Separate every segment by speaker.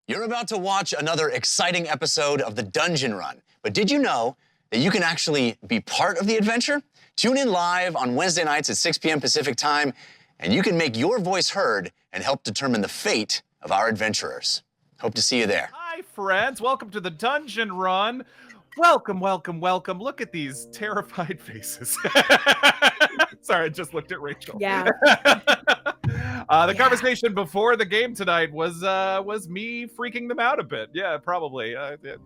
Speaker 1: You're about to watch another exciting episode of the Dungeon Run, but did you know that you can actually be part of the adventure? Tune in live on Wednesday nights at 6 p.m. Pacific time, and you can make your voice heard and help determine the fate of our adventurers. Hope to see you there.
Speaker 2: Hi, friends. Welcome to the Dungeon Run. Welcome, welcome, welcome. Look at these terrified faces. Sorry, I just looked at Rachel.
Speaker 3: Yeah.
Speaker 2: The conversation before the game tonight was me freaking them out a bit. Yeah, probably.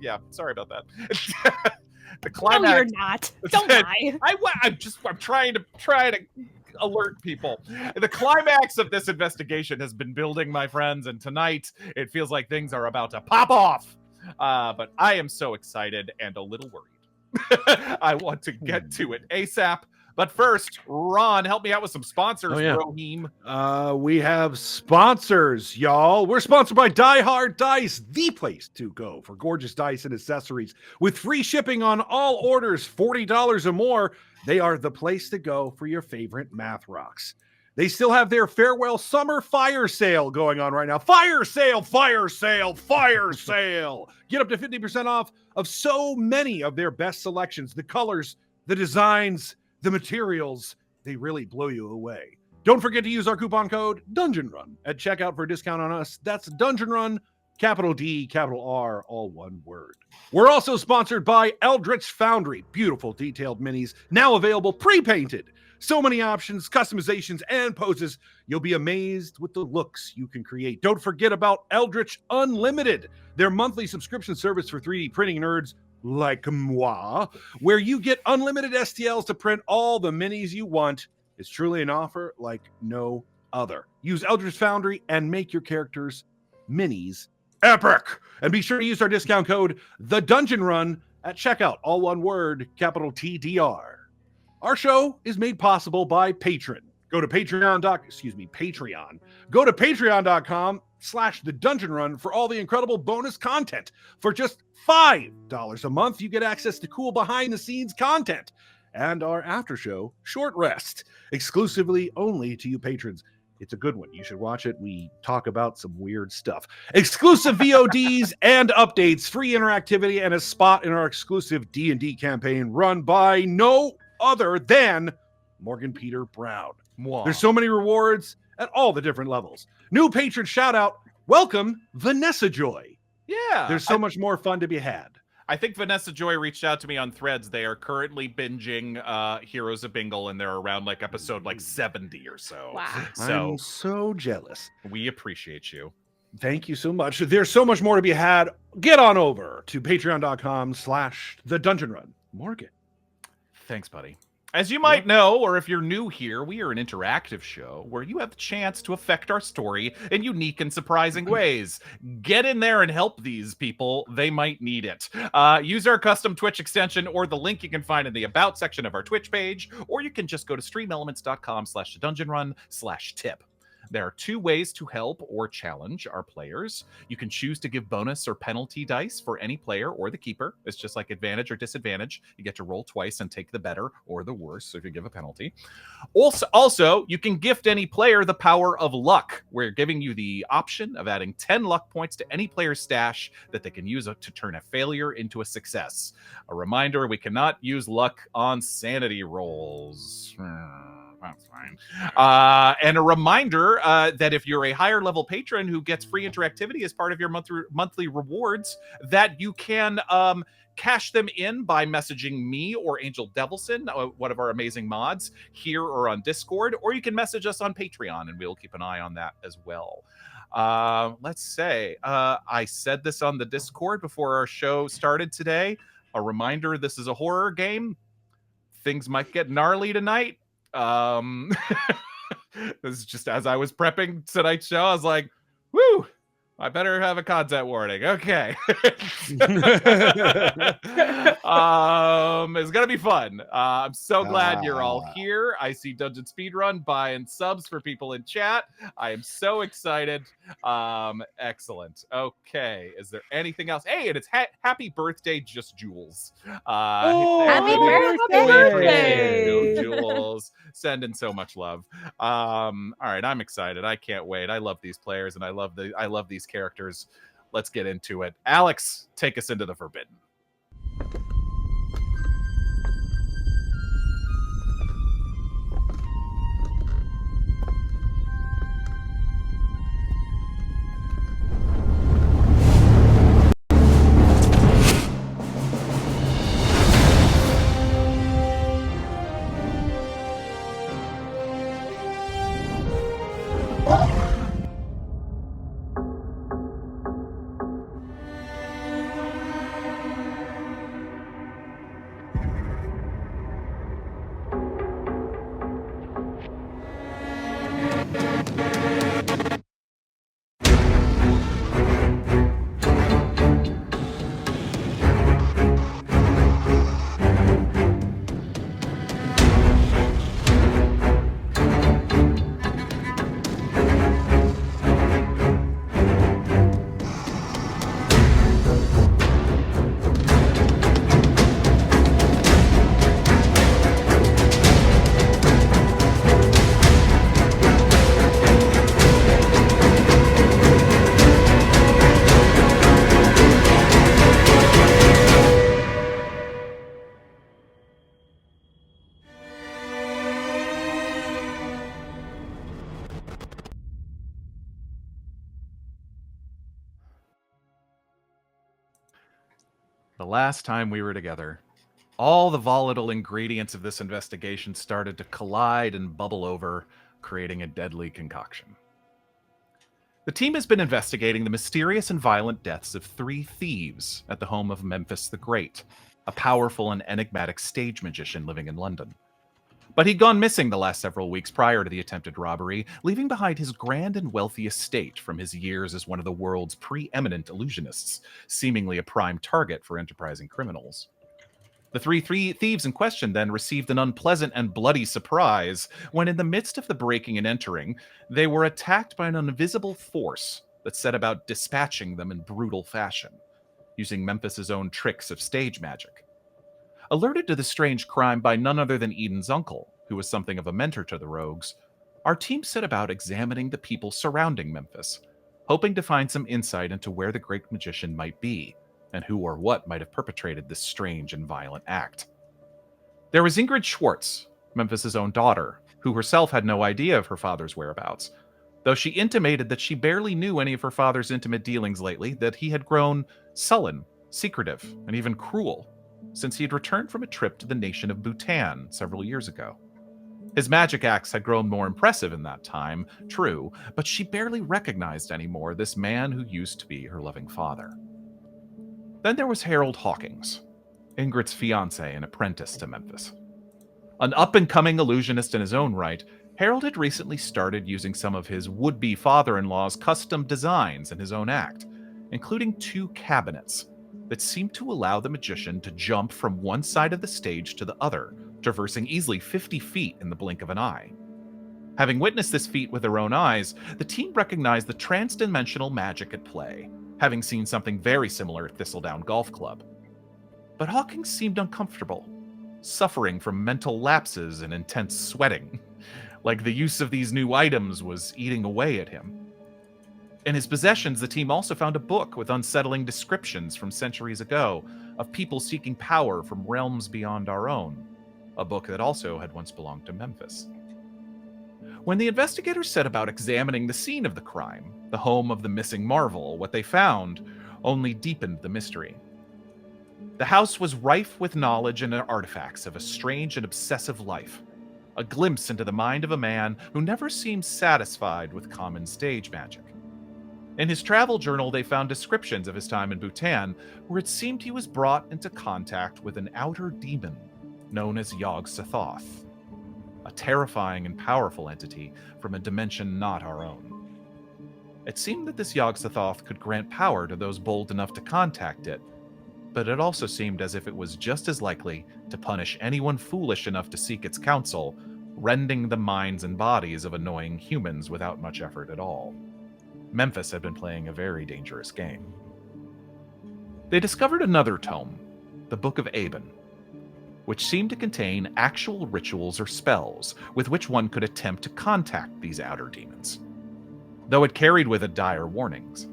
Speaker 2: Yeah, sorry about that. The climax.
Speaker 3: No, you're not. Don't lie.
Speaker 2: I'm trying to alert people. The climax of this investigation has been building, my friends, and tonight it feels like things are about to pop off. But I am so excited and a little worried. I want to get to it ASAP. But first, Ron, help me out with some sponsors, Rohim.
Speaker 4: We have sponsors, y'all. We're sponsored by Die Hard Dice, the place to go for gorgeous dice and accessories. With free shipping on all orders, $40 or more, they are the place to go for your favorite math rocks. They still have their farewell summer fire sale going on right now. Fire sale, fire sale, fire sale. Get up to 50% off of so many of their best selections. The colors, the designs, the materials, they really blow you away. Don't forget to use our coupon code DungeonRun at checkout for a discount on us. That's Dungeon Run, capital D, capital R, all one word. We're also sponsored by Eldritch Foundry. Beautiful detailed minis, now available pre-painted. So many options, customizations, and poses. You'll be amazed with the looks you can create. Don't forget about Eldritch Unlimited, their monthly subscription service for 3D printing nerds like moi, where you get unlimited STLs to print all the minis you want. It's truly an offer like no other. Use Eldritch Foundry and make your characters' minis epic. And be sure to use our discount code The Dungeon Run at checkout. All one word, capital TDR. Our show is made possible by Patreon. Go to Patreon. Go to patreon.com/The Dungeon Run for all the incredible bonus content. For just $5 a month, you get access to cool behind-the-scenes content and our after show, Short Rest, exclusively only to you patrons. It's a good one. You should watch it. We talk about some weird stuff. Exclusive VODs and updates, free interactivity, and a spot in our exclusive D&D campaign run by no other than Morgan Peter Brown.
Speaker 2: Wow.
Speaker 4: There's so many rewards at all the different levels. New patron shout out. Welcome, Vanessa Joy.
Speaker 2: Yeah.
Speaker 4: There's so much more fun to be had.
Speaker 2: I think Vanessa Joy reached out to me on Threads. They are currently binging Heroes of Bingle, and they're around like episode 70 or so.
Speaker 3: Wow.
Speaker 4: I'm so jealous.
Speaker 2: We appreciate you.
Speaker 4: Thank you so much. There's so much more to be had. Get on over to patreon.com/The Dungeon Run. Morgan.
Speaker 2: Thanks, buddy. As you might know, or if you're new here, we are an interactive show where you have the chance to affect our story in unique and surprising ways. Get in there and help these people. They might need it. Use our custom Twitch extension or the link you can find in the About section of our Twitch page, or you can just go to streamelements.com/thedungeonrun/tip. There are two ways to help or challenge our players. You can choose to give bonus or penalty dice for any player or the keeper. It's just like advantage or disadvantage. You get to roll twice and take the better or the worse, so if you give a penalty. Also, you can gift any player the power of luck. We're giving you the option of adding 10 luck points to any player's stash that they can use to turn a failure into a success. A reminder, we cannot use luck on sanity rolls. That's fine. And a reminder that if you're a higher level patron who gets free interactivity as part of your monthly rewards, that you can cash them in by messaging me or Angel Devilson, one of our amazing mods, here or on Discord, or you can message us on Patreon, and we'll keep an eye on that as well. Let's say, I said this on the Discord before our show started today. A reminder, this is a horror game. Things might get gnarly tonight. This is just as I was prepping tonight's show, I was like, woo, I better have a content warning. Okay. It's gonna be fun. I'm so glad you're all here. I see Dungeon Speedrun buying subs for people in chat. I am so excited. Excellent. Okay, is there anything else? Hey, and it's happy birthday, Just Jules.
Speaker 3: Happy birthday,
Speaker 2: Jules. Sending so much love. All right, I'm excited. I can't wait. I love these players, and I love these characters. let's get into it. Alex, take us into the Forbidden. The last time we were together, all the volatile ingredients of this investigation started to collide and bubble over, creating a deadly concoction. The team has been investigating the mysterious and violent deaths of 3 thieves at the home of Memphis the Great, a powerful and enigmatic stage magician living in London. But he'd gone missing the last several weeks prior to the attempted robbery, leaving behind his grand and wealthy estate from his years as one of the world's preeminent illusionists, seemingly a prime target for enterprising criminals. The three thieves in question then received an unpleasant and bloody surprise when, in the midst of the breaking and entering, they were attacked by an invisible force that set about dispatching them in brutal fashion, using Memphis's own tricks of stage magic. Alerted to the strange crime by none other than Eden's uncle, who was something of a mentor to the rogues, our team set about examining the people surrounding Memphis, hoping to find some insight into where the great magician might be, and who or what might have perpetrated this strange and violent act. There was Ingrid Schwartz, Memphis's own daughter, who herself had no idea of her father's whereabouts, though she intimated that she barely knew any of her father's intimate dealings lately, that he had grown sullen, secretive, and even cruel, since he had returned from a trip to the nation of Bhutan several years ago. His magic acts had grown more impressive in that time, true, but she barely recognized anymore this man who used to be her loving father. Then there was Harold Hawkins, Ingrid's fiancé and apprentice to Memphis. An up-and-coming illusionist in his own right, Harold had recently started using some of his would-be father-in-law's custom designs in his own act, including 2 cabinets that seemed to allow the magician to jump from one side of the stage to the other, traversing easily 50 feet in the blink of an eye. Having witnessed this feat with their own eyes, the team recognized the trans-dimensional magic at play, having seen something very similar at Thistledown Golf Club. But Hawkins seemed uncomfortable, suffering from mental lapses and intense sweating, like the use of these new items was eating away at him. In his possessions, the team also found a book with unsettling descriptions from centuries ago of people seeking power from realms beyond our own, a book that also had once belonged to Memphis. When the investigators set about examining the scene of the crime, the home of the missing marvel, what they found only deepened the mystery. The house was rife with knowledge and artifacts of a strange and obsessive life, a glimpse into the mind of a man who never seemed satisfied with common stage magic. In his travel journal, they found descriptions of his time in Bhutan, where it seemed he was brought into contact with an outer demon known as Yog-Sothoth, a terrifying and powerful entity from a dimension not our own. It seemed that this Yog-Sothoth could grant power to those bold enough to contact it, but it also seemed as if it was just as likely to punish anyone foolish enough to seek its counsel, rending the minds and bodies of annoying humans without much effort at all. Memphis had been playing a very dangerous game. They discovered another tome, the Book of Aben, which seemed to contain actual rituals or spells with which one could attempt to contact these outer demons, though it carried with it dire warnings.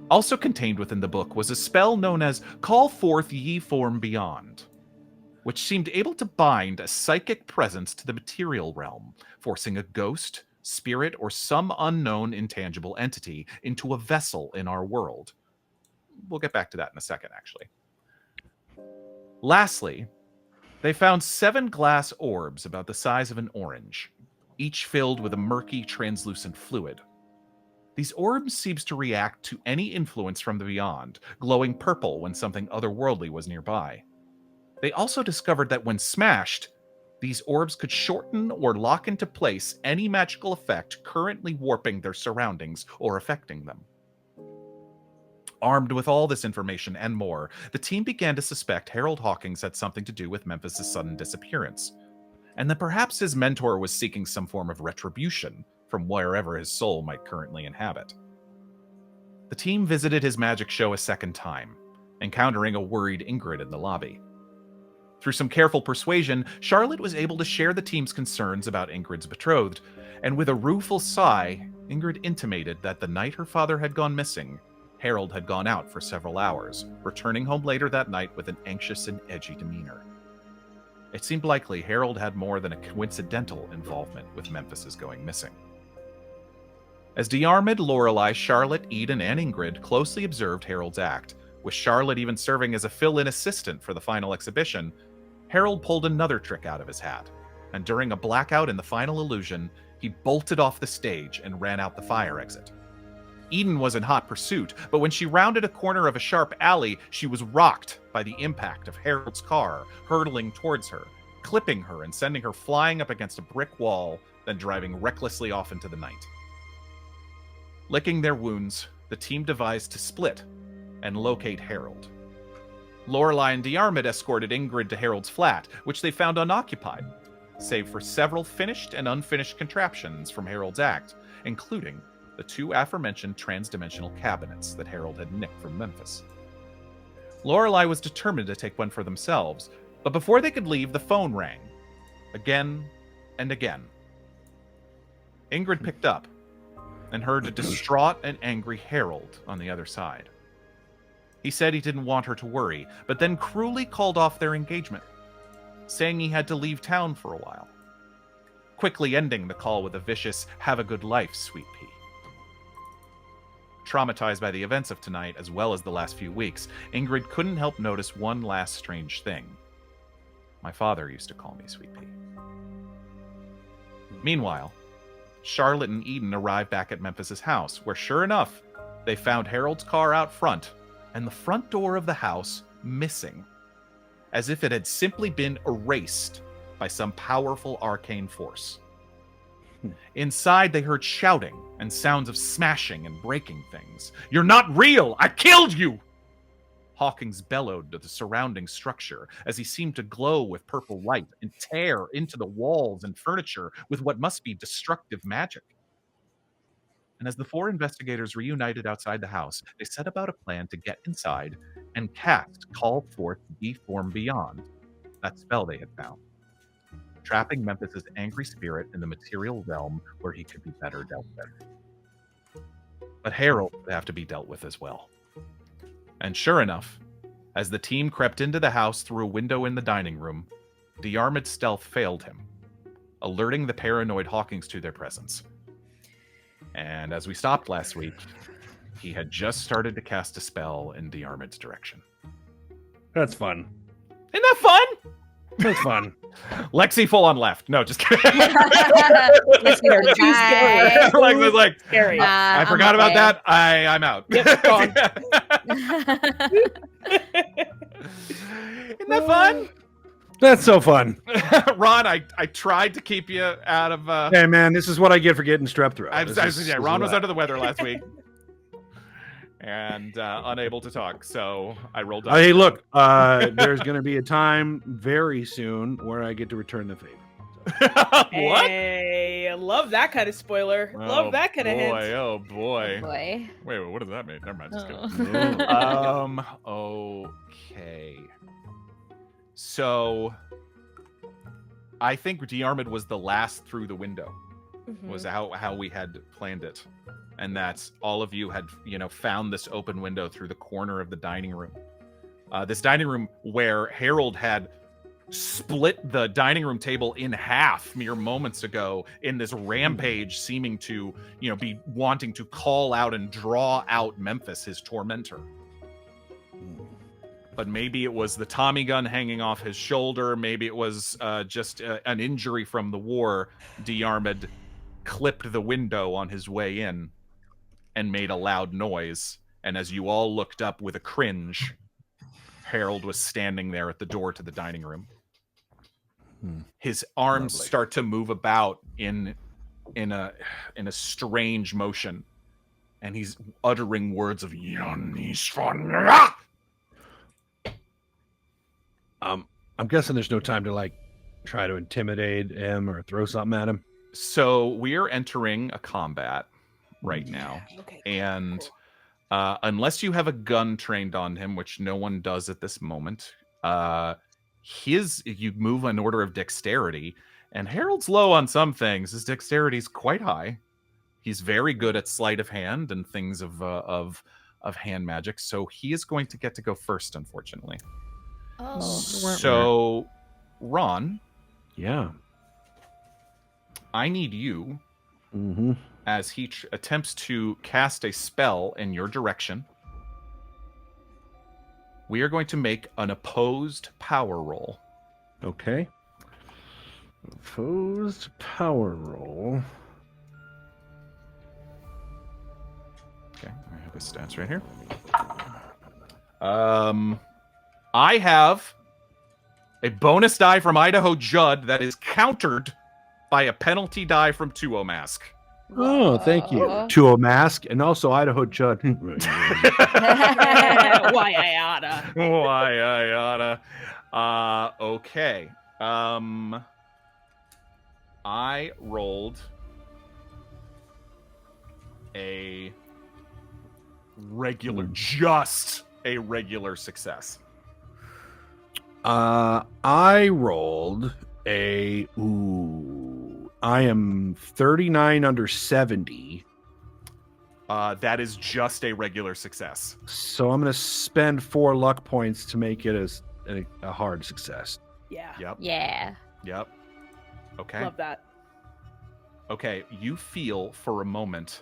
Speaker 2: Also contained within the book was a spell known as Call Forth Ye Form Beyond, which seemed able to bind a psychic presence to the material realm, forcing a ghost, spirit, or some unknown intangible entity into a vessel in our world. We'll get back to that in a second, actually. Lastly, they found 7 glass orbs about the size of an orange, each filled with a murky, translucent fluid. These orbs seemed to react to any influence from the beyond, glowing purple when something otherworldly was nearby. They also discovered that when smashed, these orbs could shorten or lock into place any magical effect currently warping their surroundings or affecting them. Armed with all this information and more, the team began to suspect Harold Hawkins had something to do with Memphis' sudden disappearance, and that perhaps his mentor was seeking some form of retribution from wherever his soul might currently inhabit. The team visited his magic show a second time, encountering a worried Ingrid in the lobby. Through some careful persuasion, Charlotte was able to share the team's concerns about Ingrid's betrothed, and with a rueful sigh, Ingrid intimated that the night her father had gone missing, Harold had gone out for several hours, returning home later that night with an anxious and edgy demeanor. It seemed likely Harold had more than a coincidental involvement with Memphis' going missing. As Diarmuid, Lorelei, Charlotte, Eden, and Ingrid closely observed Harold's act, with Charlotte even serving as a fill-in assistant for the final exhibition, Harold pulled another trick out of his hat, and during a blackout in the final illusion, he bolted off the stage and ran out the fire exit. Eden was in hot pursuit, but when she rounded a corner of a sharp alley, she was rocked by the impact of Harold's car hurtling towards her, clipping her and sending her flying up against a brick wall, then driving recklessly off into the night. Licking their wounds, the team devised to split and locate Harold. Lorelei and Diarmuid escorted Ingrid to Harold's flat, which they found unoccupied, save for several finished and unfinished contraptions from Harold's act, including the 2 aforementioned transdimensional cabinets that Harold had nicked from Memphis. Lorelei was determined to take one for themselves, but before they could leave, the phone rang. Again and again. Ingrid picked up and heard a distraught and angry Harold on the other side. He said he didn't want her to worry, but then cruelly called off their engagement, saying he had to leave town for a while, quickly ending the call with a vicious, "Have a good life, sweet pea." Traumatized by the events of tonight, as well as the last few weeks, Ingrid couldn't help notice one last strange thing. My father used to call me Sweet Pea. Meanwhile, Charlotte and Eden arrived back at Memphis' house, where sure enough, they found Harold's car out front and the front door of the house missing, as if it had simply been erased by some powerful arcane force. Inside, they heard shouting and sounds of smashing and breaking things. "You're not real! I killed you!" Hawkins bellowed to the surrounding structure as he seemed to glow with purple light and tear into the walls and furniture with what must be destructive magic. And as the 4 investigators reunited outside the house, they set about a plan to get inside and cast Call Forth Ye Form Beyond, that spell they had found, trapping Memphis' angry spirit in the material realm where he could be better dealt with. But Harold would have to be dealt with as well. And sure enough, as the team crept into the house through a window in the dining room, Diarmuid's stealth failed him, alerting the paranoid Hawkins to their presence. And as we stopped last week, he had just started to cast a spell in Diarmuid's direction.
Speaker 4: That's fun.
Speaker 2: Isn't that fun?
Speaker 4: That's fun.
Speaker 2: Lexi full on left. No, just kidding.
Speaker 3: Let's go.
Speaker 2: Lex was like,
Speaker 3: Scary.
Speaker 2: I forgot about that. I'm out.
Speaker 3: Yep, gone.
Speaker 2: Isn't that fun?
Speaker 4: That's so fun.
Speaker 2: Ron, I tried to keep you out of...
Speaker 4: Hey, man, this is what I get for getting strep throat.
Speaker 2: Ron was under the weather last week. And unable to talk, so I rolled up.
Speaker 4: Hey, look, there's going to be a time very soon where I get to return the favor.
Speaker 2: What?
Speaker 5: Hey, I love that kind of spoiler. Love that kind of hint.
Speaker 2: Oh boy.
Speaker 3: Boy.
Speaker 2: Wait, what does that mean? Never mind. Just
Speaker 3: Oh.
Speaker 2: kidding. Okay. So, I think Diarmuid was the last through the window.
Speaker 5: Mhm.
Speaker 2: Was how we had planned it. and that's all of you had, found this open window through the corner of the dining room. This dining room where Harold had split the dining room table in half mere moments ago in this rampage, seeming to, be wanting to call out and draw out Memphis, his tormentor. But maybe it was the Tommy gun hanging off his shoulder. Maybe it was just an injury from the war. Diarmuid clipped the window on his way in and made a loud noise. And as you all looked up with a cringe, Harold was standing there at the door to the dining room. His arms start to move about in a strange motion, and he's uttering words of
Speaker 4: I'm guessing there's no time to try to intimidate him or throw something at him.
Speaker 2: So we are entering a combat right now,
Speaker 5: Okay.
Speaker 2: and unless you have a gun trained on him, which no one does at this moment, you move in order of dexterity, and Harold's low on some things. His dexterity is quite high. He's very good at sleight of hand and things of hand magic, so he is going to get to go first, unfortunately.
Speaker 3: Oh.
Speaker 2: So, Ron,
Speaker 4: Yeah.
Speaker 2: I need you, as he attempts to cast a spell in your direction. We are going to make an opposed power roll.
Speaker 4: Okay. Opposed power roll.
Speaker 2: Okay, I have his stats right here. I have a bonus die from Idaho Judd that is countered by a penalty die from Tuo Mask.
Speaker 4: Oh, thank you.
Speaker 3: Whoa.
Speaker 4: Tuo Mask and also Idaho Judd.
Speaker 5: Why I oughta.
Speaker 2: Why I oughta. Okay. I rolled a just a regular success.
Speaker 4: I rolled I am 39 under 70.
Speaker 2: That is just a regular success.
Speaker 4: So I'm going to spend 4 luck points to make it a hard success.
Speaker 5: Yeah.
Speaker 2: Yep.
Speaker 3: Yeah.
Speaker 2: Yep. Okay.
Speaker 5: Love that.
Speaker 2: Okay. You feel for a moment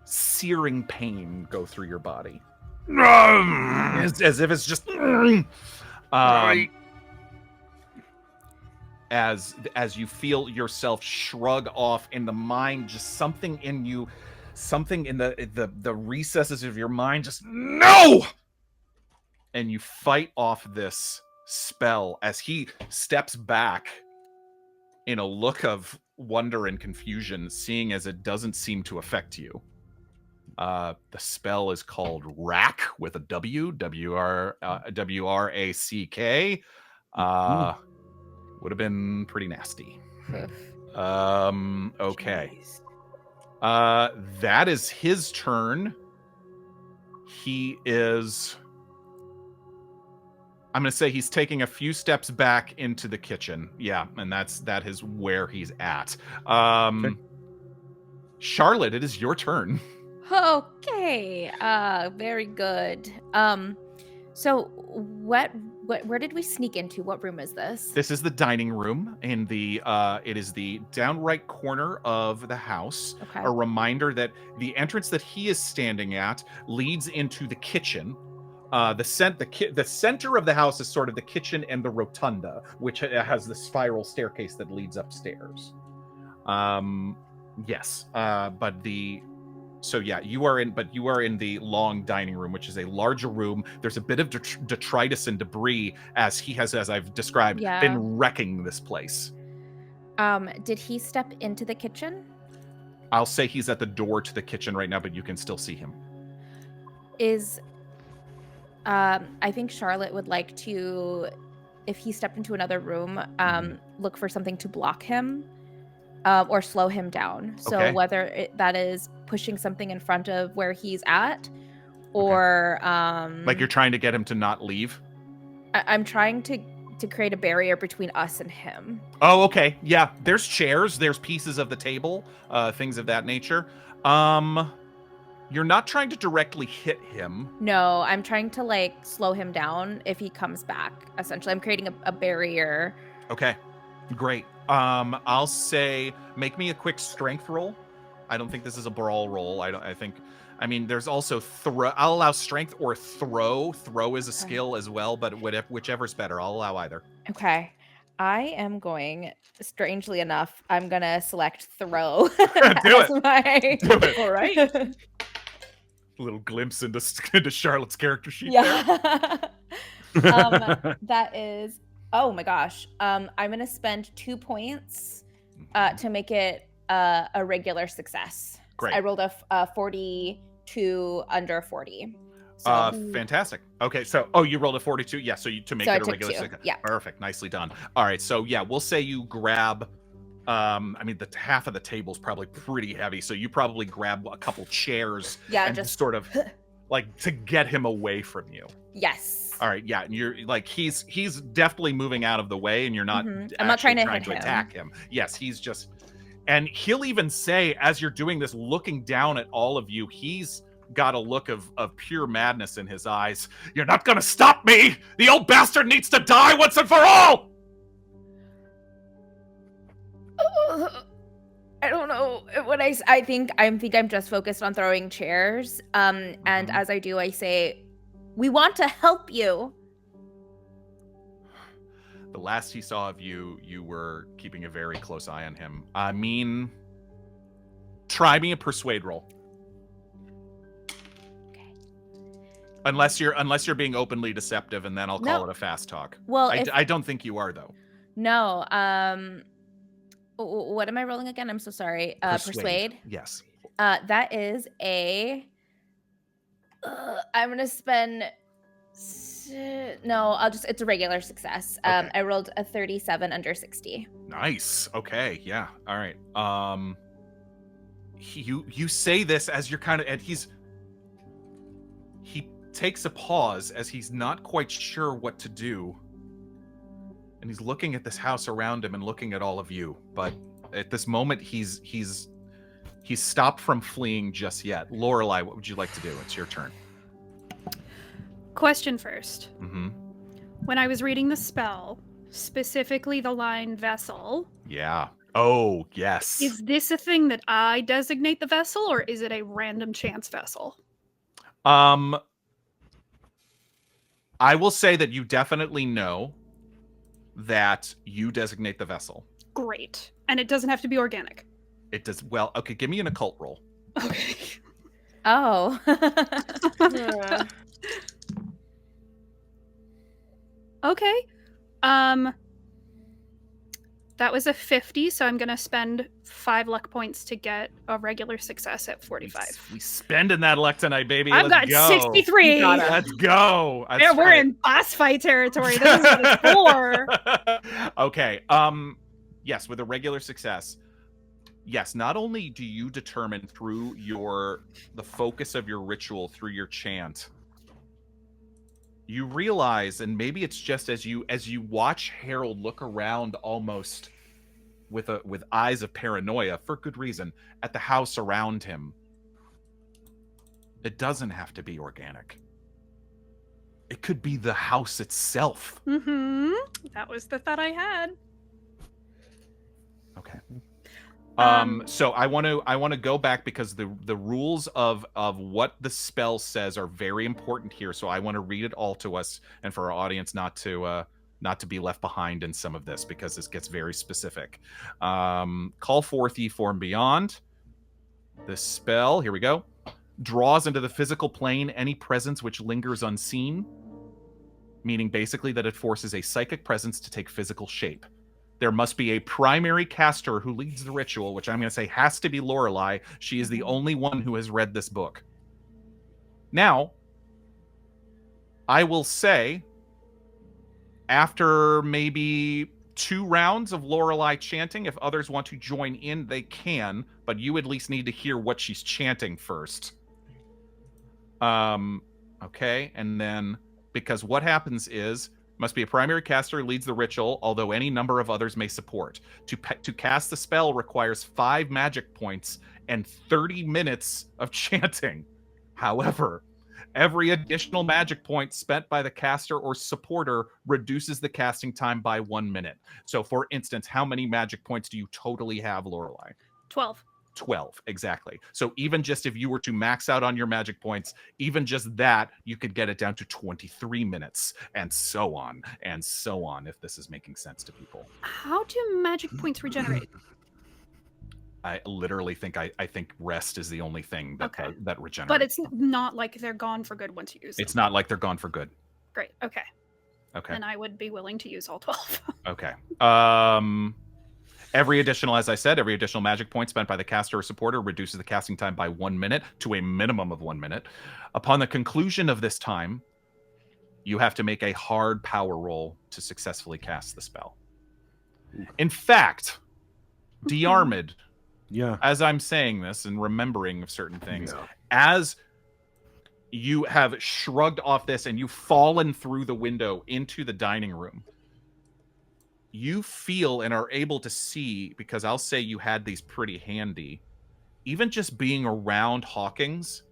Speaker 2: searing pain go through your body. As if it's just as you feel yourself shrug off in the mind, just something in you, something in the recesses of your mind, just no, and you fight off this spell as he steps back in a look of wonder and confusion, seeing as it doesn't seem to affect you. The spell is called Rack with a W-R-A-C-K. Would have been pretty nasty. Okay. That is his turn. He is... I'm going to say he's taking a few steps back into the kitchen. Yeah, and that is where he's at. Okay. Charlotte, it is your turn.
Speaker 3: Okay. Very good. So where did we sneak into? What room is this?
Speaker 2: This is the dining room in the it is the down right corner of the house.
Speaker 3: Okay.
Speaker 2: A reminder that the entrance that he is standing at leads into the kitchen. The center of the house is sort of the kitchen and the rotunda, which has the spiral staircase that leads upstairs. Yes. So yeah, you are in the long dining room, which is a larger room. There's a bit of detritus and debris as he has, as I've described, been wrecking this place.
Speaker 3: Did he step into the kitchen?
Speaker 2: I'll say he's at the door to the kitchen right now, but you can still see him.
Speaker 3: I think Charlotte would like to, if he stepped into another room, look for something to block him or slow him down. So whether that is pushing something in front of where he's at or...
Speaker 2: like you're trying to get him to not leave?
Speaker 3: I'm trying to create a barrier between us and him.
Speaker 2: Oh, okay. Yeah, there's chairs, there's pieces of the table, things of that nature. You're not trying to directly hit him.
Speaker 3: No, I'm trying to like slow him down if he comes back. Essentially, I'm creating a barrier.
Speaker 2: Okay, great. I'll say make me a quick strength roll. I don't think this is a brawl roll. I mean, there's also throw. I'll allow strength or throw. Throw is a skill as well, but whichever's better, I'll allow either.
Speaker 3: Okay. I am going, strangely enough, I'm going to select throw.
Speaker 2: Do it. Do it.
Speaker 5: All right.
Speaker 2: A little glimpse into Charlotte's character sheet
Speaker 3: Yeah. That is, oh my gosh. I'm going to spend 2 points to make it a regular success.
Speaker 2: Great.
Speaker 3: So I rolled a 42 under 40. So,
Speaker 2: fantastic. Okay, so you rolled a 42. Yeah, so to make it a regular success.
Speaker 3: Yeah.
Speaker 2: Perfect. Nicely done. All right, so yeah, we'll say you grab I mean the half of the table's probably pretty heavy, so you probably grab a couple chairs and just sort of like to get him away from you.
Speaker 3: Yes.
Speaker 2: All right, yeah, and you're like he's definitely moving out of the way and you're not
Speaker 3: I'm not trying to hit
Speaker 2: attack him. Yes, he's just and he'll even say as you're doing this looking down at all of you, he's got a look of pure madness in his eyes. You're not gonna stop me! The old bastard needs to die once and for all!
Speaker 3: I don't know what I think I'm just focused on throwing chairs. And as I do, I say, we want to help you.
Speaker 2: The last he saw of you, you were keeping a very close eye on him. I mean, try me a persuade roll. Unless you're being openly deceptive, and then I'll call it a fast talk.
Speaker 3: Well,
Speaker 2: I don't think you are though.
Speaker 3: No. What am I rolling again? I'm so sorry. Persuade.
Speaker 2: Yes.
Speaker 3: That is a. I'm gonna spend. No, it's a regular success.
Speaker 2: Okay.
Speaker 3: I rolled a 37 under 60.
Speaker 2: Nice. Okay. Yeah. All right. You say this as you're kind of, and he takes a pause as he's not quite sure what to do. And he's looking at this house around him and looking at all of you. But at this moment, he's stopped from fleeing just yet. Lorelei, what would you like to do? It's your turn.
Speaker 6: Question first.
Speaker 2: Mm-hmm.
Speaker 6: When I was reading the spell, specifically the line vessel.
Speaker 2: Yeah. Oh, yes.
Speaker 6: Is this a thing that I designate the vessel, or is it a random chance vessel?
Speaker 2: I will say that you definitely know that you designate the vessel.
Speaker 6: Great. And it doesn't have to be organic.
Speaker 2: It does. Well, okay, give me an occult roll.
Speaker 6: Okay.
Speaker 3: Oh.
Speaker 6: Okay. That was a 50, so I'm going to spend 5 luck points to get a regular success at 45.
Speaker 2: We spending that luck tonight, baby.
Speaker 6: I've got
Speaker 2: go.
Speaker 6: 63.
Speaker 2: Let's go.
Speaker 6: Yeah, we're in boss fight territory. This is what it's for.
Speaker 2: Okay. Yes, with a regular success. Yes, not only do you determine through the focus of your ritual, through your chant, you realize, and maybe it's just as you watch Harold look around almost with eyes of paranoia, for good reason, at the house around him. It doesn't have to be organic. It could be the house itself.
Speaker 6: Mm-hmm. That was the thought I had.
Speaker 2: Okay. So I want to go back because the rules of what the spell says are very important here. So I want to read it all to us and for our audience not to be left behind in some of this because this gets very specific. Call forth ye form beyond. The spell, here we go, draws into the physical plane any presence which lingers unseen, meaning basically that it forces a psychic presence to take physical shape. There must be a primary caster who leads the ritual, which I'm going to say has to be Lorelei. She is the only one who has read this book. Now, I will say, after maybe 2 rounds of Lorelei chanting, if others want to join in, they can, but you at least need to hear what she's chanting first. Okay, and then, because what happens is, must be a primary caster who leads the ritual, although any number of others may support. To cast the spell requires 5 magic points and 30 minutes of chanting. However, every additional magic point spent by the caster or supporter reduces the casting time by 1 minute. So, for instance, how many magic points do you totally have, Lorelei?
Speaker 6: 12.
Speaker 2: 12, exactly. So even just if you were to max out on your magic points, even just that, you could get it down to 23 minutes, and so on, if this is making sense to people.
Speaker 6: How do magic points regenerate?
Speaker 2: I literally think I think rest is the only thing that that regenerates.
Speaker 6: But it's not like they're gone for good once you use them.
Speaker 2: It's not like they're gone for good.
Speaker 6: Great. Okay.
Speaker 2: Okay.
Speaker 6: And I would be willing to use all 12.
Speaker 2: Okay. Every additional magic point spent by the caster or supporter reduces the casting time by 1 minute to a minimum of 1 minute. Upon the conclusion of this time, you have to make a hard power roll to successfully cast the spell. In fact, Diarmuid, as I'm saying this and remembering of certain things, as you have shrugged off this and you've fallen through the window into the dining room, you feel and are able to see, because I'll say you had these pretty handy, even just being around Hawkins,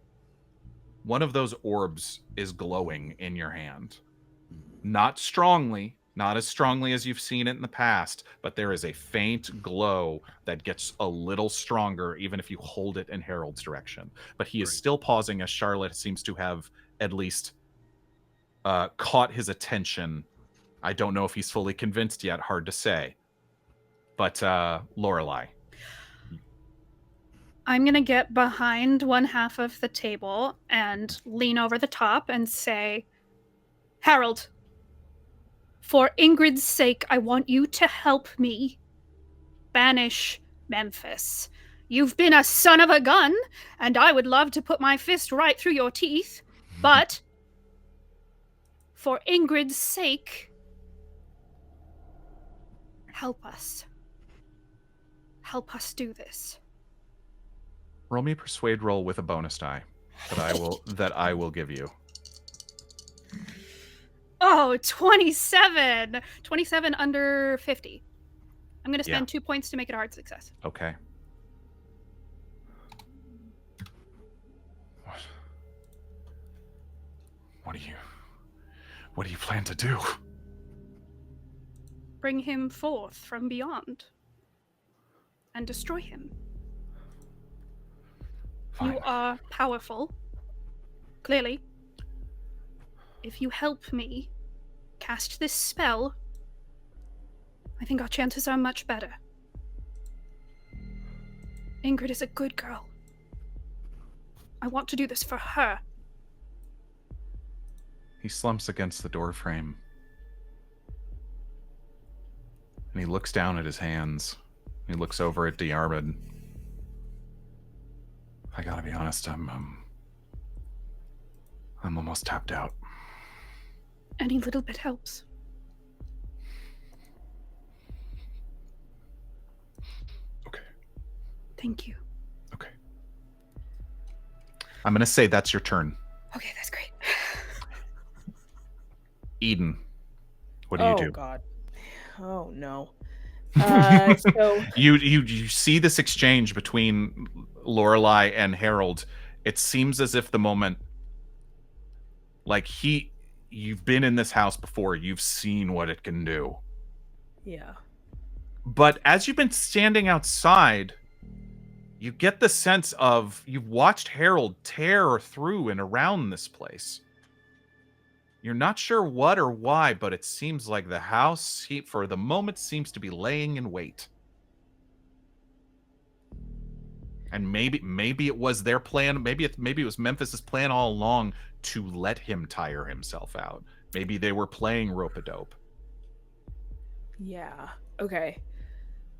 Speaker 2: one of those orbs is glowing in your hand. Not strongly, not as strongly as you've seen it in the past, but there is a faint glow that gets a little stronger even if you hold it in Harold's direction. But he is still pausing, as Charlotte seems to have at least caught his attention. I don't know if he's fully convinced yet. Hard to say. But Lorelei.
Speaker 6: I'm going to get behind one half of the table and lean over the top and say, Harold, for Ingrid's sake, I want you to help me banish Memphis. You've been a son of a gun, and I would love to put my fist right through your teeth, but for Ingrid's sake, help us. Help us do this.
Speaker 2: Roll me a persuade roll with a bonus die that I will give you.
Speaker 6: Oh, 27. 27 under 50. I'm going to spend 2 points to make it a hard success.
Speaker 2: Okay. What do you plan to do?
Speaker 6: Bring him forth from beyond and destroy him.
Speaker 2: Fine.
Speaker 6: You are powerful, clearly. If you help me cast this spell, I think our chances are much better. Ingrid is a good girl. I want to do this for her.
Speaker 2: He slumps against the doorframe. And he looks down at his hands. He looks over at Diarmuid. I gotta be honest, I'm almost tapped out.
Speaker 6: Any little bit helps.
Speaker 2: Okay.
Speaker 6: Thank you.
Speaker 2: Okay. I'm gonna say that's your turn.
Speaker 6: Okay, that's great.
Speaker 2: Eden, what do you do?
Speaker 5: Oh God. Oh no. So
Speaker 2: you see this exchange between Lorelei and Harold. It seems as if the moment, like you've been in this house before, you've seen what it can do.
Speaker 5: Yeah.
Speaker 2: But as you've been standing outside, you get the sense of you've watched Harold tear through and around this place. You're not sure what or why, but it seems like the house, for the moment, seems to be laying in wait. And maybe it was their plan. Maybe it was Memphis's plan all along to let him tire himself out. Maybe they were playing rope-a-dope.
Speaker 5: Yeah. Okay.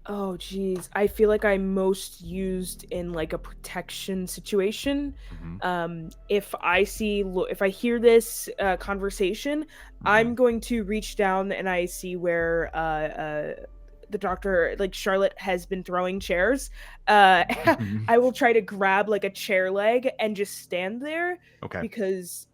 Speaker 5: Oh geez, I feel like I'm most used in like a protection situation.
Speaker 2: Mm-hmm.
Speaker 5: If I hear this conversation, I'm going to reach down and I see where the doctor, like Charlotte, has been throwing chairs. I will try to grab like a chair leg and just stand there.
Speaker 2: Okay.
Speaker 5: Because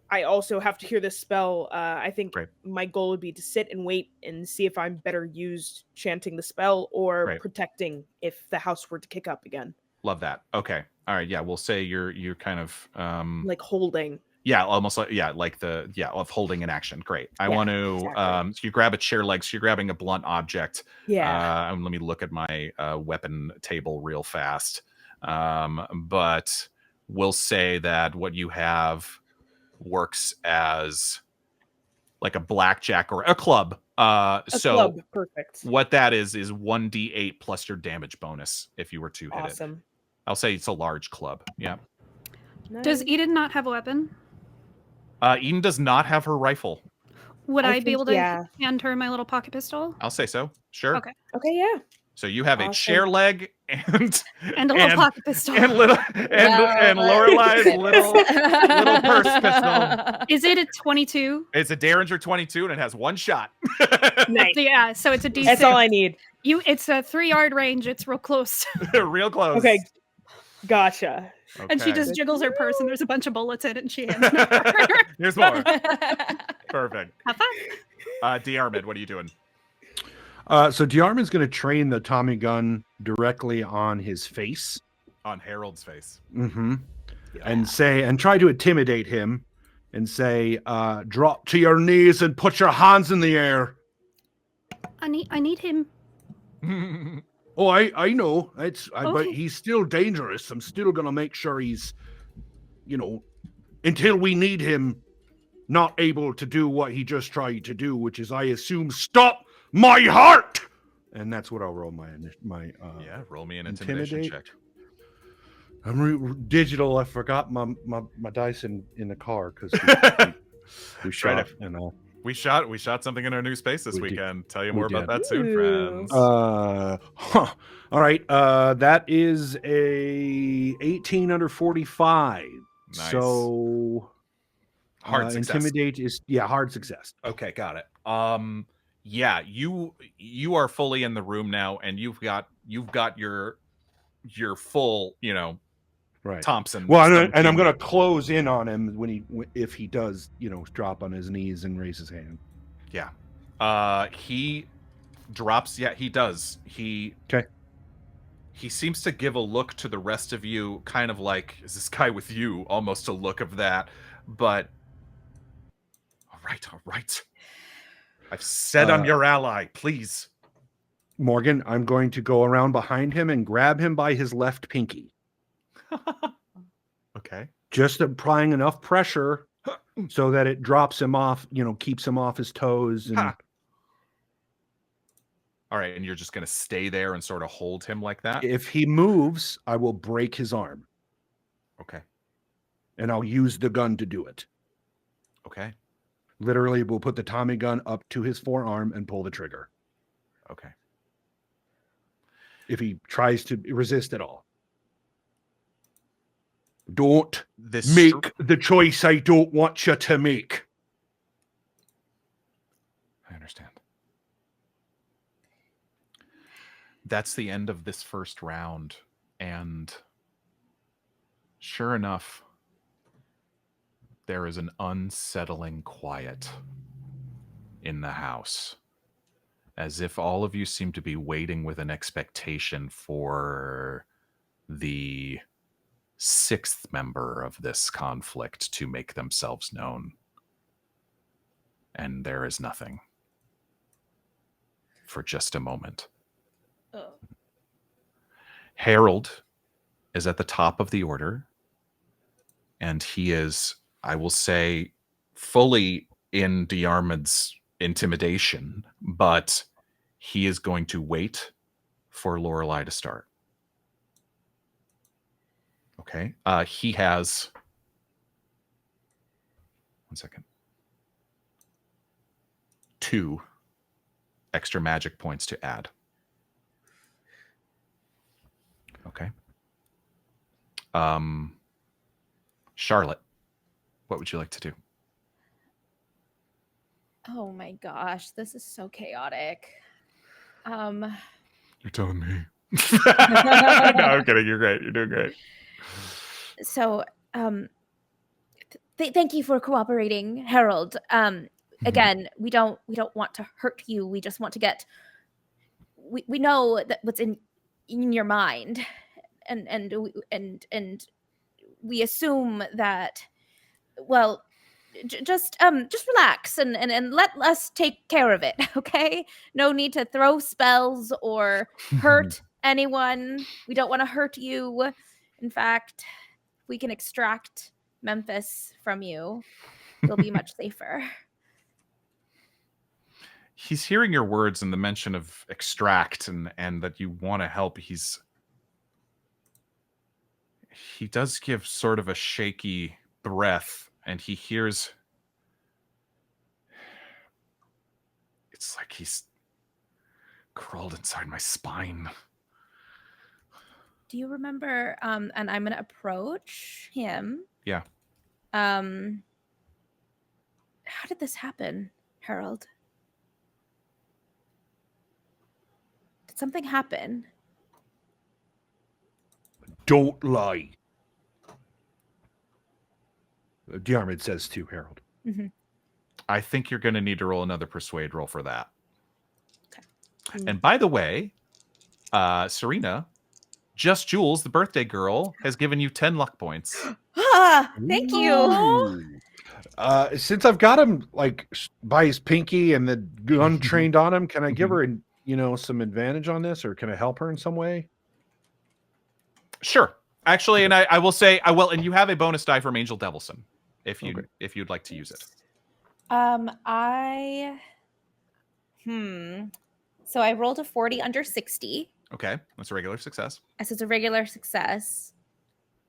Speaker 5: I also have to hear this spell. I think my goal would be to sit and wait and see if I'm better used chanting the spell or protecting if the house were to kick up again.
Speaker 2: Love that. Okay. All right, yeah, we'll say you're kind of
Speaker 5: like holding.
Speaker 2: Yeah, almost like of holding an action. Great. I want to
Speaker 5: exactly.
Speaker 2: so you grab a chair leg, so you're grabbing a blunt object.
Speaker 5: Yeah.
Speaker 2: Let me look at my weapon table real fast. But we'll say that what you have works as like a blackjack or a club.
Speaker 5: Club, perfect.
Speaker 2: What that is 1d8 plus your damage bonus if you were to hit it.
Speaker 5: Awesome.
Speaker 2: I'll say it's a large club. Yeah.
Speaker 5: Nice.
Speaker 6: Does Eden not have a weapon?
Speaker 2: Eden does not have her rifle.
Speaker 6: Would I be able to
Speaker 5: yeah.
Speaker 6: hand her my little pocket pistol?
Speaker 2: I'll say so. Sure.
Speaker 6: Okay.
Speaker 5: Okay, yeah.
Speaker 2: So you have a
Speaker 5: Awesome.
Speaker 2: chair leg and
Speaker 6: a little pocket pistol.
Speaker 2: and Lorelei's little purse pistol.
Speaker 6: Is it a 22?
Speaker 2: It's a Derringer 22 and it has one shot.
Speaker 5: Nice.
Speaker 6: Yeah, so it's a D6.
Speaker 5: That's all I need.
Speaker 6: It's a 3-yard range. It's real close.
Speaker 2: Real close.
Speaker 5: Okay. Gotcha.
Speaker 2: Okay.
Speaker 6: And she just jiggles her purse and there's a bunch of bullets in it and she hands it over.
Speaker 2: Here's more. Perfect.
Speaker 6: Have fun.
Speaker 2: Diarmuid, what are you doing?
Speaker 4: So Diarmuid's going to train the Tommy gun directly on his face.
Speaker 2: On Harold's face.
Speaker 4: Mm-hmm. Yeah. And try to intimidate him and say, drop to your knees and put your hands in the air.
Speaker 6: I need him.
Speaker 4: Oh, I know. But
Speaker 6: Okay.
Speaker 4: he's still dangerous. I'm still going to make sure he's, until we need him, not able to do what he just tried to do, which is, I assume, stop my heart. And that's what I'll roll my
Speaker 2: roll me an intimidation check.
Speaker 4: I'm digital. I forgot my dice in the car because we shot
Speaker 2: We shot something in our new space this weekend. Tell you more about that soon,
Speaker 5: Ooh.
Speaker 2: friends.
Speaker 4: All right. That is a 18 under 45.
Speaker 2: Nice.
Speaker 4: So
Speaker 2: hard success.
Speaker 4: Intimidate is hard success.
Speaker 2: Okay, got it. Yeah, you are fully in the room now, and you've got your full,
Speaker 4: right,
Speaker 2: Thompson.
Speaker 4: Well, and I'm gonna close in on him if he does, drop on his knees and raise his hand.
Speaker 2: Yeah. He drops. Yeah, he does.
Speaker 4: Okay.
Speaker 2: He seems to give a look to the rest of you, kind of like, is this guy with you? Almost a look of that, but all right. I've said I'm your ally. Please,
Speaker 4: Morgan. I'm going to go around behind him and grab him by his left pinky.
Speaker 2: Okay.
Speaker 4: Just applying enough pressure so that it drops him off, keeps him off his toes. And...
Speaker 2: All right, and you're just going to stay there and sort of hold him like that?
Speaker 4: If he moves, I will break his arm.
Speaker 2: Okay.
Speaker 4: And I'll use the gun to do it.
Speaker 2: Okay.
Speaker 4: Literally, we'll put the Tommy gun up to his forearm and pull the trigger.
Speaker 2: Okay.
Speaker 4: If he tries to resist at all. Don't make the choice I don't want you to make.
Speaker 2: I understand. That's the end of this first round. And sure enough, there is an unsettling quiet in the house, as if all of you seem to be waiting with an expectation for the sixth member of this conflict to make themselves known. And there is nothing for just a moment.
Speaker 3: Oh.
Speaker 2: Harold is at the top of the order, and he is, I will say, fully in Diarmuid's intimidation, but he is going to wait for Lorelei to start. Okay. He has 1 second. 2 extra magic points to add. Okay. Charlotte, what would you like to do?
Speaker 3: Oh my gosh, this is so chaotic.
Speaker 2: You're telling me. No, I'm kidding. You're great. You're doing great.
Speaker 3: So, thank you for cooperating, Harold. Again, we don't want to hurt you. We just want to get. We know that what's in your mind, and we assume that, well, just relax and let us take care of it, okay? No need to throw spells or hurt anyone. We don't want to hurt you. In fact, if we can extract Memphis from you, you'll be much safer.
Speaker 2: He's hearing your words and the mention of extract and that you want to help. He does give sort of a shaky breath, and he hears, it's like he's crawled inside my spine.
Speaker 3: Do you remember, and I'm gonna approach him.
Speaker 2: Yeah.
Speaker 3: How did this happen, Harold? Did something happen?
Speaker 4: Don't lie. Diarmuid says to Harold.
Speaker 3: Mm-hmm.
Speaker 2: I think you're going to need to roll another persuade roll for that.
Speaker 3: Okay.
Speaker 2: And by the way, Surena, Just Jules, the birthday girl, has given you 10 luck points.
Speaker 3: Thank you.
Speaker 4: Since I've got him like by his pinky and the gun trained on him, can I give her some advantage on this, or can I help her in some way?
Speaker 2: Sure. Actually, and I will say, and you have a bonus die from Angel Devilson if you'd like to use it.
Speaker 3: So I rolled a 40 under 60.
Speaker 2: Okay, that's a regular success.
Speaker 3: So it's a regular success.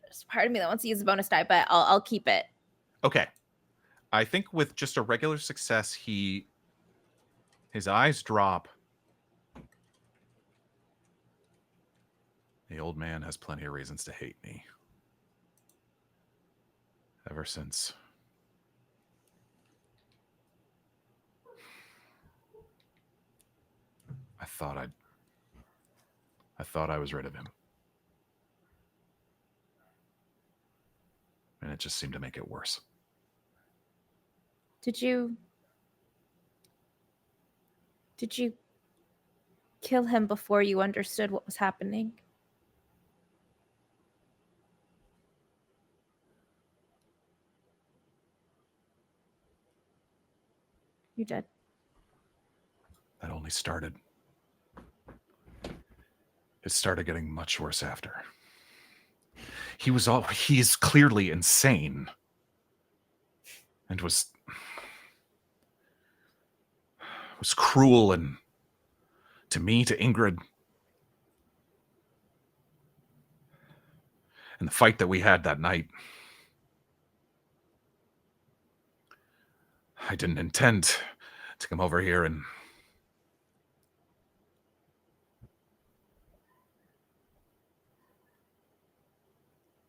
Speaker 3: There's part of me that wants to use a bonus die, but I'll keep it.
Speaker 2: Okay. I think with just a regular success, his eyes drop. The old man has plenty of reasons to hate me. Ever since I thought I was rid of him. And it just seemed to make it worse.
Speaker 3: Did you kill him before you understood what was happening? You did.
Speaker 2: That only started. It started getting much worse after. He is clearly insane. And was cruel and to me, to Ingrid. And the fight that we had that night. I didn't intend to come over here and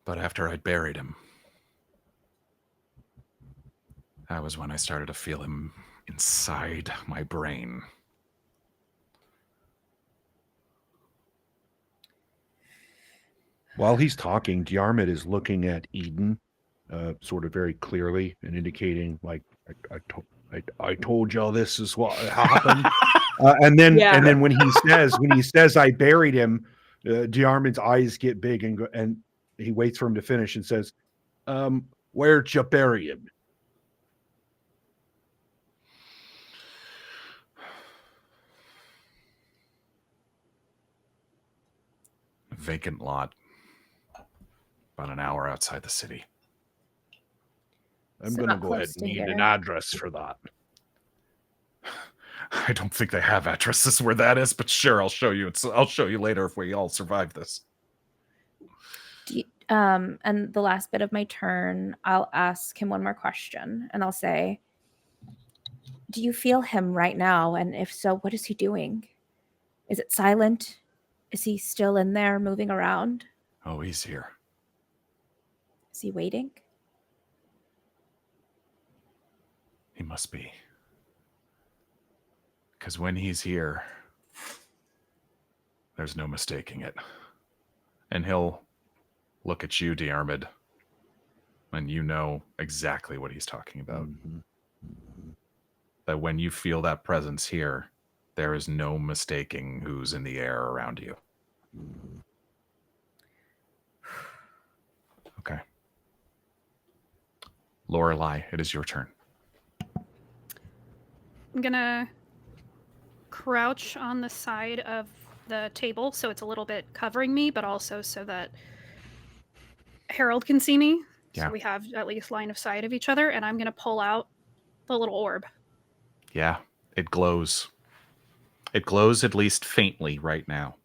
Speaker 2: but after I'd buried him, that was when I started to feel him inside my brain.
Speaker 4: While he's talking, Diarmuid is looking at Eden, sort of very clearly and indicating, like, I told y'all this is what happened. And then when he says I buried him, Diarmuid's eyes get big and he waits for him to finish and says, "Where'd you bury him?"
Speaker 2: A vacant lot. About an hour outside the city.
Speaker 4: I'm going to go ahead and need an address for that.
Speaker 2: I don't think they have addresses where that is, but sure, I'll show you. I'll show you later if we all survive this.
Speaker 3: And the last bit of my turn, I'll ask him one more question, and I'll say, do you feel him right now? And if so, what is he doing? Is it silent? Is he still in there moving around?
Speaker 2: Oh, he's here.
Speaker 3: Is he waiting?
Speaker 2: He must be. Because when he's here, there's no mistaking it. And he'll look at you, Diarmuid, and you know exactly what he's talking about. Mm-hmm. That when you feel that presence here, there is no mistaking who's in the air around you. Lorelei, it is your turn.
Speaker 6: I'm gonna crouch on the side of the table so it's a little bit covering me, but also so that Harold can see me.
Speaker 2: Yeah.
Speaker 6: So we have at least line of sight of each other, and I'm gonna pull out the little orb.
Speaker 2: Yeah, it glows. It glows at least faintly right now,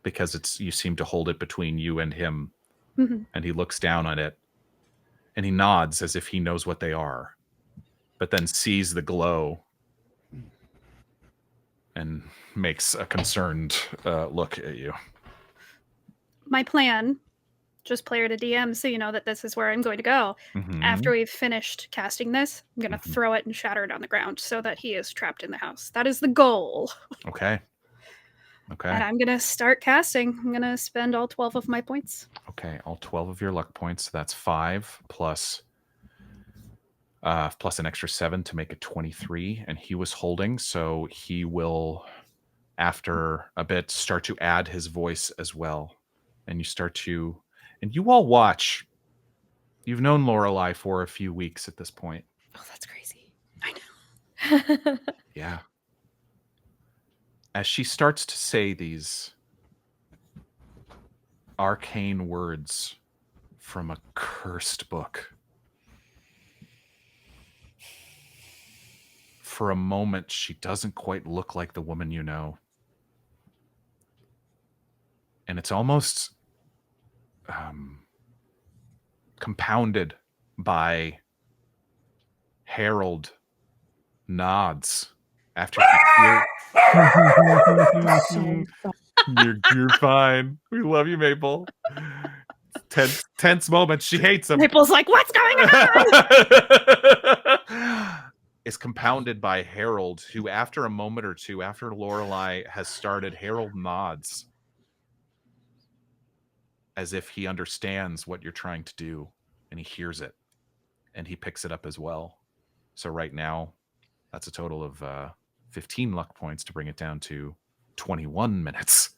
Speaker 2: because you seem to hold it between you and him, and he looks down on it, and he nods as if he knows what they are, but then sees the glow and makes a concerned look at you.
Speaker 6: My plan, just player to DM, so you know that this is where I'm going to go.
Speaker 2: Mm-hmm.
Speaker 6: After we've finished casting this, I'm going to throw it and shatter it on the ground so that he is trapped in the house. That is the goal.
Speaker 2: Okay.
Speaker 6: And I'm going to start casting. I'm going to spend all 12 of my points.
Speaker 2: Okay, all 12 of your luck points. That's 5 plus an extra 7 to make it 23. And he was holding, so he will, after a bit, start to add his voice as well. And you all watch. You've known Lorelei for a few weeks at this point.
Speaker 3: Oh, that's crazy. I know.
Speaker 2: Yeah. As she starts to say these arcane words from a cursed book, for a moment, she doesn't quite look like the woman you know. And it's almost compounded by Harold nods after you're fine. We love you, Maple. Tense moment. She hates him.
Speaker 6: Maple's like, what's going on?
Speaker 2: Is compounded by Harold, who after a moment or two, after Lorelei has started, Harold nods as if he understands what you're trying to do, and he hears it, and he picks it up as well. So right now, that's a total of 15 luck points to bring it down to 21 minutes.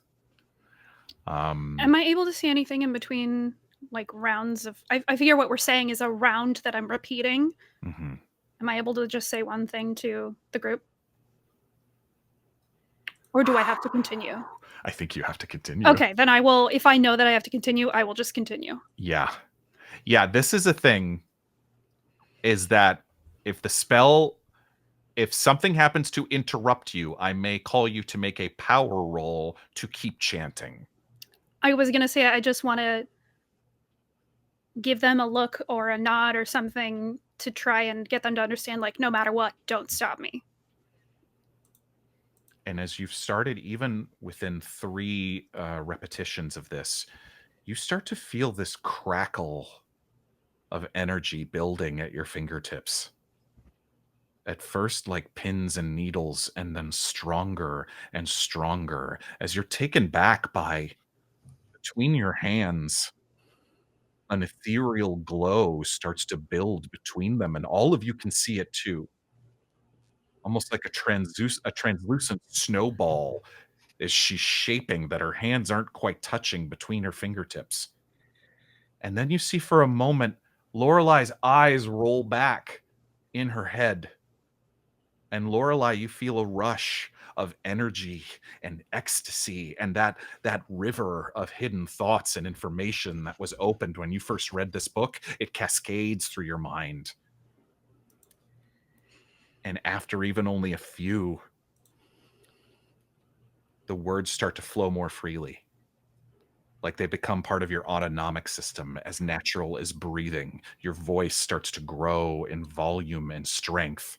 Speaker 6: Am I able to see anything in between, like, rounds of... I figure what we're saying is a round that I'm repeating.
Speaker 2: Mm-hmm.
Speaker 6: Am I able to just say one thing to the group? Or do I have to continue?
Speaker 2: I think you have to continue.
Speaker 6: Okay, then I will... If I know that I have to continue, I will just continue.
Speaker 2: Yeah. Yeah, this is a thing, is that if something happens to interrupt you, I may call you to make a power roll to keep chanting.
Speaker 6: I was going to say, I just want to give them a look or a nod or something to try and get them to understand, like, no matter what, don't stop me.
Speaker 2: And as you've started, even within 3 repetitions of this, you start to feel this crackle of energy building at your fingertips. At first, like pins and needles, and then stronger and stronger as you're taken back by, between your hands, an ethereal glow starts to build between them, and all of you can see it too. Almost like a translucent snowball is she shaping, that her hands aren't quite touching between her fingertips. And then you see for a moment Lorelei's eyes roll back in her head. And Lorelei, you feel a rush of energy and ecstasy, and that river of hidden thoughts and information that was opened when you first read this book, it cascades through your mind. And after even only a few, the words start to flow more freely. Like they become part of your autonomic system, as natural as breathing. Your voice starts to grow in volume and strength.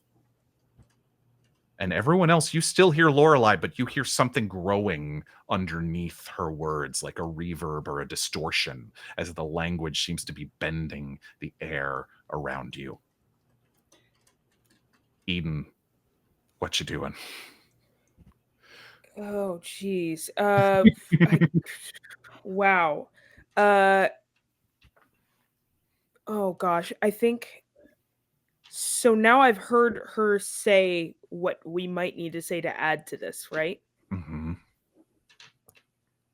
Speaker 2: And everyone else, you still hear Lorelei, but you hear something growing underneath her words, like a reverb or a distortion, as the language seems to be bending the air around you. Eden, what you doing?
Speaker 5: Oh, geez. Wow. Oh, gosh. I think... So now I've heard her say what we might need to say to add to this, right?
Speaker 2: Mm-hmm.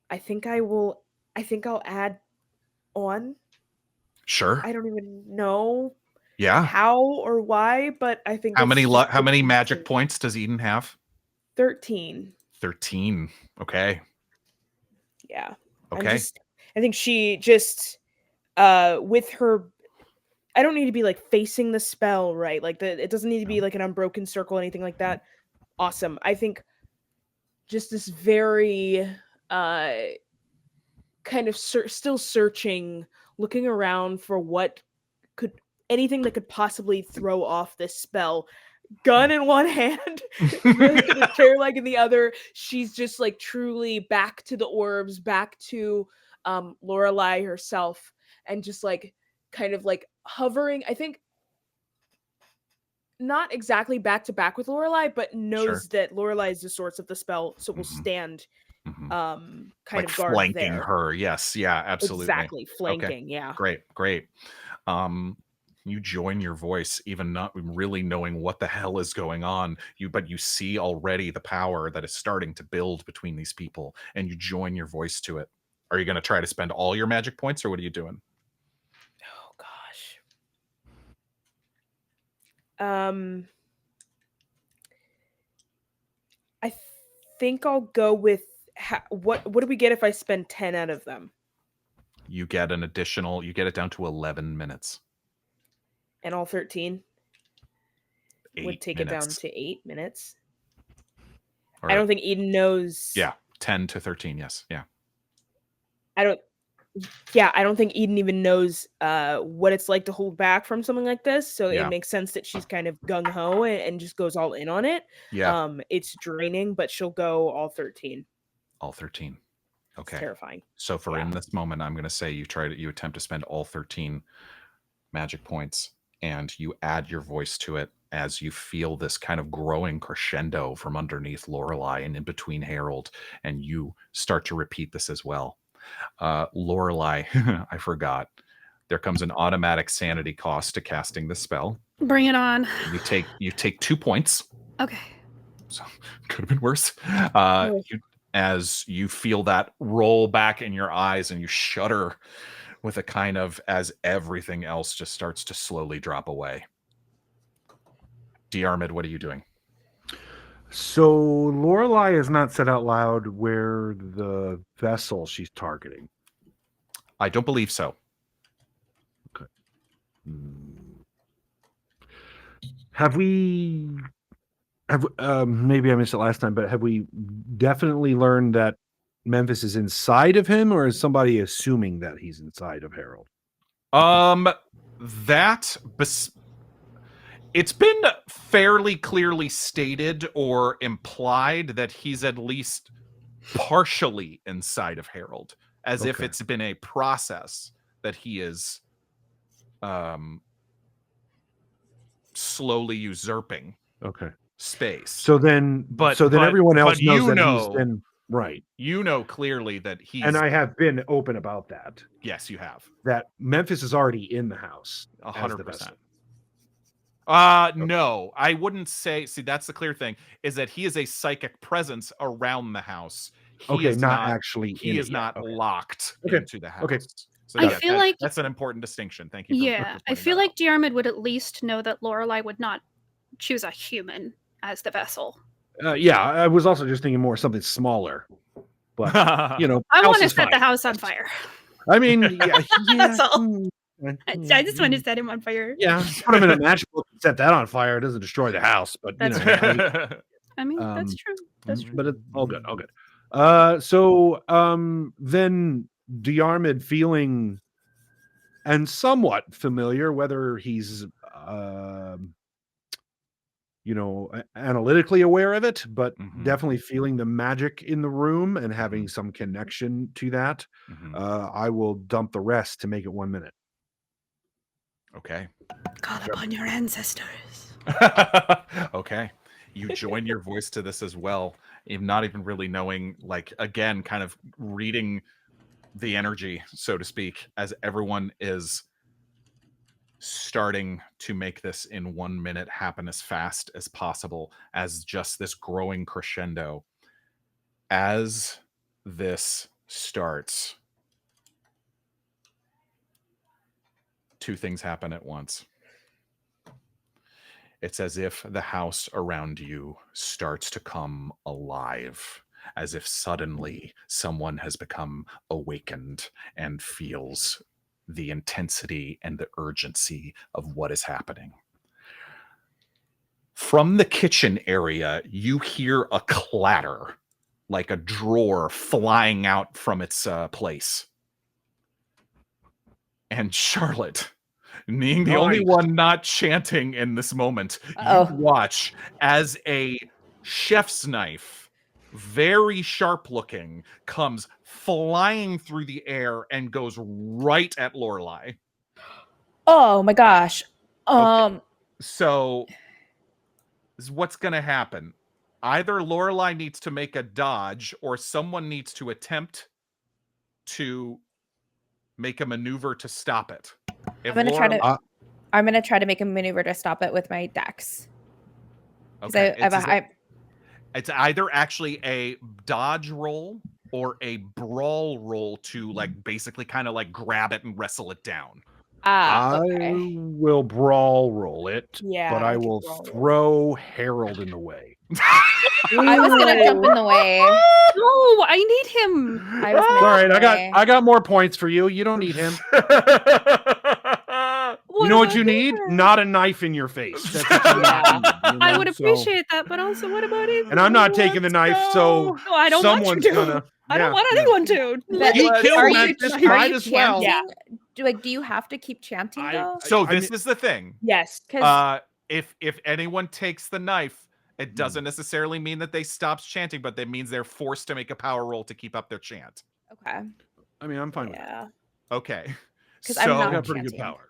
Speaker 5: I think I'll add on.
Speaker 2: Sure.
Speaker 5: I don't even know.
Speaker 2: Yeah.
Speaker 5: how or why, but I think
Speaker 2: How
Speaker 5: that's
Speaker 2: many
Speaker 5: just
Speaker 2: how many
Speaker 5: the
Speaker 2: magic
Speaker 5: reason.
Speaker 2: points does Eden have?
Speaker 5: 13.
Speaker 2: 13. Okay.
Speaker 5: Yeah.
Speaker 2: Okay.
Speaker 5: I think she just with her, I don't need to be like facing the spell, right? Like it doesn't need to be like an unbroken circle or anything like that. Awesome. I think just this very kind of still searching, looking around for anything that could possibly throw off this spell. Gun in one hand, the chair leg in the other. She's just like truly back to the orbs, back to Lorelei herself, and just like kind of like hovering. I think not exactly back to back with Lorelei, but knows that Lorelei is the source of the spell, so will stand kind
Speaker 2: like
Speaker 5: of guard
Speaker 2: flanking
Speaker 5: there.
Speaker 2: her. Yes, yeah, absolutely.
Speaker 5: Exactly, flanking,
Speaker 2: okay.
Speaker 5: yeah.
Speaker 2: Great. You join your voice, even not really knowing what the hell is going on. But you see already the power that is starting to build between these people, and you join your voice to it. Are you going to try to spend all your magic points, or what are you doing?
Speaker 5: Oh gosh. I think I'll go with what do we get if I spend 10 out of them?
Speaker 2: You get an additional. You get it down to 11 minutes.
Speaker 5: And all 13 would take it down
Speaker 2: minutes.
Speaker 5: to 8 minutes.
Speaker 2: Or,
Speaker 5: I don't think Eden knows.
Speaker 2: Yeah, 10 to 13. Yes, yeah.
Speaker 5: I don't think Eden even knows what it's like to hold back from something like this. So
Speaker 2: Yeah.
Speaker 5: it makes sense that she's kind of gung ho and just goes all in on it.
Speaker 2: Yeah.
Speaker 5: It's draining, but she'll go all 13.
Speaker 2: All 13. Okay.
Speaker 5: It's terrifying.
Speaker 2: So for in this moment, I'm going to say you attempt to spend all 13 magic points, and you add your voice to it as you feel this kind of growing crescendo from underneath Lorelei and in between Harold, and you start to repeat this as well. Lorelei, I forgot. There comes an automatic sanity cost to casting the spell.
Speaker 6: Bring it on.
Speaker 2: You take 2 points.
Speaker 6: Okay.
Speaker 2: So could have been worse. As you feel that roll back in your eyes and you shudder with a kind of as everything else just starts to slowly drop away. Diarmuid, what are you doing?
Speaker 4: So Lorelei has not said out loud where the vessel she's targeting.
Speaker 2: I don't believe so.
Speaker 4: Okay. Have we maybe I missed it last time, but have we definitely learned that Memphis is inside of him, or is somebody assuming that he's inside of Harold?
Speaker 2: It's been fairly clearly stated or implied that he's at least partially inside of Harold, as if it's been a process that he is slowly usurping space.
Speaker 4: So then everyone else knows that he's been right.
Speaker 2: You know clearly that he's,
Speaker 4: and I have been open about that.
Speaker 2: Yes, you have.
Speaker 4: That Memphis is already in the house.
Speaker 2: 100%. No, I wouldn't say. See, that's the clear thing, is that he is a psychic presence around the house. He is not actually. He is not locked into the house. So
Speaker 6: I feel like
Speaker 2: that's an important distinction. Thank you.
Speaker 6: Yeah, I feel like Diarmuid would at least know that Lorelei would not choose a human as the vessel.
Speaker 4: Yeah, I was also just thinking more something smaller. But
Speaker 6: I want to set the house on fire.
Speaker 4: I mean, yeah.
Speaker 6: That's all. I just want to set him on fire.
Speaker 4: Yeah, put him in a matchbook and set that on fire. It doesn't destroy the house, but
Speaker 6: that's I mean, that's true. That's true.
Speaker 4: But it's all good, all good. So then Diarmuid, feeling and somewhat familiar, whether he's analytically aware of it, but definitely feeling the magic in the room and having some connection to that. I will dump the rest to make it 1 minute.
Speaker 2: Okay.
Speaker 6: Call upon your ancestors.
Speaker 2: Okay. You join your voice to this as well, not even really knowing, like, again, kind of reading the energy, so to speak, as everyone is starting to make this in 1 minute happen as fast as possible, as just this growing crescendo. As this starts, two things happen at once. It's as if the house around you starts to come alive, as if suddenly someone has become awakened and feels the intensity and the urgency of what is happening. From the kitchen area, you hear a clatter, like a drawer flying out from its place. And Charlotte, being the only one not chanting in this moment, you watch as a chef's knife, very sharp looking, comes flying through the air and goes right at Lorelei.
Speaker 3: Oh my gosh.
Speaker 2: Okay. So what's going to happen? Either Lorelei needs to make a dodge or someone needs to attempt to make a maneuver to stop it.
Speaker 3: I'm gonna try to make a maneuver to stop it with my dex.
Speaker 2: Okay. It's either actually a dodge roll or a brawl roll to like basically kind of like grab it and wrestle it down.
Speaker 3: Okay.
Speaker 4: I will brawl roll it,
Speaker 5: Yeah,
Speaker 4: but I will throw Harold in the way.
Speaker 3: I was gonna jump in the way.
Speaker 6: No, I need him.
Speaker 3: I was
Speaker 4: All right, I got more points for you. You don't need him. You know what you need? Not a knife in your face. That's what you need,
Speaker 6: I would appreciate that, but also what about it?
Speaker 4: And I'm not taking the knife, so
Speaker 6: no, I don't
Speaker 4: someone's
Speaker 6: want you to.
Speaker 4: gonna.
Speaker 6: I don't want anyone to.
Speaker 4: He killed Mantis, might as well.
Speaker 3: Yeah. Do you have to keep chanting though?
Speaker 2: So this is the thing.
Speaker 5: Yes.
Speaker 2: If anyone takes the knife, it doesn't necessarily mean that they stops chanting, but that means they're forced to make a power roll to keep up their chant.
Speaker 3: Okay.
Speaker 4: I mean, I'm fine with that.
Speaker 2: Okay.
Speaker 3: Because I'm not
Speaker 4: got pretty good power.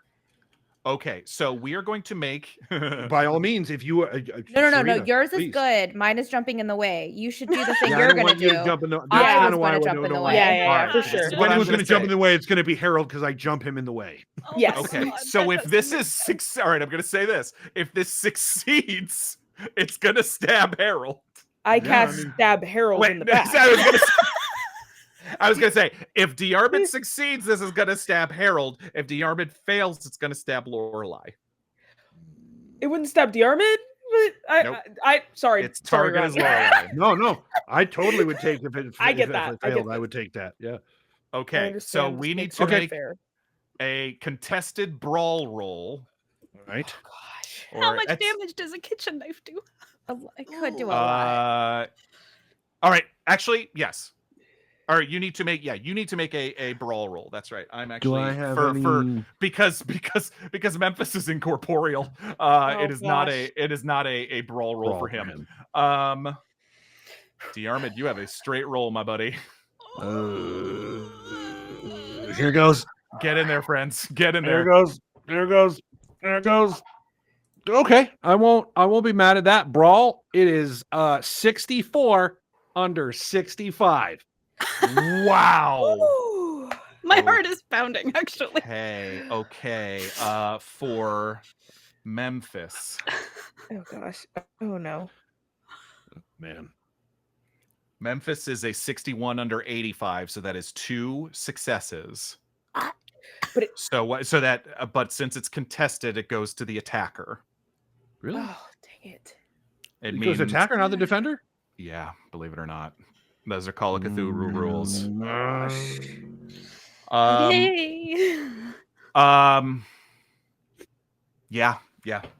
Speaker 2: Okay, so we are going to make.
Speaker 4: By all means, if you.
Speaker 3: No.
Speaker 4: Surena,
Speaker 3: Yours
Speaker 4: please.
Speaker 3: is good. Mine is jumping in the way. You should do the thing
Speaker 4: Yeah,
Speaker 3: you're
Speaker 4: I don't
Speaker 3: gonna
Speaker 4: want you
Speaker 3: do.
Speaker 4: to jump in the,
Speaker 3: I was going to jump in the way.
Speaker 5: Yeah, for sure.
Speaker 4: If anyone's going to jump in the way, it's going to be Harold because I jump him in the way.
Speaker 5: Yes.
Speaker 2: Okay, so if this is all right, I'm going to say this. If this succeeds, it's going to stab Harold.
Speaker 5: I cast stab Harold in the back.
Speaker 2: I was going to say, if Diarmuid succeeds, this is going to stab Harold. If Diarmuid fails, it's going to stab Lorelei.
Speaker 5: It wouldn't stab Diarmuid?
Speaker 2: Nope.
Speaker 5: Sorry.
Speaker 2: Its target is Lorelei.
Speaker 4: No. I totally would take if it
Speaker 5: I get that.
Speaker 4: If it failed, I would take that. Yeah.
Speaker 2: Okay, so we need to make a contested brawl roll.
Speaker 4: Right.
Speaker 5: Oh, gosh.
Speaker 6: How much damage does a kitchen knife do?
Speaker 3: It could do a lot.
Speaker 2: All right. Actually, yes. All right, you need to make a brawl roll. That's right. I'm actually because Memphis is incorporeal. It is not a brawl roll for him. Diarmuid, you have a straight roll, my buddy.
Speaker 4: Here goes.
Speaker 2: Get in there, friends. Get in there.
Speaker 4: There goes. Okay, I won't be mad at that. Brawl. It is 64 under 65.
Speaker 2: Wow.
Speaker 6: My heart is pounding, actually.
Speaker 2: Okay. For Memphis.
Speaker 5: Oh gosh. Oh no.
Speaker 4: Man.
Speaker 2: Memphis is a 61 under 85, so that is 2 successes. But but since it's contested, it goes to the attacker.
Speaker 4: Really?
Speaker 5: Oh, dang it.
Speaker 2: It
Speaker 4: goes attacker, not the defender?
Speaker 2: Yeah, believe it or not. Those are Call of Cthulhu rules.
Speaker 6: Yay.
Speaker 2: Yeah,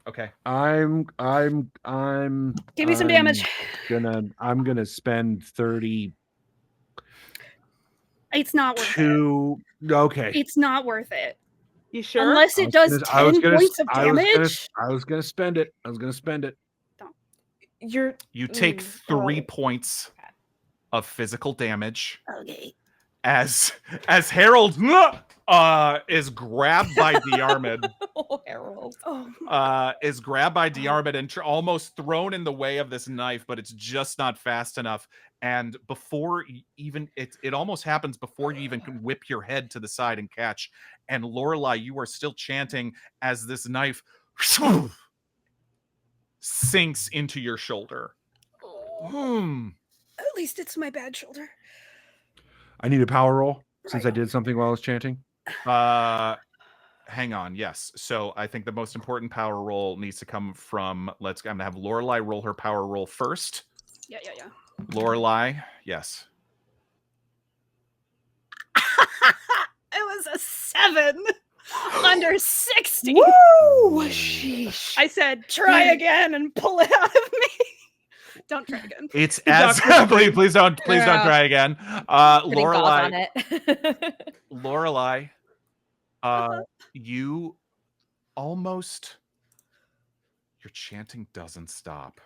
Speaker 2: okay.
Speaker 6: Give me some damage.
Speaker 4: I'm gonna spend 30.
Speaker 6: It's not worth it.
Speaker 4: Okay.
Speaker 6: It's not worth it.
Speaker 5: You sure?
Speaker 6: Unless it does 10 points of damage.
Speaker 4: I was gonna spend it.
Speaker 2: You take 3 points of physical damage.
Speaker 6: Okay.
Speaker 2: As Harold is grabbed by Diarmuid.
Speaker 3: Harold.
Speaker 2: Is grabbed by Diarmuid and almost thrown in the way of this knife, but it's just not fast enough. And before even it almost happens before you even can whip your head to the side and catch. And Lorelei, you are still chanting as this knife sinks into your shoulder.
Speaker 6: At least it's my bad shoulder.
Speaker 4: I need a power roll since I did something while I was chanting.
Speaker 2: Hang on, yes. So I think the most important power roll needs to come from, I'm going to have Lorelei roll her power roll first.
Speaker 6: Yeah.
Speaker 2: Lorelei, yes.
Speaker 6: It was a 7 under 60.
Speaker 5: Woo! Sheesh.
Speaker 6: I said, try again and pull it out of me. Don't try again.
Speaker 2: It's as please don't try again. Lorelei
Speaker 3: on it.
Speaker 2: Lorelei, you almost, your chanting doesn't stop.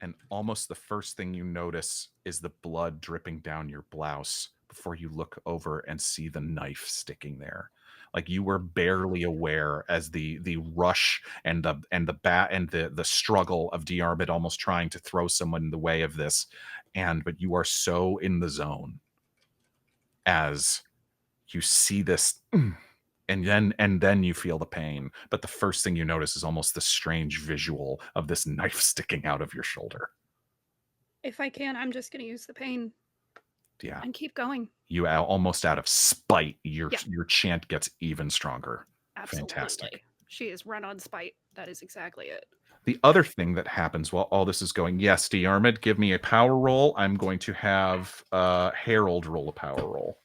Speaker 2: And almost the first thing you notice is the blood dripping down your blouse before you look over and see the knife sticking there. Like you were barely aware as the rush and the struggle of Diarmuid almost trying to throw someone in the way of this, but you are so in the zone as you see this, and then you feel the pain. But the first thing you notice is almost the strange visual of this knife sticking out of your shoulder.
Speaker 6: If I can, I'm just going to use the pain.
Speaker 2: Yeah.
Speaker 6: And keep going.
Speaker 2: You almost out of spite, your chant gets even stronger.
Speaker 6: Absolutely.
Speaker 2: Fantastic.
Speaker 6: She is run on spite. That is exactly it.
Speaker 2: The other thing that happens while all this is going, yes, Diarmuid, give me a power roll. I'm going to have Harold roll a power roll.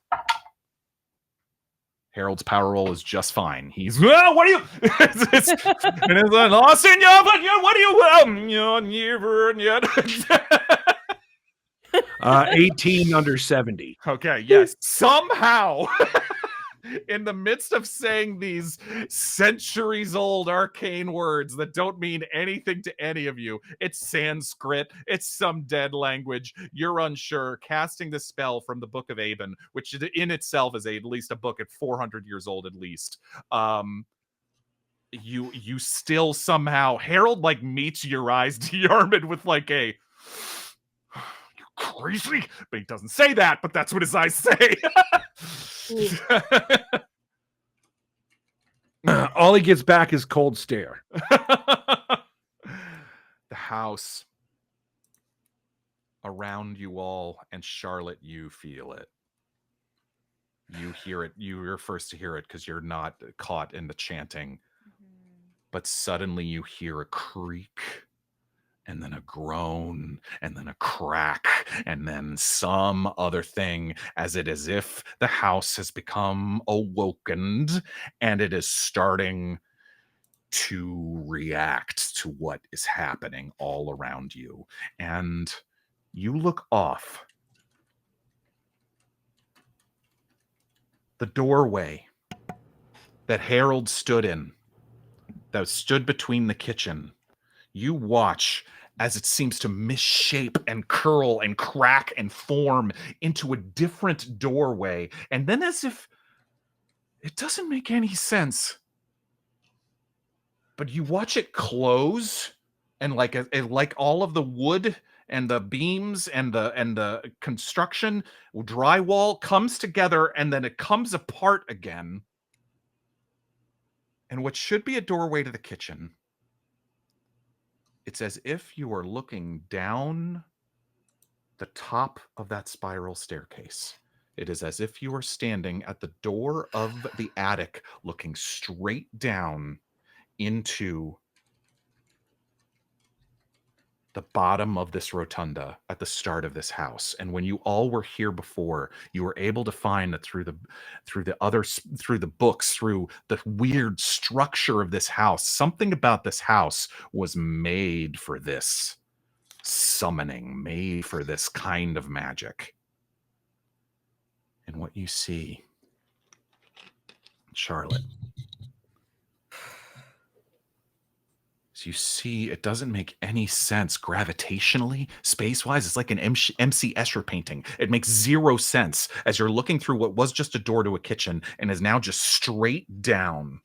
Speaker 2: Harold's power roll is just fine. He's, what are you? It's lost in your, but what are you?
Speaker 4: 18 under 70.
Speaker 2: Okay, yes. Somehow, in the midst of saying these centuries-old arcane words that don't mean anything to any of you, it's Sanskrit, it's some dead language, you're unsure, casting the spell from the Book of Aben, which in itself is at least a book at 400 years old at least. You still somehow, Harold like meets your eyes, Diarmuid, with like a, crazy, but he doesn't say that, but that's what his eyes say.
Speaker 4: All he gets back is cold stare.
Speaker 2: The house around you all, and Charlotte, you feel it. You hear it. You're first to hear it because you're not caught in the chanting. But suddenly you hear a creak, and then a groan, and then a crack, and then some other thing, as if the house has become awokened, and it is starting to react to what is happening all around you. And you look off. The doorway that Harold stood in, that stood between the kitchen, you watch as it seems to misshape and curl and crack and form into a different doorway. And then, as if it doesn't make any sense, but you watch it close, and like all of the wood and the beams and the construction drywall comes together, and then it comes apart again. And what should be a doorway to the kitchen, it's as if you are looking down the top of that spiral staircase. It is as if you are standing at the door of the attic, looking straight down into the bottom of this rotunda at the start of this house. And when you all were here before, you were able to find that through the books, through the weird structure of this house, something about this house was made for this summoning, made for this kind of magic. And what you see, Charlotte, you see, it doesn't make any sense gravitationally, space-wise. It's like an MC Escher painting. It makes zero sense as you're looking through what was just a door to a kitchen and is now just straight down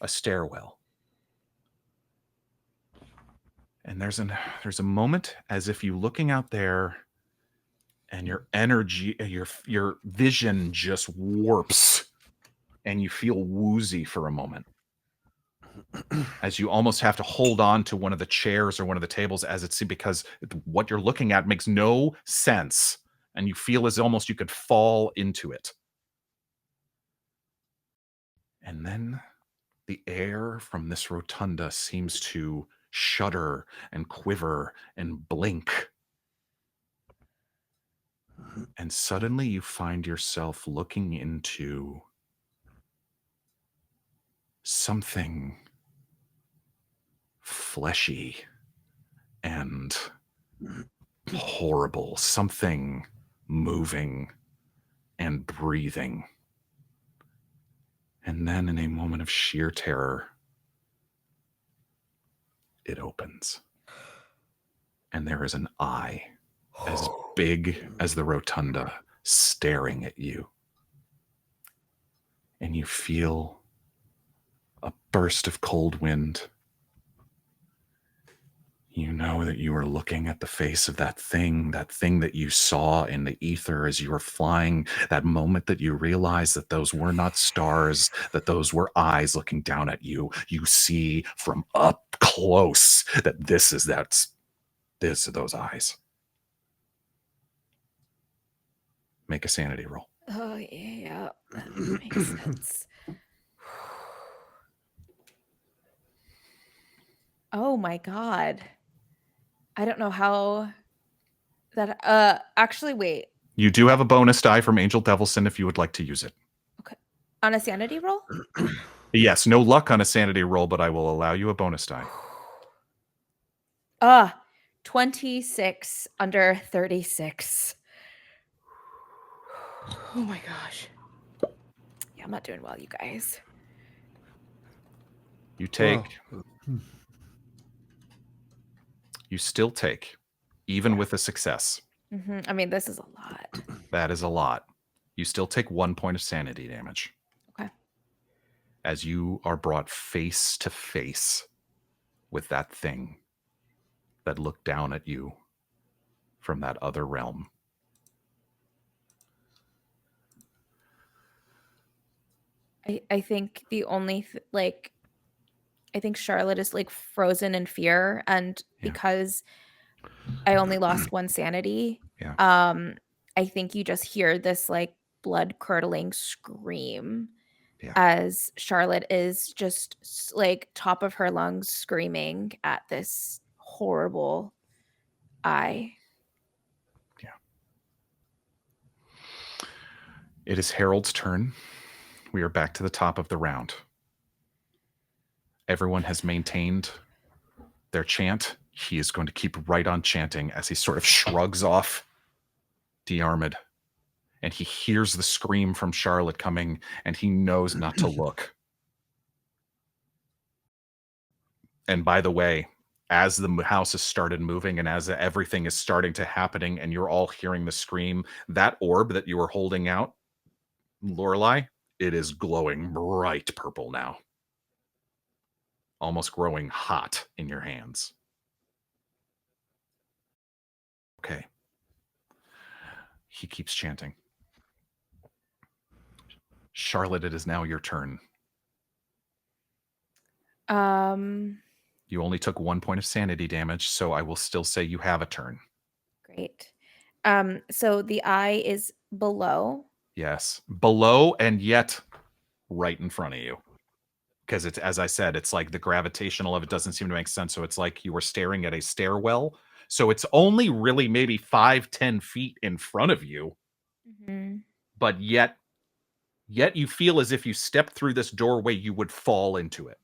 Speaker 2: a stairwell. And there's a moment as if you looking out there and your energy, your vision just warps and you feel woozy for a moment. As you almost have to hold on to one of the chairs or one of the tables because what you're looking at makes no sense, and you feel as almost you could fall into it. And then the air from this rotunda seems to shudder and quiver and blink. And suddenly you find yourself looking into something fleshy and horrible, something moving and breathing. And then in a moment of sheer terror, it opens. And there is an eye as big as the rotunda staring at you. And you feel a burst of cold wind. You know that you are looking at the face of that thing that you saw in the ether as you were flying, that moment that you realize that those were not stars, that those were eyes looking down at you. You see from up close that this is those eyes. Make a sanity roll.
Speaker 3: Oh, yeah. That makes sense. Oh my God. I don't know how that actually wait.
Speaker 2: You do have a bonus die from Angel Devilson if you would like to use it.
Speaker 3: Okay. On a sanity roll?
Speaker 2: Yes, no luck on a sanity roll, but I will allow you a bonus die.
Speaker 3: 26 under 36.
Speaker 5: Oh my gosh.
Speaker 3: Yeah, I'm not doing well, you guys.
Speaker 2: You take. You still take, even with a success.
Speaker 3: Mm-hmm. I mean, this is a lot.
Speaker 2: That is a lot. You still take 1 point of sanity damage.
Speaker 3: Okay.
Speaker 2: As you are brought face to face with that thing that looked down at you from that other realm.
Speaker 3: I think the only I think Charlotte is like frozen in fear, and because I only lost 1 sanity, I think you just hear this like blood curdling scream as Charlotte is just like top of her lungs screaming at this horrible eye.
Speaker 2: Yeah. It is Harold's turn. We are back to the top of the round. Everyone has maintained their chant. He is going to keep right on chanting as he sort of shrugs off Diarmuid. And he hears the scream from Charlotte coming, and he knows not to look. And by the way, as the house has started moving and as everything is starting to happening and you're all hearing the scream, that orb that you were holding out, Lorelei, it is glowing bright purple now. Almost growing hot in your hands. Okay. He keeps chanting. Charlotte, it is now your turn. You only took 1 point of sanity damage, so I will still say you have a turn.
Speaker 3: Great. So the eye is below.
Speaker 2: Yes. Below and yet right in front of you. Because it's, as I said, it's like the gravitational of it doesn't seem to make sense. So it's like you were staring at a stairwell. So it's only really maybe 5-10 feet in front of you.
Speaker 3: Mm-hmm.
Speaker 2: But yet you feel as if you stepped through this doorway, you would fall into it.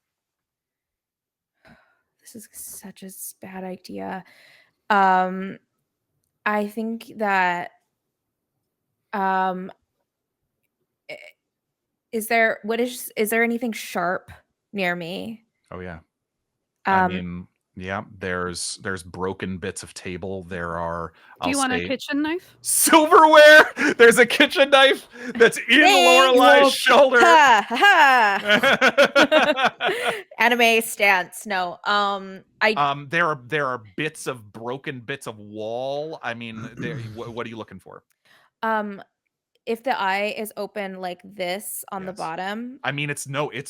Speaker 3: This is such a bad idea. I think that is there anything sharp near me?
Speaker 2: Oh yeah. I mean, yeah, there's broken bits of table. There are
Speaker 6: Do you want a kitchen knife?
Speaker 2: Silverware. There's a kitchen knife that's in Lorelei's shoulder.
Speaker 3: Ha, ha. Anime stance. No.
Speaker 2: There are broken bits of wall. I mean, what are you looking for?
Speaker 3: if the eye is open like this on the
Speaker 2: Yes.
Speaker 3: bottom.
Speaker 2: I mean, it's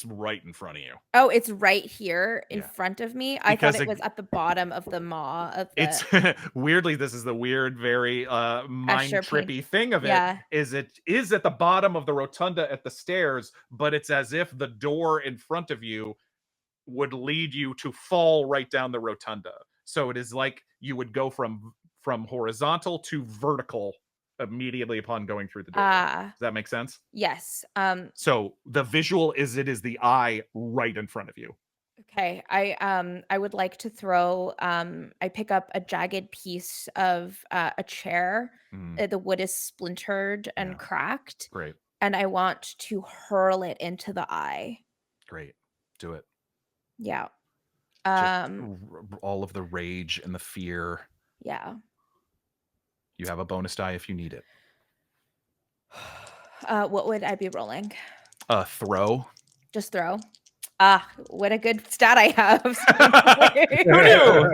Speaker 2: right in front of you.
Speaker 3: Oh, it's right here in
Speaker 2: Yeah.
Speaker 3: front of me. I
Speaker 2: Because
Speaker 3: thought it was at the bottom of the maw of the.
Speaker 2: It's weirdly, this is the weird, very mind trippy thing of
Speaker 3: Yeah.
Speaker 2: it is at the bottom of the rotunda at the stairs, but it's as if the door in front of you would lead you to fall right down the rotunda. So it is like you would go from horizontal to vertical immediately upon going through the door. Does that make sense?
Speaker 3: Yes.
Speaker 2: So the visual is it is the eye right in front of you.
Speaker 3: Okay. I would like to throw I pick up a jagged piece of a chair. The wood is splintered and cracked.
Speaker 2: Great.
Speaker 3: And I want to hurl it into the eye.
Speaker 2: Great. Do it.
Speaker 3: Yeah.
Speaker 2: Just all of the rage and the fear.
Speaker 3: Yeah.
Speaker 2: You have a bonus die if you need it.
Speaker 3: What would I be rolling?
Speaker 2: Throw.
Speaker 3: Just throw. Ah, what a good stat I have.
Speaker 2: Who knew?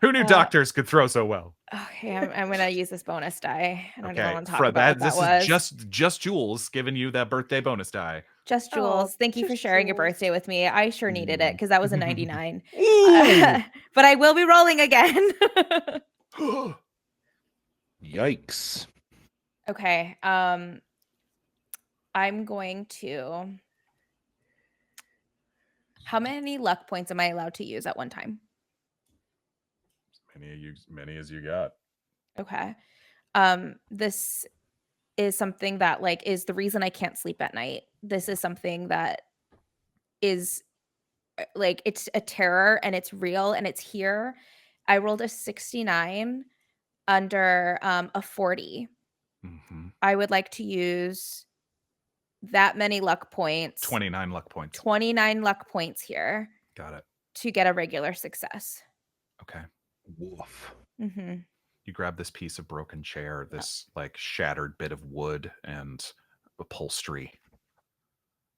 Speaker 2: Who knew doctors could throw so well?
Speaker 3: Okay, I'm gonna use this bonus die. I don't even want to talk
Speaker 2: for
Speaker 3: about
Speaker 2: that.
Speaker 3: What
Speaker 2: This is just Jules giving you that birthday bonus die.
Speaker 3: Just Jules. Thank you for sharing your birthday with me. I sure needed it because that was a 99. But I will be rolling again.
Speaker 4: Yikes.
Speaker 3: Okay. I'm going to. How many luck points am I allowed to use at one time?
Speaker 2: Many as you got.
Speaker 3: Okay. This is something that is the reason I can't sleep at night. This is something that is it's a terror and it's real and it's here. I rolled a 69 under a 40.
Speaker 2: Mm-hmm.
Speaker 3: I would like to use that many luck points.
Speaker 2: 29 luck points.
Speaker 3: 29 luck points here.
Speaker 2: Got it.
Speaker 3: To get a regular success.
Speaker 2: Okay.
Speaker 4: Woof.
Speaker 3: Mm-hmm.
Speaker 2: You grab this piece of broken chair, this shattered bit of wood and upholstery,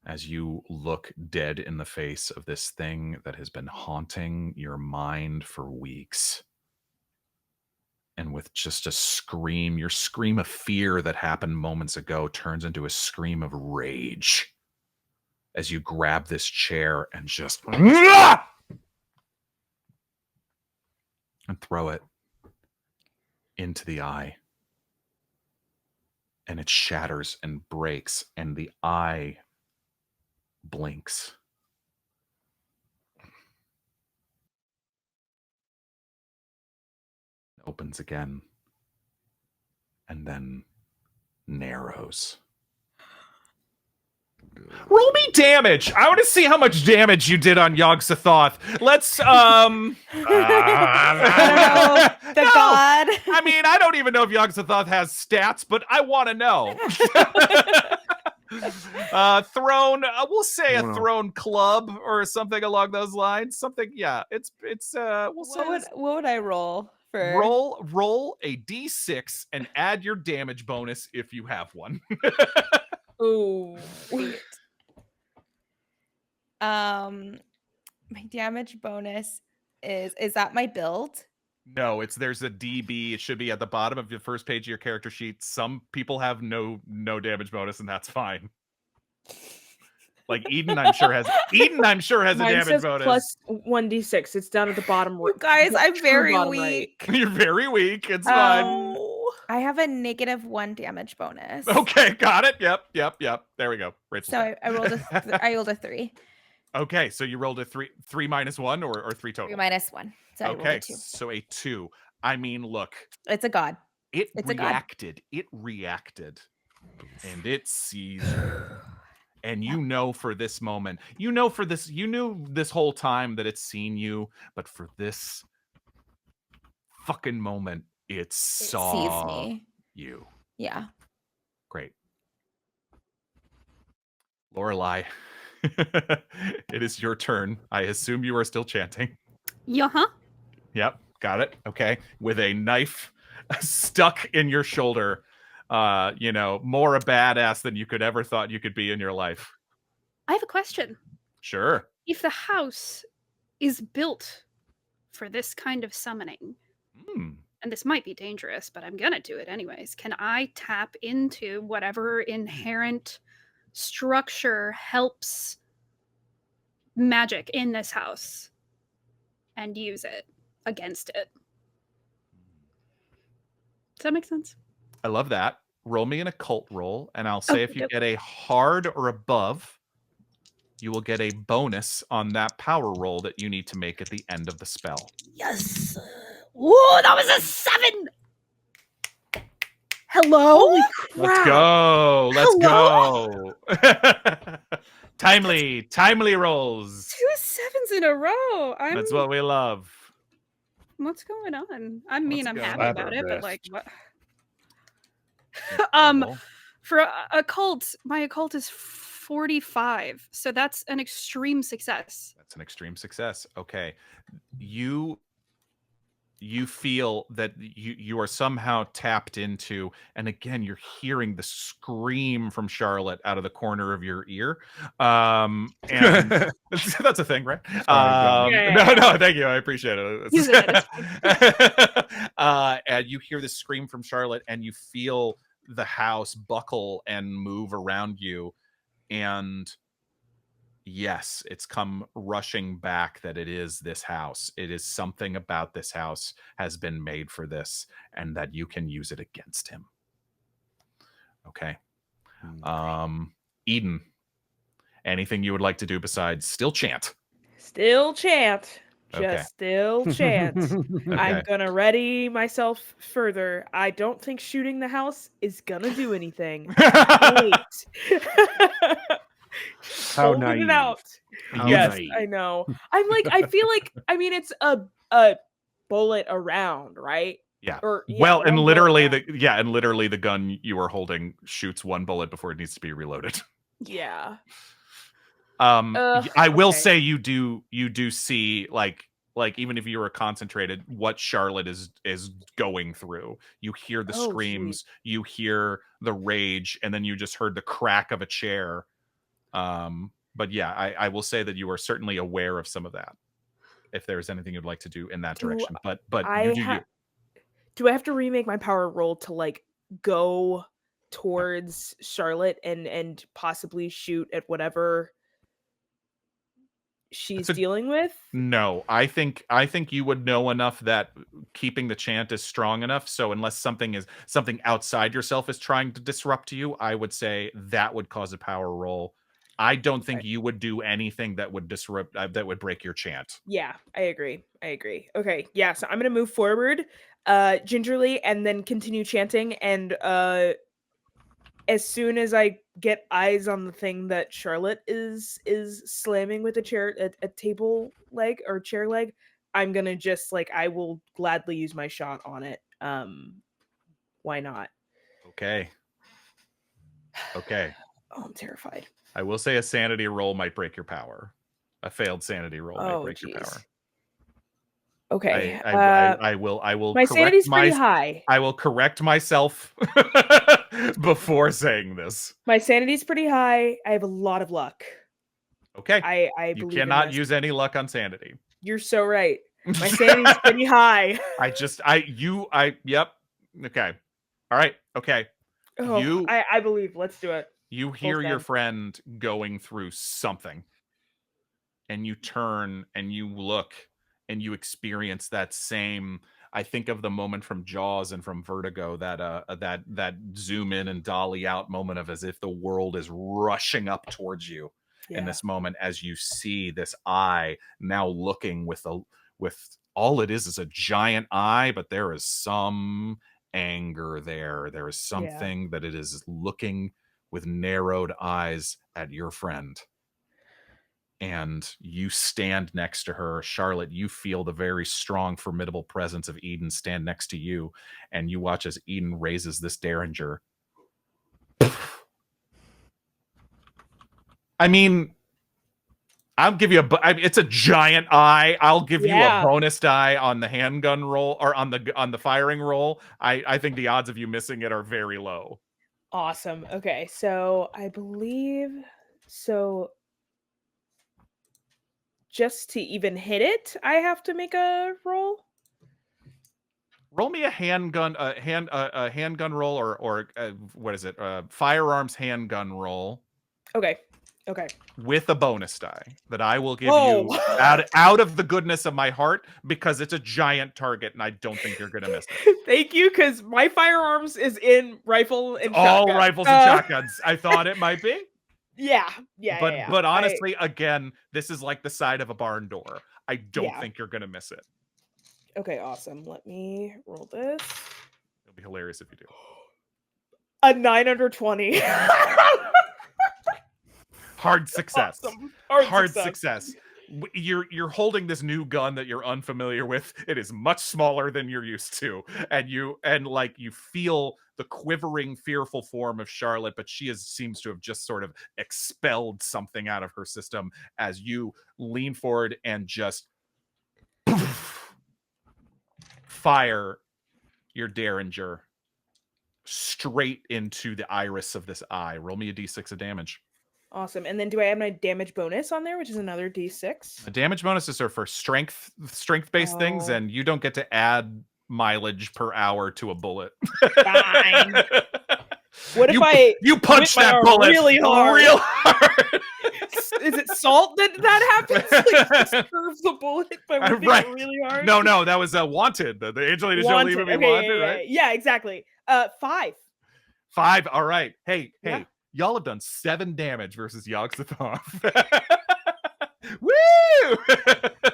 Speaker 2: as you look dead in the face of this thing that has been haunting your mind for weeks. And with just a scream, your scream of fear that happened moments ago turns into a scream of rage as you grab this chair and just and throw it into the eye. And it shatters and breaks, and the eye blinks. Opens again, and then narrows. Roll me damage. I want to see how much damage you did on Yog-Sothoth. Let's
Speaker 3: I don't know. The god.
Speaker 2: I mean, I don't even know if Yog-Sothoth has stats, but I want to know. Thrown, we'll say a thrown club or something along those lines. Something, yeah. It's we'll say
Speaker 3: what would I roll for?
Speaker 2: Roll a d6 and add your damage bonus if you have one.
Speaker 3: Oh, wait. My damage bonus is that my build?
Speaker 2: No, there's a DB. It should be at the bottom of the first page of your character sheet. Some people have no damage bonus, and that's fine. Like Eden, I'm sure has a damage bonus.
Speaker 5: Plus 1d6. It's down at the bottom.
Speaker 3: You guys, I'm very weak.
Speaker 2: Right. You're very weak. It's fine.
Speaker 3: I have a -1 damage bonus.
Speaker 2: Okay, got it. Yep. There we go. Rachel's
Speaker 3: so I rolled a 3.
Speaker 2: Okay, so you rolled a 3 minus 1 or 3 total?
Speaker 3: 3 minus 1. So I rolled a 2.
Speaker 2: So a 2. I mean, look.
Speaker 3: It's a god.
Speaker 2: It reacted. And it sees you. And you know for this moment, you knew this whole time that it's seen you, but for this fucking moment, it saw
Speaker 3: sees me.
Speaker 2: You.
Speaker 3: Yeah.
Speaker 2: Great. Lorelei, it is your turn. I assume you are still chanting.
Speaker 6: Yeah.
Speaker 2: Yep, got it. Okay. With a knife stuck in your shoulder. More a badass than you could ever thought you could be in your life.
Speaker 6: I have a question.
Speaker 2: Sure.
Speaker 6: If the house is built for this kind of summoning, and this might be dangerous, but I'm gonna do it anyways. Can I tap into whatever inherent structure helps magic in this house and use it against it? Does that make sense?
Speaker 2: I love that. Roll me an occult roll, and I'll say if you get a hard or above, you will get a bonus on that power roll that you need to make at the end of the spell.
Speaker 5: Yes. Whoa, that was a 7. Hello? Holy crap.
Speaker 2: Let's go. Let's go. Timely rolls.
Speaker 6: 2 7s in a row.
Speaker 2: That's what we love.
Speaker 6: What's going on? I mean, I'm happy
Speaker 4: Slap
Speaker 6: about
Speaker 4: her
Speaker 6: it, but
Speaker 4: best.
Speaker 6: like, what?
Speaker 2: Incredible.
Speaker 6: For occult, my occult is 45, so that's an extreme success.
Speaker 2: That's an extreme success. Okay. You feel that you are somehow tapped into, and again, you're hearing the scream from Charlotte out of the corner of your ear. And that's a thing, right? No, thank you. I appreciate it.
Speaker 6: Use it.
Speaker 2: And you hear the scream from Charlotte, and you feel the house buckle and move around you. And yes, it's come rushing back that it is this house. It is something about this house has been made for this, and that you can use it against him. Okay. Eden, anything you would like to do besides still chant?
Speaker 5: Still chant.
Speaker 2: Okay.
Speaker 5: Just still chant. I'm gonna ready myself further. I don't think shooting the house is gonna do anything. Wait.
Speaker 4: How
Speaker 5: Holding
Speaker 4: naive.
Speaker 5: it out.
Speaker 4: How
Speaker 5: Yes,
Speaker 4: naive.
Speaker 5: I know. I'm like, I feel like, I mean, it's a bullet around, right?
Speaker 2: Yeah.
Speaker 5: Or
Speaker 2: Well, and
Speaker 5: one
Speaker 2: literally
Speaker 5: bullet
Speaker 2: the gun you are holding shoots one bullet before it needs to be reloaded.
Speaker 5: yeah.
Speaker 2: I will
Speaker 5: okay.
Speaker 2: say you do see like even if you were concentrated, what Charlotte is going through. You hear the screams, you hear the rage, and then you just heard the crack of a chair. But yeah, I will say that you are certainly aware of some of that. If there's anything you'd like to do in that direction, but you do you.
Speaker 5: Do I have to remake my power roll to like go towards Charlotte and possibly shoot at whatever she's dealing with?
Speaker 2: No, I think you would know enough that keeping the chant is strong enough. So unless something outside yourself is trying to disrupt you, I would say that would cause a power roll. I don't think you would do anything that would disrupt that would break your chant.
Speaker 5: Yeah, I agree. Okay, yeah, so I'm gonna move forward gingerly and then continue chanting, and as soon as I get eyes on the thing that Charlotte is slamming with a table leg or chair leg, I'm gonna just like, I will gladly use my shot on it. Why not?
Speaker 2: Okay.
Speaker 5: Oh, I'm terrified.
Speaker 2: I will say a sanity roll might break your power. A failed sanity roll might break your power.
Speaker 5: Okay.
Speaker 2: I will.
Speaker 5: My sanity's pretty high.
Speaker 2: I will correct myself before saying this.
Speaker 5: My sanity's pretty high. I have a lot of luck.
Speaker 2: Okay.
Speaker 5: I
Speaker 2: you
Speaker 5: believe
Speaker 2: cannot use any luck on sanity.
Speaker 5: You're so right. My sanity's pretty high.
Speaker 2: Yep. Okay. All right. Okay.
Speaker 5: Oh, I believe. Let's do it.
Speaker 2: You hear your friend going through something, and you turn and you look and you experience that same. I think of the moment from Jaws and from Vertigo, that zoom in and dolly out moment of as if the world is rushing up towards you in this moment, as you see this eye now looking with all it is a giant eye, but there is some anger there. There is something that it is looking with narrowed eyes at your friend. And you stand next to her. Charlotte, you feel the very strong, formidable presence of Eden stand next to you. And you watch as Eden raises this derringer. I mean, I'll give you it's a giant eye. I'll give you a bonus die on the handgun roll or on the firing roll. I think the odds of you missing it are very low.
Speaker 5: Awesome. Okay, so I believe just to even hit it, I have to make a roll.
Speaker 2: Roll me a handgun, handgun roll, or what is it? Firearms handgun roll.
Speaker 5: Okay.
Speaker 2: With a bonus die that I will give
Speaker 5: Oh.
Speaker 2: you out of the goodness of my heart, because it's a giant target and I don't think you're gonna miss it.
Speaker 5: Thank you, because my firearms is in rifle and
Speaker 2: all
Speaker 5: shotgun.
Speaker 2: rifles and shotguns. I thought it might be.
Speaker 5: Yeah.
Speaker 2: But honestly, again, this is like the side of a barn door. I don't
Speaker 5: Yeah.
Speaker 2: think you're gonna miss it.
Speaker 5: Okay, awesome. Let me roll this.
Speaker 2: It'll be hilarious if you do.
Speaker 5: A 9 under 20.
Speaker 2: Hard success.
Speaker 5: Awesome.
Speaker 2: Hard success. You're holding this new gun that you're unfamiliar with. It is much smaller than you're used to, and you feel the quivering, fearful form of Charlotte, but she seems to have just sort of expelled something out of her system as you lean forward and just fire your Derringer straight into the iris of this eye. Roll me a d6 of damage.
Speaker 5: Awesome. And then do I have my damage bonus on there, which is another d6?
Speaker 2: The damage bonuses are for strength-based things, and you don't get to add mileage per hour to a bullet.
Speaker 5: Fine. What if
Speaker 2: you punch that bullet
Speaker 5: really hard?
Speaker 2: Real hard.
Speaker 5: Is it salt that happens? Like, just curve the bullet by whipping
Speaker 2: Right.
Speaker 5: it really hard?
Speaker 2: No, that was Wanted. The Angelina Jolie movie,
Speaker 5: Okay,
Speaker 2: Wanted, right?
Speaker 5: Yeah, exactly. 5.
Speaker 2: 5. All right. Hey.
Speaker 5: Yeah.
Speaker 2: Y'all have done 7 damage versus Yogg-Sothoth. Woo!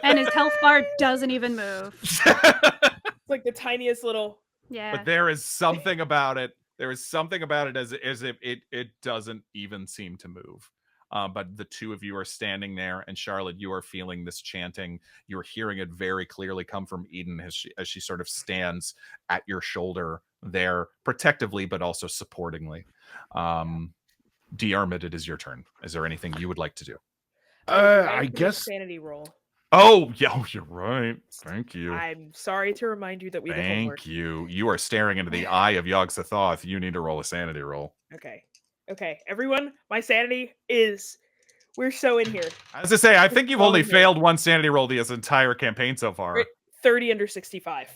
Speaker 6: And his health bar doesn't even move.
Speaker 5: It's like the tiniest little.
Speaker 6: Yeah.
Speaker 2: But there is something about it. There is something about it as if it doesn't even seem to move. But the two of you are standing there, and Charlotte, you are feeling this chanting. You're hearing it very clearly come from Eden as she sort of stands at your shoulder there, protectively but also supportingly. Diarmuid, it is your turn. Is there anything you would like to do?
Speaker 4: I guess.
Speaker 5: Sanity roll.
Speaker 2: Oh, yeah, you're right. Thank you.
Speaker 5: I'm sorry to remind you that we did homework.
Speaker 2: Thank you. You are staring into the eye of Yogg-Sothoth. You need to roll a sanity roll.
Speaker 5: Okay, everyone, my sanity is. We're so in here.
Speaker 2: As I say, I think you've only failed one sanity roll this entire campaign so far.
Speaker 5: 30 under 65.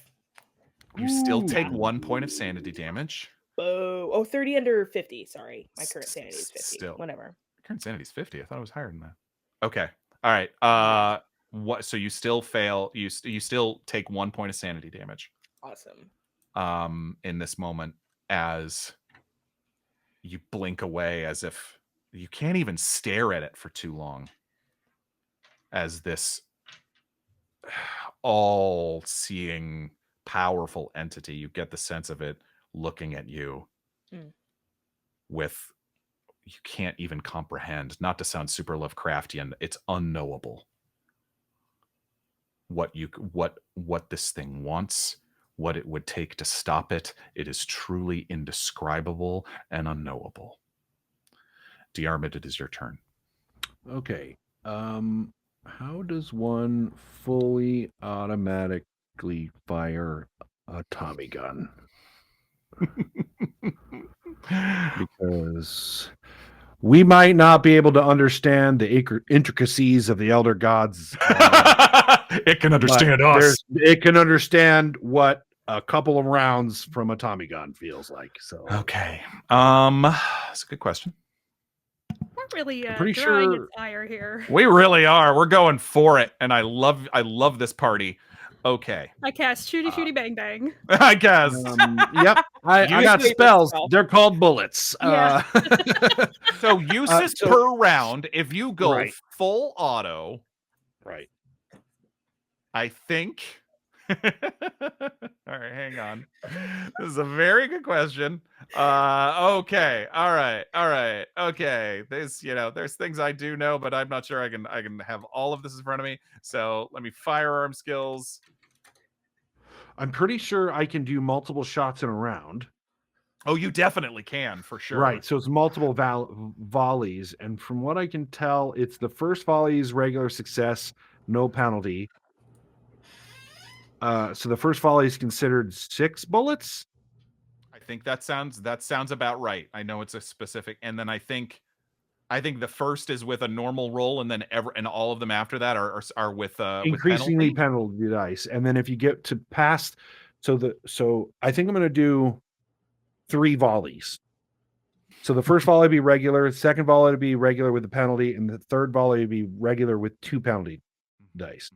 Speaker 2: You still take 1 point of sanity damage.
Speaker 5: Oh, 30 under 50. Sorry. My current sanity is 50.
Speaker 2: Still.
Speaker 5: Whatever.
Speaker 2: Current sanity is 50. I thought it was higher than that. Okay. All right. What? So you still fail. You still take 1 point of sanity damage.
Speaker 5: Awesome.
Speaker 2: In this moment, as you blink away, as if you can't even stare at it for too long, as this all-seeing, powerful entity, you get the sense of it looking at you with, you can't even comprehend, not to sound super Lovecraftian, it's unknowable what this thing wants, what it would take to stop it. It is truly indescribable and unknowable. Diarmuid, it is your turn.
Speaker 4: Okay. How does one fully automatically fire a Tommy gun? Because we might not be able to understand the intricacies of the Elder Gods.
Speaker 2: It can understand us.
Speaker 4: It can understand what a couple of rounds from a Tommy gun feels like. So
Speaker 2: okay, that's a good question.
Speaker 6: We're really
Speaker 4: pretty
Speaker 6: drawing
Speaker 4: sure
Speaker 6: its ire here.
Speaker 2: We really are. We're going for it, and I love this party. Okay.
Speaker 6: I cast shooty shooty bang bang.
Speaker 2: I guess.
Speaker 4: Yep. I got spells. They're called bullets.
Speaker 6: Yeah.
Speaker 2: So uses per round. If you go full auto,
Speaker 4: right?
Speaker 2: I think. All right, hang on. This is a very good question. Okay. All right. Okay. There's things I do know, but I'm not sure I can have all of this in front of me. So let me firearm skills.
Speaker 4: I'm pretty sure I can do multiple shots in a round.
Speaker 2: Oh, you definitely can, for sure.
Speaker 4: Right. So it's multiple volleys. And from what I can tell, it's the first volley is regular success, no penalty. So the first volley is considered 6 bullets.
Speaker 2: I think that sounds about right. I know it's a specific, and then I think the first is with a normal roll, and then all of them after that are with
Speaker 4: increasingly penalty dice. And then if you get to past So I think I'm going to do 3 volleys. So the first volley would be regular, the second volley would be regular with a penalty, and the third volley would be regular with 2 penalty dice.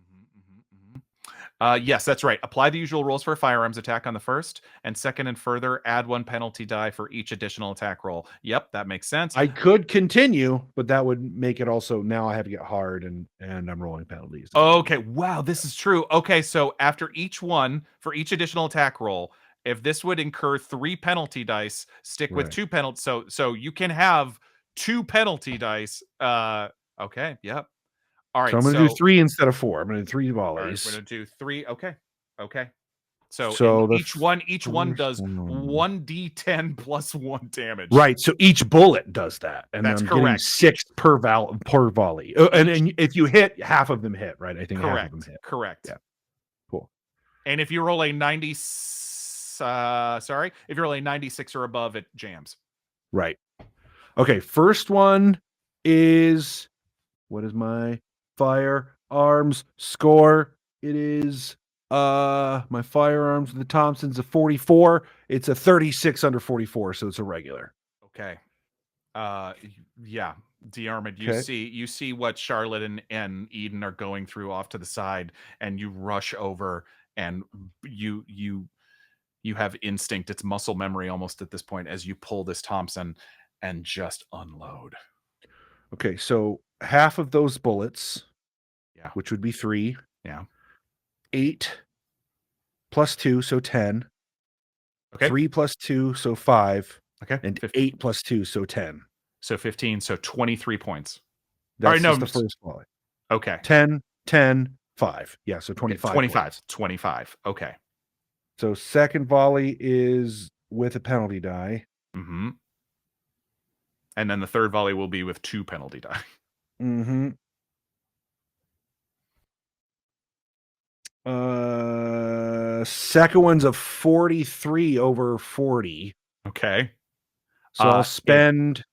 Speaker 2: Yes, that's right. Apply the usual rules for a firearms attack on the first, and second and further, add 1 penalty die for each additional attack roll. Yep, that makes sense.
Speaker 4: I could continue, but that would make it also now I have to get hard and I'm rolling penalties.
Speaker 2: Okay, wow, this is true. Okay, so after each one, for each additional attack roll, if this would incur 3 penalty dice, stick with 2 penalties. So you can have 2 penalty dice. Okay, yep. All right,
Speaker 4: so I'm going to do 3 instead of 4. I'm going to do 3 volleys.
Speaker 2: Right, we're going to do 3. Okay. So each one does 1d10 plus 1 damage.
Speaker 4: Right. So each bullet does that, and
Speaker 2: that's
Speaker 4: I'm
Speaker 2: correct.
Speaker 4: Getting 6 per volley. And if you hit, half of them hit. Right. I think
Speaker 2: correct.
Speaker 4: Half of them hit.
Speaker 2: Correct.
Speaker 4: Yeah. Cool.
Speaker 2: And if you roll a 96 or above, it jams.
Speaker 4: Right. Okay. First one is, what is my firearms score? It is my firearms with the Thompson's a 44. It's a 36 under 44, so it's a regular.
Speaker 2: Okay. Yeah. Diarmuid, you see what Charlotte and Eden are going through off to the side, and you rush over, and you have instinct. It's muscle memory almost at this point as you pull this Thompson and just unload.
Speaker 4: Okay, so half of those bullets, which would be 3. 8 plus 2, so 10.
Speaker 2: Okay.
Speaker 4: 3 plus 2, so 5.
Speaker 2: Okay.
Speaker 4: And 8 plus 2, so 10.
Speaker 2: So 15, so 23 points.
Speaker 4: That's just the first volley.
Speaker 2: Okay.
Speaker 4: 10, 5. Yeah, so 25.
Speaker 2: 25. Okay.
Speaker 4: So second volley is with a penalty die.
Speaker 2: Mm-hmm. And then the third volley will be with 2 penalty die.
Speaker 4: Mm-hmm. Second one's a 43 over 40.
Speaker 2: Okay.
Speaker 4: So I'll spend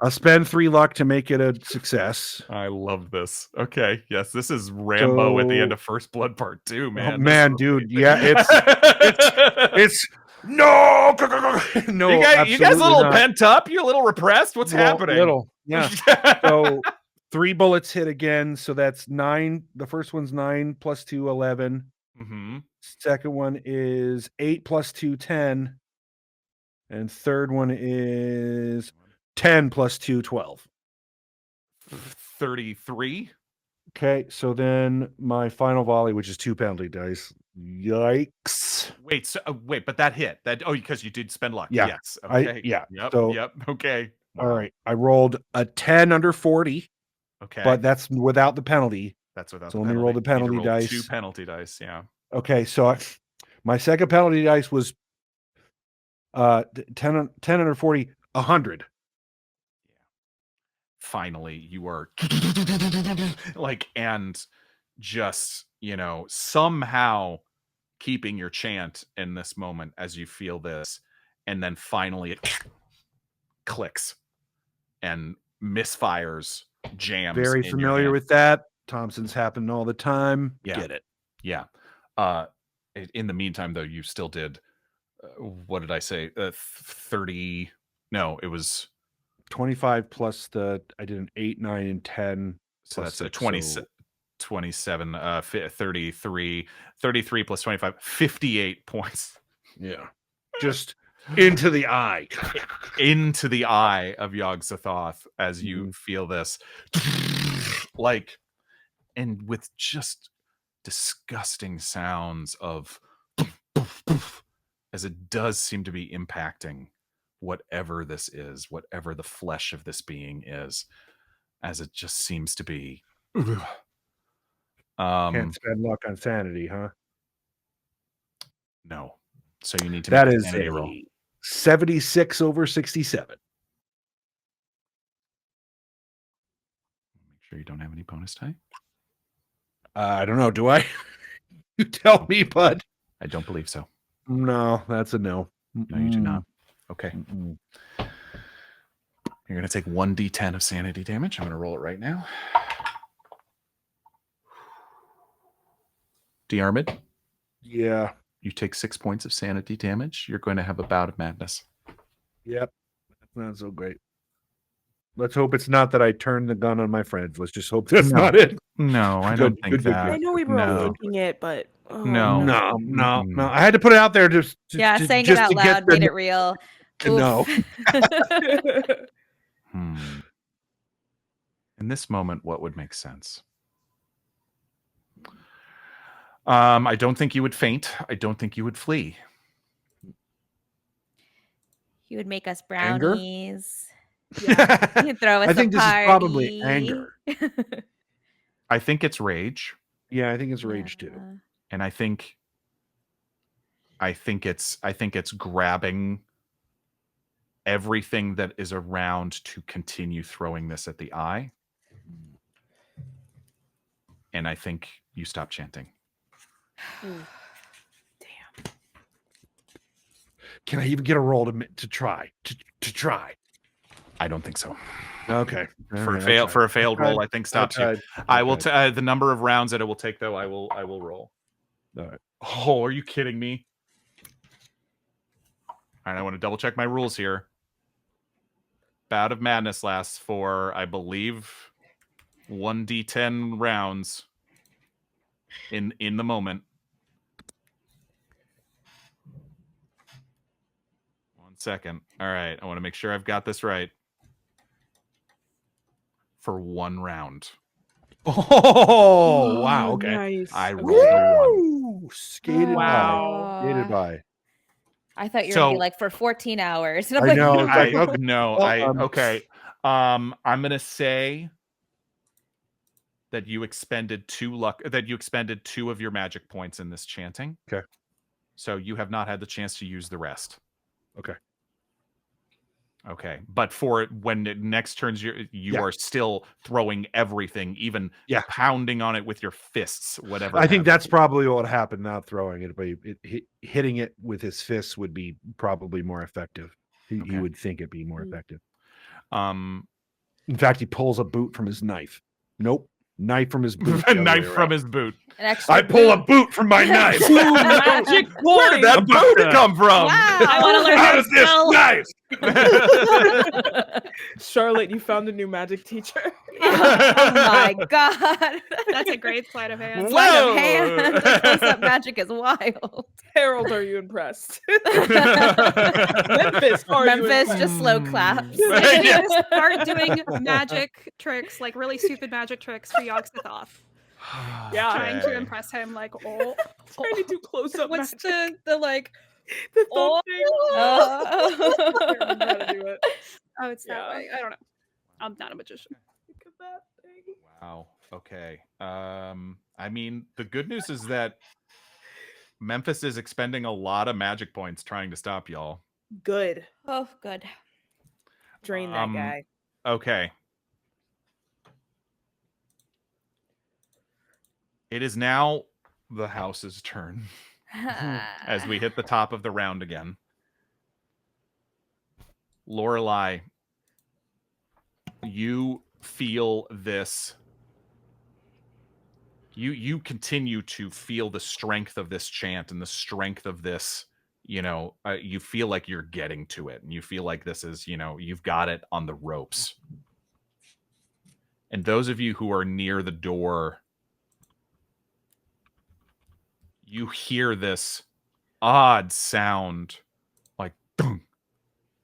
Speaker 4: I'll spend 3 luck to make it a success.
Speaker 2: I love this. Okay. Yes, this is Rambo at the end of First Blood Part 2, man.
Speaker 4: Oh, man, dude. Yeah, it's no.
Speaker 2: You guys a little pent up? You a little repressed? What's happening?
Speaker 4: Little. Yeah. So 3 bullets hit again, so that's 9. The first one's 9 plus 2, 11.
Speaker 2: Mm-hmm.
Speaker 4: Second one is 8 plus 2, 10. And third one is 10 plus 2, 12.
Speaker 2: 33.
Speaker 4: Okay, so then my final volley, which is 2 penalty dice. Yikes.
Speaker 2: Wait, but that hit. Because you did spend luck.
Speaker 4: Yeah.
Speaker 2: Yes. Okay.
Speaker 4: Yep.
Speaker 2: Okay.
Speaker 4: All right. I rolled a 10 under 40.
Speaker 2: Okay.
Speaker 4: But that's without the penalty.
Speaker 2: That's without
Speaker 4: so
Speaker 2: the
Speaker 4: let
Speaker 2: penalty.
Speaker 4: me roll the penalty dice.
Speaker 2: 2 penalty dice, yeah.
Speaker 4: Okay, so my second penalty dice was 10 under 40, 100.
Speaker 2: Finally, you are and just, somehow keeping your chant in this moment as you feel this, and then finally it clicks and misfires, jams.
Speaker 4: Very familiar with that. Thompson's happened all the time.
Speaker 2: Yeah.
Speaker 4: Get it.
Speaker 2: Yeah. In the meantime, though, you still did, what did I say? 30. No, it was
Speaker 4: 25 plus I did an 8, 9, and 10.
Speaker 2: So that's a 20, 27, 33 plus 25, 58 points.
Speaker 4: Yeah. Just into the eye.
Speaker 2: Into the eye of Yog-Sothoth as you feel this. And with just disgusting sounds of as it does seem to be impacting whatever this is, whatever the flesh of this being is, as it just seems to be.
Speaker 4: Can't spend luck on sanity, huh?
Speaker 2: No. So you need to
Speaker 4: make
Speaker 2: a
Speaker 4: is
Speaker 2: sanity roll.
Speaker 4: 76 over 67.
Speaker 2: Make sure you don't have any bonus die.
Speaker 4: I don't know. Do I? You tell me, bud.
Speaker 2: I don't believe so.
Speaker 4: No, that's a no.
Speaker 2: No, you do not. Okay. You're going to take 1d10 of sanity damage. I'm going to roll it right now. Diarmuid,
Speaker 4: Yeah.
Speaker 2: You take 6 points of sanity damage. You're going to have a bout of madness.
Speaker 4: Yep. That's not so great. Let's hope it's not that I turn the gun on my friends. Let's just hope that's not it.
Speaker 2: No, I don't think that.
Speaker 5: I know we were all
Speaker 2: No.
Speaker 5: thinking it, but
Speaker 2: No.
Speaker 4: No. I had to put it out there just
Speaker 3: saying
Speaker 4: just
Speaker 3: it out
Speaker 4: to
Speaker 3: loud
Speaker 4: get
Speaker 3: made it real.
Speaker 4: No.
Speaker 2: In this moment, what would make sense? I don't think you would faint. I don't think you would flee.
Speaker 3: He would make us
Speaker 4: Anger?
Speaker 3: brownies. Yeah. He'd throw us
Speaker 4: I think
Speaker 3: a
Speaker 4: this
Speaker 3: party.
Speaker 4: is probably anger.
Speaker 2: I think it's rage.
Speaker 4: Yeah, I think it's rage too.
Speaker 2: And I think it's grabbing everything that is around to continue throwing this at the eye. And I think you stop chanting.
Speaker 5: Damn.
Speaker 4: Can I even get a roll to try? To try?
Speaker 2: I don't think so.
Speaker 4: Okay.
Speaker 2: For a failed roll, I think stops you. I will the number of rounds that it will take, though. I will roll.
Speaker 4: All right.
Speaker 2: Oh, are you kidding me? All right, I want to double check my rules here. Bout of Madness lasts for, I believe, 1d10 rounds in the moment. 1 second. All right, I want to make sure I've got this right. For 1 round.
Speaker 4: Oh, wow. Okay.
Speaker 5: Nice.
Speaker 2: I rolled a 1.
Speaker 4: Skated
Speaker 5: Wow.
Speaker 4: by. Skated by.
Speaker 3: I thought you were gonna be like for 14 hours. And I'm
Speaker 4: I know.
Speaker 2: Okay. I'm gonna say that you expended 2 of your magic points in this chanting.
Speaker 4: Okay.
Speaker 2: So you have not had the chance to use the rest.
Speaker 4: Okay.
Speaker 2: Okay. But for when it next turns, you are still throwing everything, even pounding on it with your fists, whatever.
Speaker 4: I think that's probably what happened, not throwing it, but hitting it with his fists would be probably more effective. He would think it'd be more effective. In fact, he pulls a boot from his knife. Nope. Knife from his boot.
Speaker 2: Knife from his boot.
Speaker 4: I pull a boot from my knife.
Speaker 5: Magic
Speaker 2: Where did that boot come from?
Speaker 3: Wow.
Speaker 6: I want to learn
Speaker 4: How
Speaker 6: how
Speaker 4: does this knife?
Speaker 5: Charlotte, you found a new magic teacher.
Speaker 3: Oh my god.
Speaker 6: That's a great sleight of hand.
Speaker 3: Sleight of hand. The close-up magic is wild.
Speaker 5: Harold, are you impressed? Memphis, are you impressed?
Speaker 3: Just slow claps.
Speaker 6: Start doing magic tricks, like really stupid magic tricks for Yogg-Sothoth. Trying to impress him, like,
Speaker 5: trying to do close up.
Speaker 6: What's
Speaker 5: magic.
Speaker 6: the like?
Speaker 5: The thumb thing.
Speaker 3: Oh.
Speaker 5: I can't remember how to do it.
Speaker 6: Oh, it's that way. I don't know. I'm not a magician.
Speaker 5: Look at that thing.
Speaker 2: Wow. Okay. I mean, the good news is that Memphis is expending a lot of magic points trying to stop y'all.
Speaker 5: Good.
Speaker 3: Oh, good.
Speaker 5: Drain that guy.
Speaker 2: Okay. It is now the house's turn as we hit the top of the round again. Lorelei, you feel this. You continue to feel the strength of this chant and the strength of this. You feel like you're getting to it, and you feel like this is, you've got it on the ropes. And those of you who are near the door, you hear this odd sound like dung,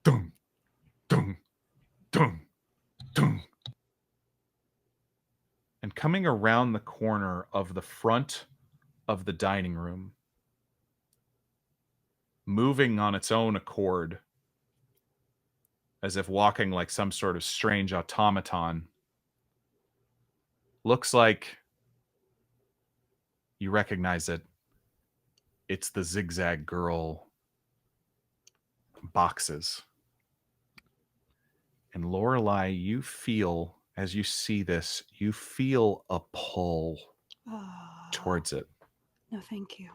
Speaker 2: dung, dung, dung, dung. And coming around the corner of the front of the dining room, moving on its own accord, as if walking like some sort of strange automaton, looks like you recognize it. It's the Zigzag Girl boxes. And Lorelei, you feel, as you see this, you feel a pull towards it.
Speaker 6: No, thank you.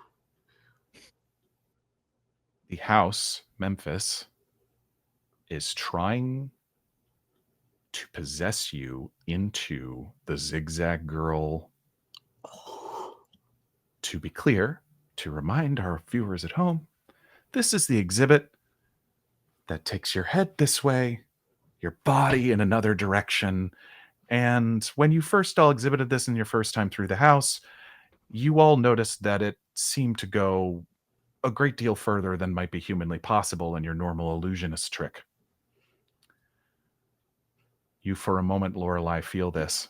Speaker 2: The house, Memphis, is trying to possess you into the Zigzag Girl. To be clear, To remind our viewers at home, this is the exhibit that takes your head this way, your body in another direction. And when you first all exhibited this in your first time through the house, you all noticed that it seemed to go a great deal further than might be humanly possible in your normal illusionist trick. You, for a moment, Lorelei, feel this.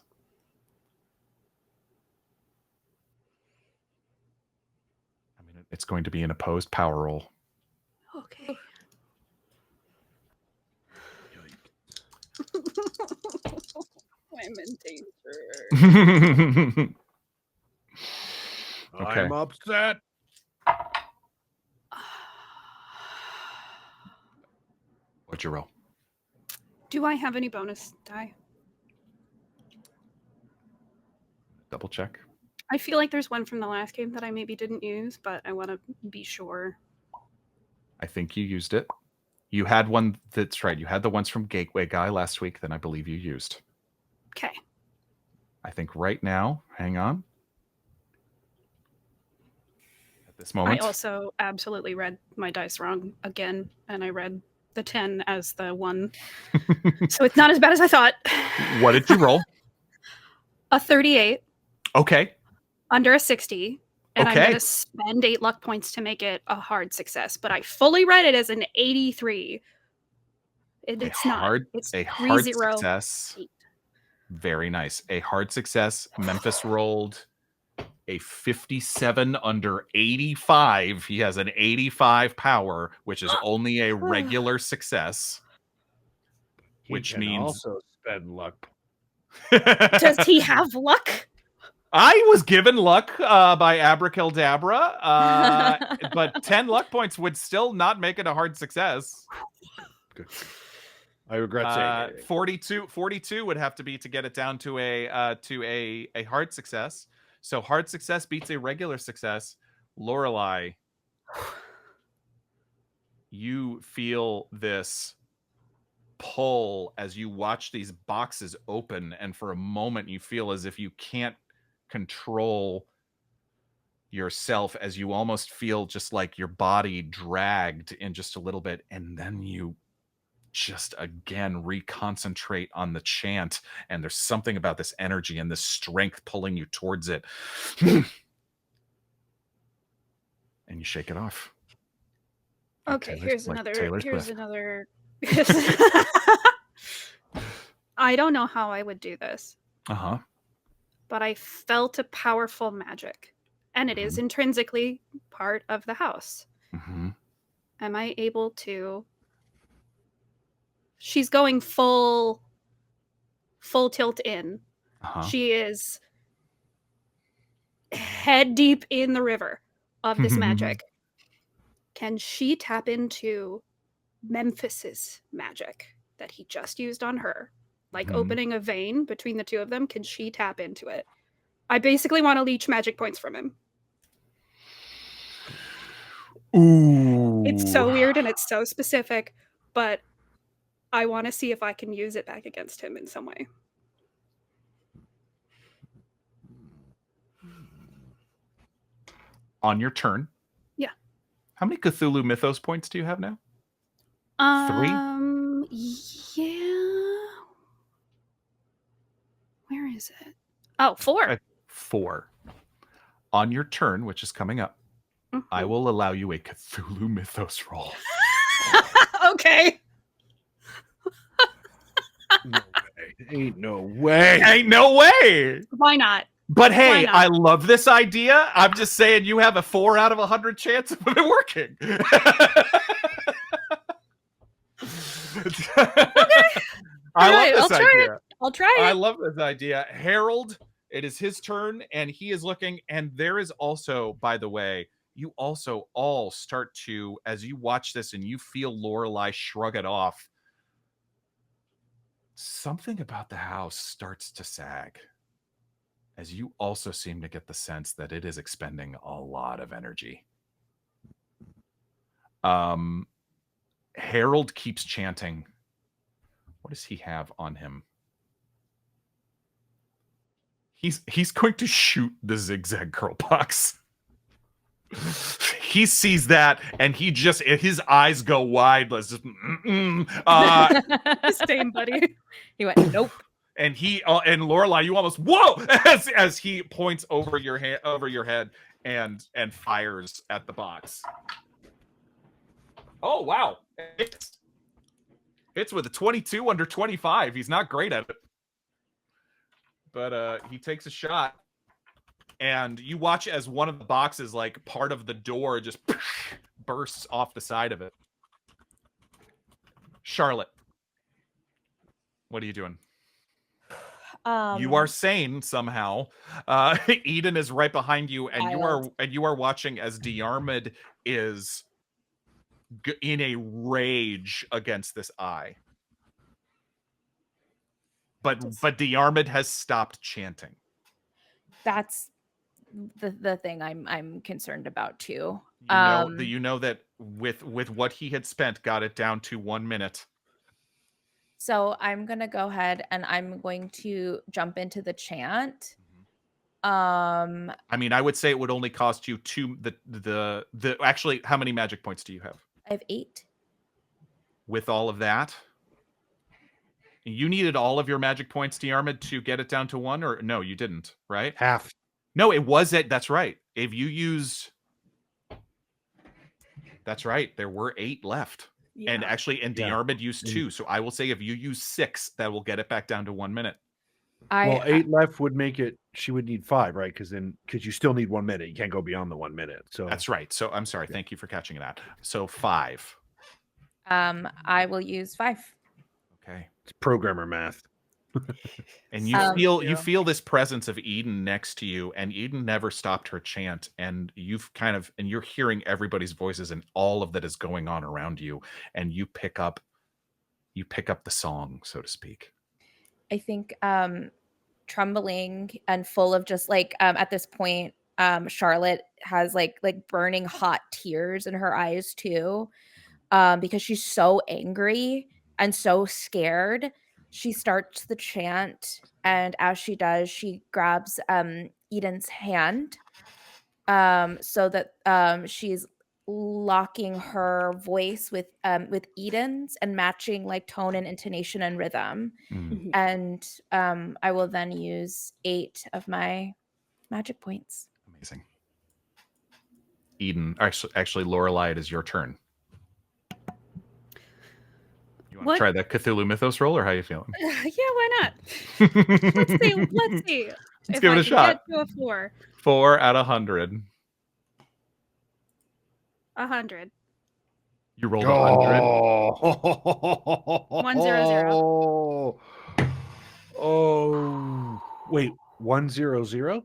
Speaker 2: I mean, it's going to be an opposed power roll.
Speaker 6: Okay. I'm in danger.
Speaker 2: Okay.
Speaker 4: I'm upset.
Speaker 2: What'd you roll?
Speaker 6: Do I have any bonus die?
Speaker 2: Double check.
Speaker 6: I feel like there's one from the last game that I maybe didn't use, but I want to be sure.
Speaker 2: I think you used it. You had one, that's right. You had the ones from Gateway Guy last week, then I believe you used.
Speaker 6: Okay.
Speaker 2: I think right now, hang on. At this moment.
Speaker 6: I also absolutely read my dice wrong again, and I read the 10 as the 1. So it's not as bad as I thought.
Speaker 2: What did you roll?
Speaker 6: A 38.
Speaker 2: Okay.
Speaker 6: Under a 60. And
Speaker 2: Okay.
Speaker 6: I'm going to spend 8 luck points to make it a hard success. But I fully read it as an 83. It's not. It's
Speaker 2: a hard
Speaker 6: 3-0.
Speaker 2: success.
Speaker 6: 8.
Speaker 2: Very nice. A hard success. Memphis rolled a 57 under 85. He has an 85 power, which is only a regular success. Which means
Speaker 4: also spend luck.
Speaker 6: Does he have luck?
Speaker 2: I was given luck by Abracadabra, but 10 luck points would still not make it a hard success.
Speaker 4: Good. I regret saying it.
Speaker 2: 42 would have to be to get it down to a hard success. So hard success beats a regular success. Lorelei, you feel this pull as you watch these boxes open, and for a moment you feel as if you can't control yourself, as you almost feel just like your body dragged in just a little bit, and then you just again reconcentrate on the chant, and there's something about this energy and this strength pulling you towards it. And you shake it off.
Speaker 6: Okay, here's another. I don't know how I would do this.
Speaker 2: Uh-huh.
Speaker 6: But I felt a powerful magic, and it is intrinsically part of the house.
Speaker 2: Mm-hmm.
Speaker 6: Am I able to? She's going full tilt in.
Speaker 2: Uh-huh.
Speaker 6: She is head deep in the river of this magic. Can she tap into Memphis's magic that he just used on her? Like opening a vein between the two of them, can she tap into it? I basically want to leech magic points from him.
Speaker 2: Ooh.
Speaker 6: It's so weird and it's so specific, but I want to see if I can use it back against him in some way.
Speaker 2: On your turn.
Speaker 6: Yeah.
Speaker 2: How many Cthulhu Mythos points do you have now? 3?
Speaker 6: Yeah. Where is it? Oh, 4.
Speaker 2: 4. On your turn, which is coming up, I will allow you a Cthulhu Mythos roll.
Speaker 6: Okay.
Speaker 4: No way. Ain't no way.
Speaker 2: Ain't no way.
Speaker 6: Why not?
Speaker 2: But hey, I love this idea. I'm just saying you have a 4 out of 100 chance of it working. I love this idea.
Speaker 6: I'll try it.
Speaker 2: I love this idea. Harold, it is his turn, and he is looking. And there is also, by the way, you also all start to, as you watch this and you feel Lorelei shrug it off, something about the house starts to sag, as you also seem to get the sense that it is expending a lot of energy. Harold keeps chanting. What does he have on him? He's going to shoot the zigzag curl box. He sees that and his eyes go wide. Let's just
Speaker 6: Same, buddy.
Speaker 3: He went, nope.
Speaker 2: and and Lorelei, you almost whoa as he points over your head and fires at the box. Oh wow. It's with a 22 under 25. He's not great at it. But he takes a shot. And you watch as one of the boxes, like part of the door, just bursts off the side of it. Charlotte, what are you doing? You are sane somehow. Eden is right behind you, and you are watching as Diarmuid is in a rage against this eye. But Diarmuid has stopped chanting.
Speaker 3: That's the thing I'm concerned about too.
Speaker 2: You know that with what he had spent, got it down to 1 minute.
Speaker 3: So I'm gonna go ahead and I'm going to jump into the chant.
Speaker 2: I mean, I would say it would only cost you actually, how many magic points do you have?
Speaker 3: I have 8. With
Speaker 2: all of that, you needed all of your magic points, Diarmuid, to get it down to 1, or no, you didn't, right?
Speaker 4: Half.
Speaker 2: No, it was it. That's right. If you use, that's right. There were 8 left, and Diarmuid used 2. So I will say, if you use 6, that will get it back down to 1 minute.
Speaker 4: 8 left would make it. She would need 5, right? Because you still need 1 minute. You can't go beyond the 1 minute. So
Speaker 2: that's right. So I'm sorry. Thank you for catching that. So 5.
Speaker 3: I will use 5.
Speaker 2: Okay.
Speaker 4: It's programmer math.
Speaker 2: And you feel this presence of Eden next to you, and Eden never stopped her chant, and you're hearing everybody's voices and all of that is going on around you, and you pick up the song, so to speak.
Speaker 3: I think trembling and full of just like at this point Charlotte has like burning hot tears in her eyes too, because she's so angry and so scared. She starts the chant, and as she does, she grabs Eden's hand, so that she's locking her voice with Eden's and matching like tone and intonation and rhythm.
Speaker 2: Mm-hmm.
Speaker 3: And I will then use 8 of my magic points.
Speaker 2: Amazing. Eden, actually, Lorelei, it is your turn. You want to try that Cthulhu Mythos roll, or how are you feeling?
Speaker 6: Yeah, why not? Let's see.
Speaker 2: Let's give it a shot.
Speaker 6: Get to a 4.
Speaker 2: 4 out of 100.
Speaker 6: 100.
Speaker 2: You rolled 100.
Speaker 6: 100.
Speaker 4: Oh, wait, 100?
Speaker 6: 10.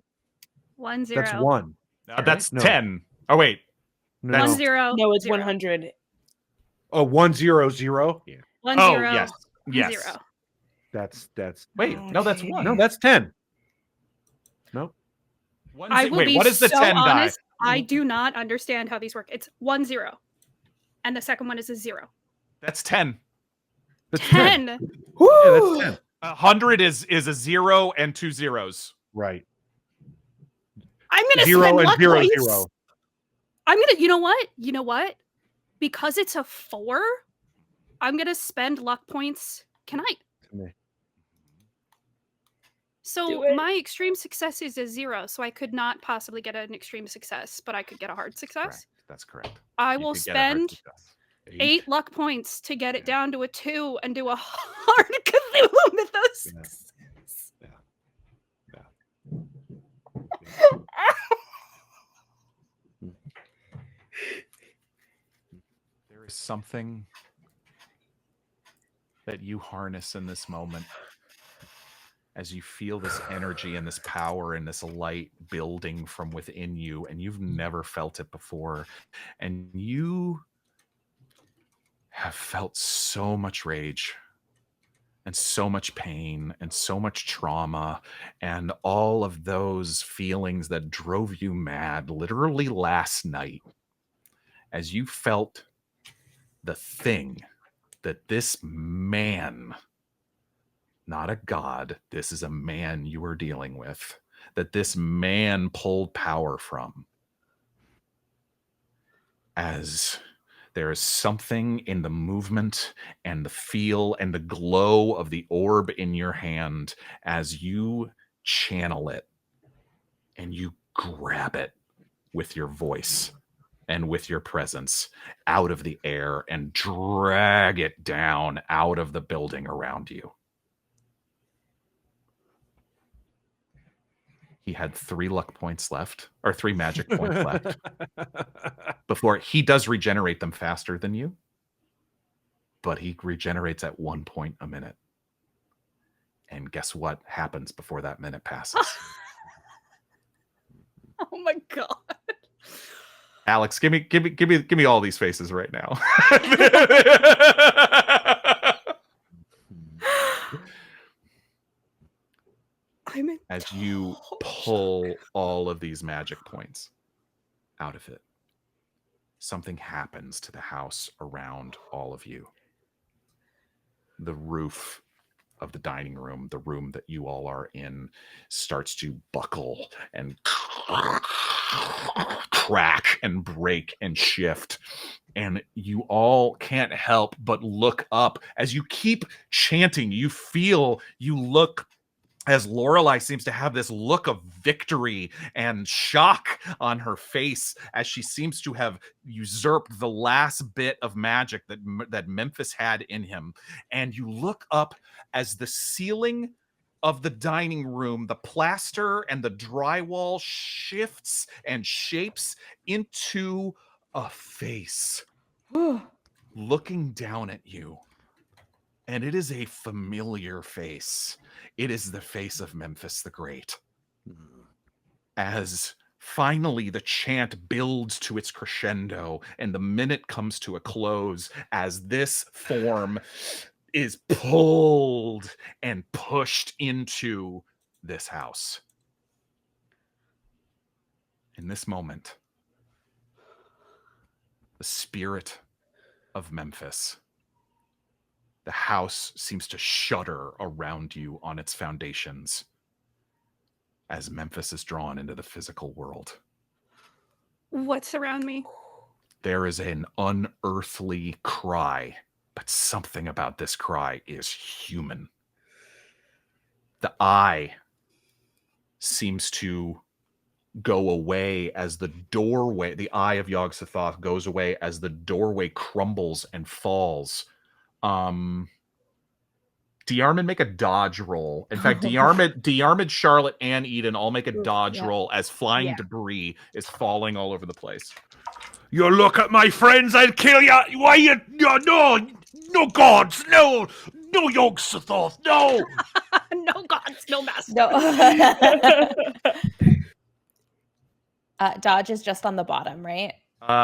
Speaker 4: That's 1.
Speaker 2: That's 10. Oh wait,
Speaker 4: no.
Speaker 6: 10.
Speaker 5: No, it's 100.
Speaker 4: Oh, 100. Yeah.
Speaker 6: 10.
Speaker 2: Oh yes.
Speaker 6: 0.
Speaker 4: That's.
Speaker 2: Wait, no, that's 1.
Speaker 4: No, that's 10. No.
Speaker 6: I will be
Speaker 2: what is the
Speaker 6: so
Speaker 2: 10
Speaker 6: honest.
Speaker 2: die?
Speaker 6: I do not understand how these work. It's 1 0, and the second one is a 0.
Speaker 2: That's 10.
Speaker 4: That's
Speaker 6: 10.
Speaker 4: 10.
Speaker 5: Woo!
Speaker 4: Yeah, that's 10.
Speaker 2: 100 is a 0 and 2 zeros.
Speaker 4: Right.
Speaker 6: I'm gonna
Speaker 4: 0
Speaker 6: spend
Speaker 4: and
Speaker 6: luck
Speaker 4: 0
Speaker 6: points.
Speaker 4: 0.
Speaker 6: I'm gonna. You know what? Because it's a 4, I'm gonna spend luck points. Can I? So my extreme success is a 0, so I could not possibly get an extreme success, but I could get a hard success.
Speaker 2: Correct. That's correct.
Speaker 6: I will spend 8 luck points to get it down to a 2 and do a hard Cthulhu Mythos.
Speaker 2: Yeah. There is something that you harness in this moment as you feel this energy and this power and this light building from within you, and you've never felt it before. And you have felt so much rage and so much pain and so much trauma and all of those feelings that drove you mad literally last night, as you felt the thing that this man, not a god, this is a man you are dealing with, that this man pulled power from. as there is something in the movement and the feel and the glow of the orb in your hand as you channel it and you grab it with your voice and with your presence out of the air and drag it down out of the building around you. He had 3 luck points left, or 3 magic points left. Before he does regenerate them faster than you, but he regenerates at 1 point a minute. And guess what happens before that minute passes?
Speaker 6: Oh my god.
Speaker 2: Alex, give me all these faces right now. As you pull all of these magic points out of it, something happens to the house around all of you. The roof of the dining room, the room that you all are in, starts to buckle and crack and break and shift. And you all can't help but look up. As you keep chanting, you look as Lorelei seems to have this look of victory and shock on her face as she seems to have usurped the last bit of magic that Memphis had in him. And you look up as the ceiling of the dining room, the plaster and the drywall shifts and shapes into a face looking down at you. And it is a familiar face. It is the face of Memphis the Great. As finally the chant builds to its crescendo and the minute comes to a close as this form is pulled and pushed into this house. In this moment, the spirit of Memphis, the house seems to shudder around you on its foundations as Memphis is drawn into the physical world.
Speaker 6: What's around me?
Speaker 2: There is an unearthly cry, but something about this cry is human. The eye seems to go away as the doorway, the eye of Yog-Sothoth goes away as the doorway crumbles and falls. Diarmuid, make a dodge roll. In fact, Diarmuid, Charlotte, and Eden all make a dodge roll as flying debris is falling all over the place.
Speaker 4: You look at my friends, I'll kill you. Why you? No gods, no Yog-Sothoth, no.
Speaker 6: No gods, no master.
Speaker 3: No. Dodge is just on the bottom, right?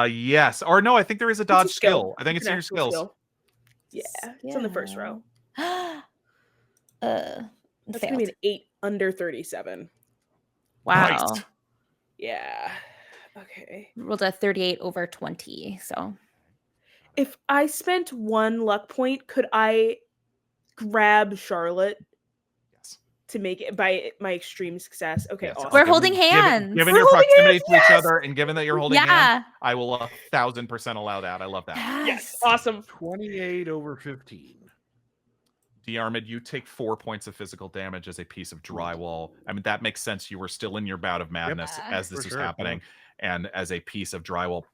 Speaker 2: Yes. Or no, I think there is a dodge skill. I think it's in your skills.
Speaker 5: Skill. Yeah, it's on the first row.
Speaker 3: That's
Speaker 5: gonna be an 8 under 37.
Speaker 3: Wow.
Speaker 2: Nice.
Speaker 5: Yeah. Okay.
Speaker 3: Rolled a 38 over 20. So
Speaker 5: if I spent 1 luck point, could I grab Charlotte?
Speaker 2: Yes.
Speaker 5: To make it by my extreme success. Okay,
Speaker 2: yes.
Speaker 5: awesome.
Speaker 3: We're holding hands.
Speaker 2: Given your proximity to each other and given that you're holding hands, I will 1,000% allow that. I love that.
Speaker 5: Yes, awesome.
Speaker 4: 28 over 15.
Speaker 2: Diarmuid, you take 4 points of physical damage as a piece of drywall. I mean, that makes sense. You were still in your bout of madness as this is happening. And as a piece of drywall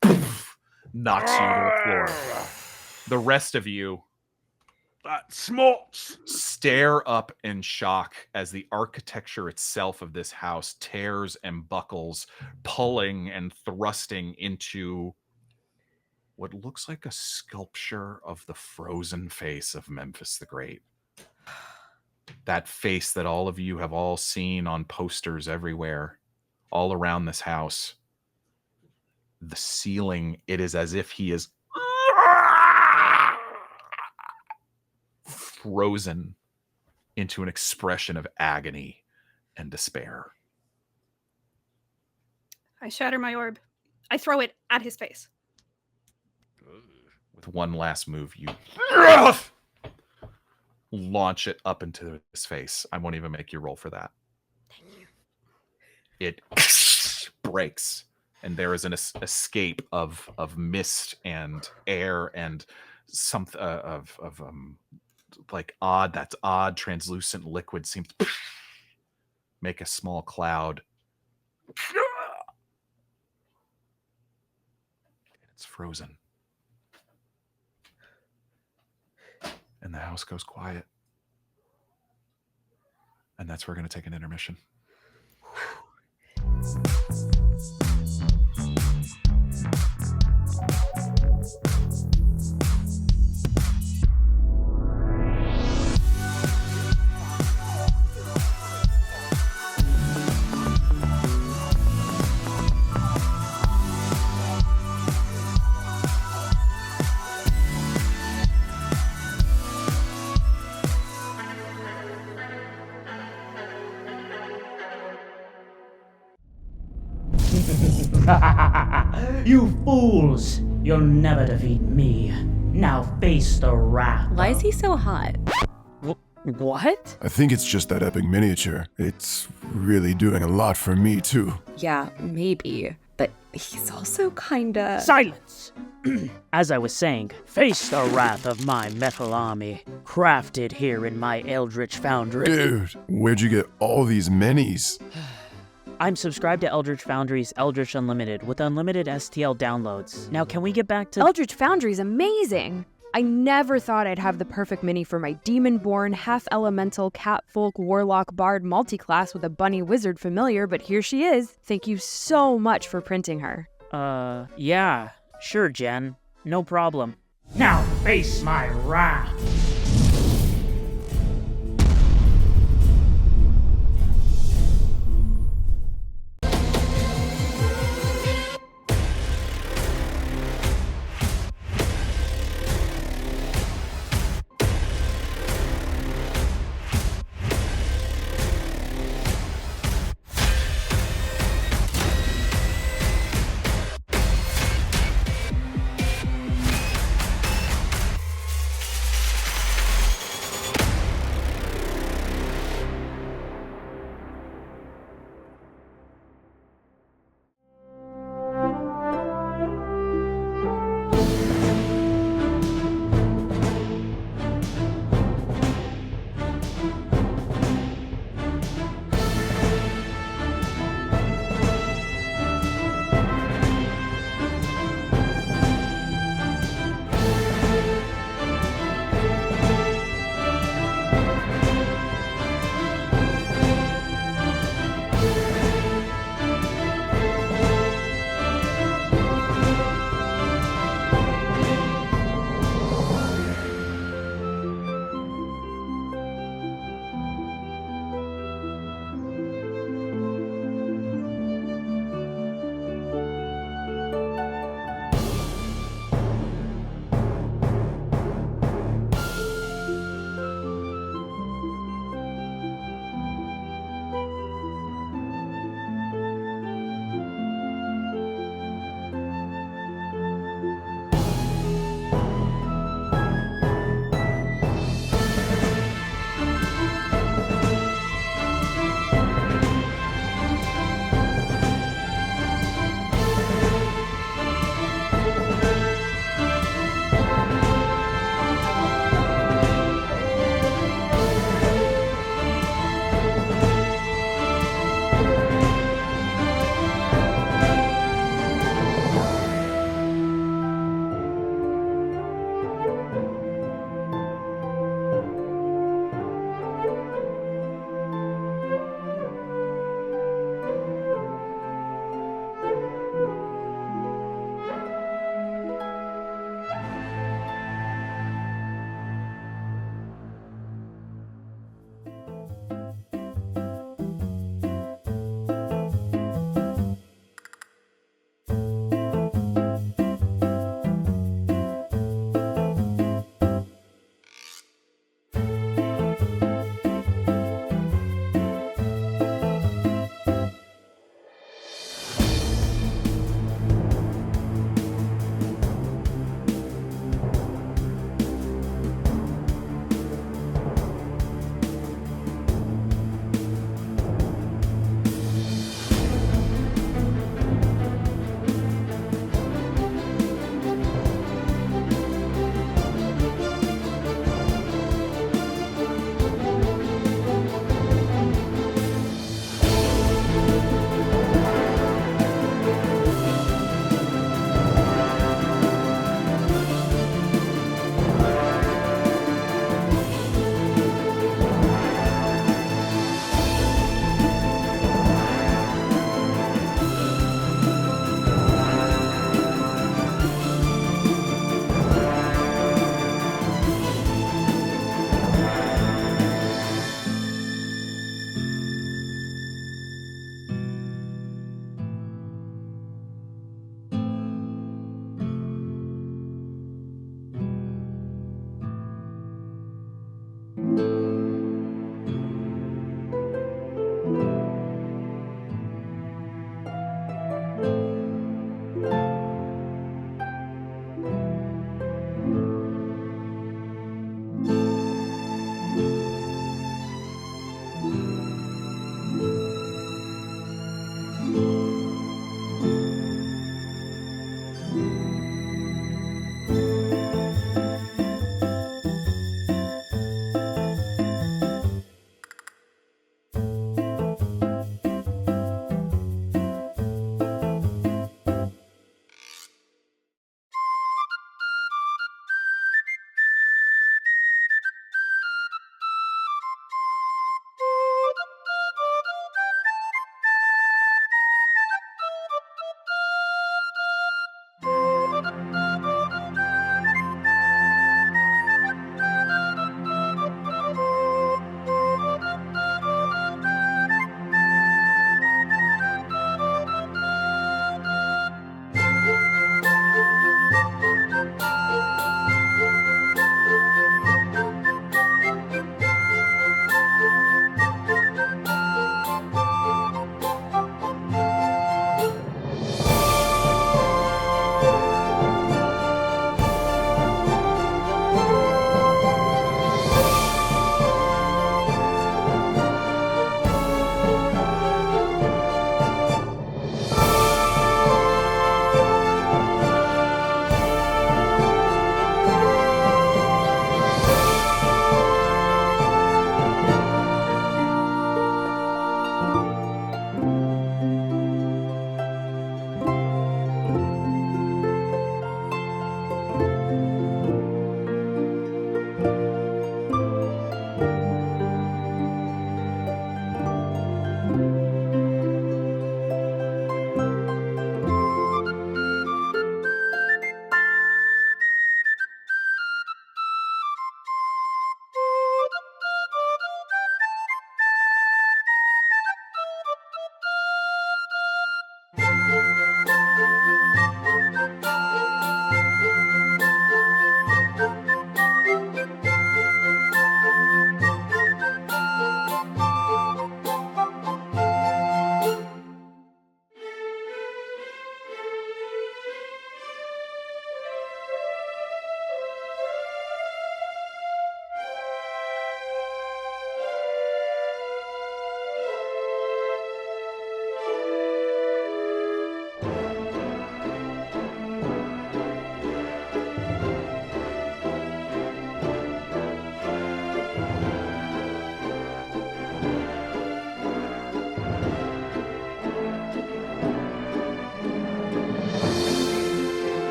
Speaker 2: knocks you to the floor. The rest of you stare up in shock as the architecture itself of this house tears and buckles, pulling and thrusting into what looks like a sculpture of the frozen face of Memphis the Great. That face that all of you have all seen on posters everywhere, all around this house. The ceiling, it is as if he is frozen into an expression of agony and despair.
Speaker 6: I shatter my orb. I throw it at his face.
Speaker 2: With one last move, you launch it up into his face. I won't even make you roll for that.
Speaker 6: Thank you.
Speaker 2: It breaks and there is an escape of mist and air and some like odd translucent liquid seems to make a small cloud. It's frozen. And the house goes quiet. And that's where we're going to take an intermission.
Speaker 7: You fools! You'll never defeat me. Now face the wrath.
Speaker 8: Why is he so hot? What?
Speaker 9: I think it's just that epic miniature. It's really doing a lot for me, too.
Speaker 8: Yeah, maybe. But he's also kinda...
Speaker 7: Silence! As I was saying, face the wrath of my metal army, crafted here in my Eldritch Foundry.
Speaker 9: Dude, where'd you get all these minis?
Speaker 7: I'm subscribed to Eldritch Foundry's Eldritch Unlimited with unlimited STL downloads. Now, can we get back to...
Speaker 10: Eldritch Foundry's amazing! I never thought I'd have the perfect mini for my demon-born, half-elemental, catfolk, warlock, bard multi-class with a bunny wizard familiar, but here she is. Thank you so much for printing her.
Speaker 7: Yeah. Sure, Jen. No problem. Now face my wrath!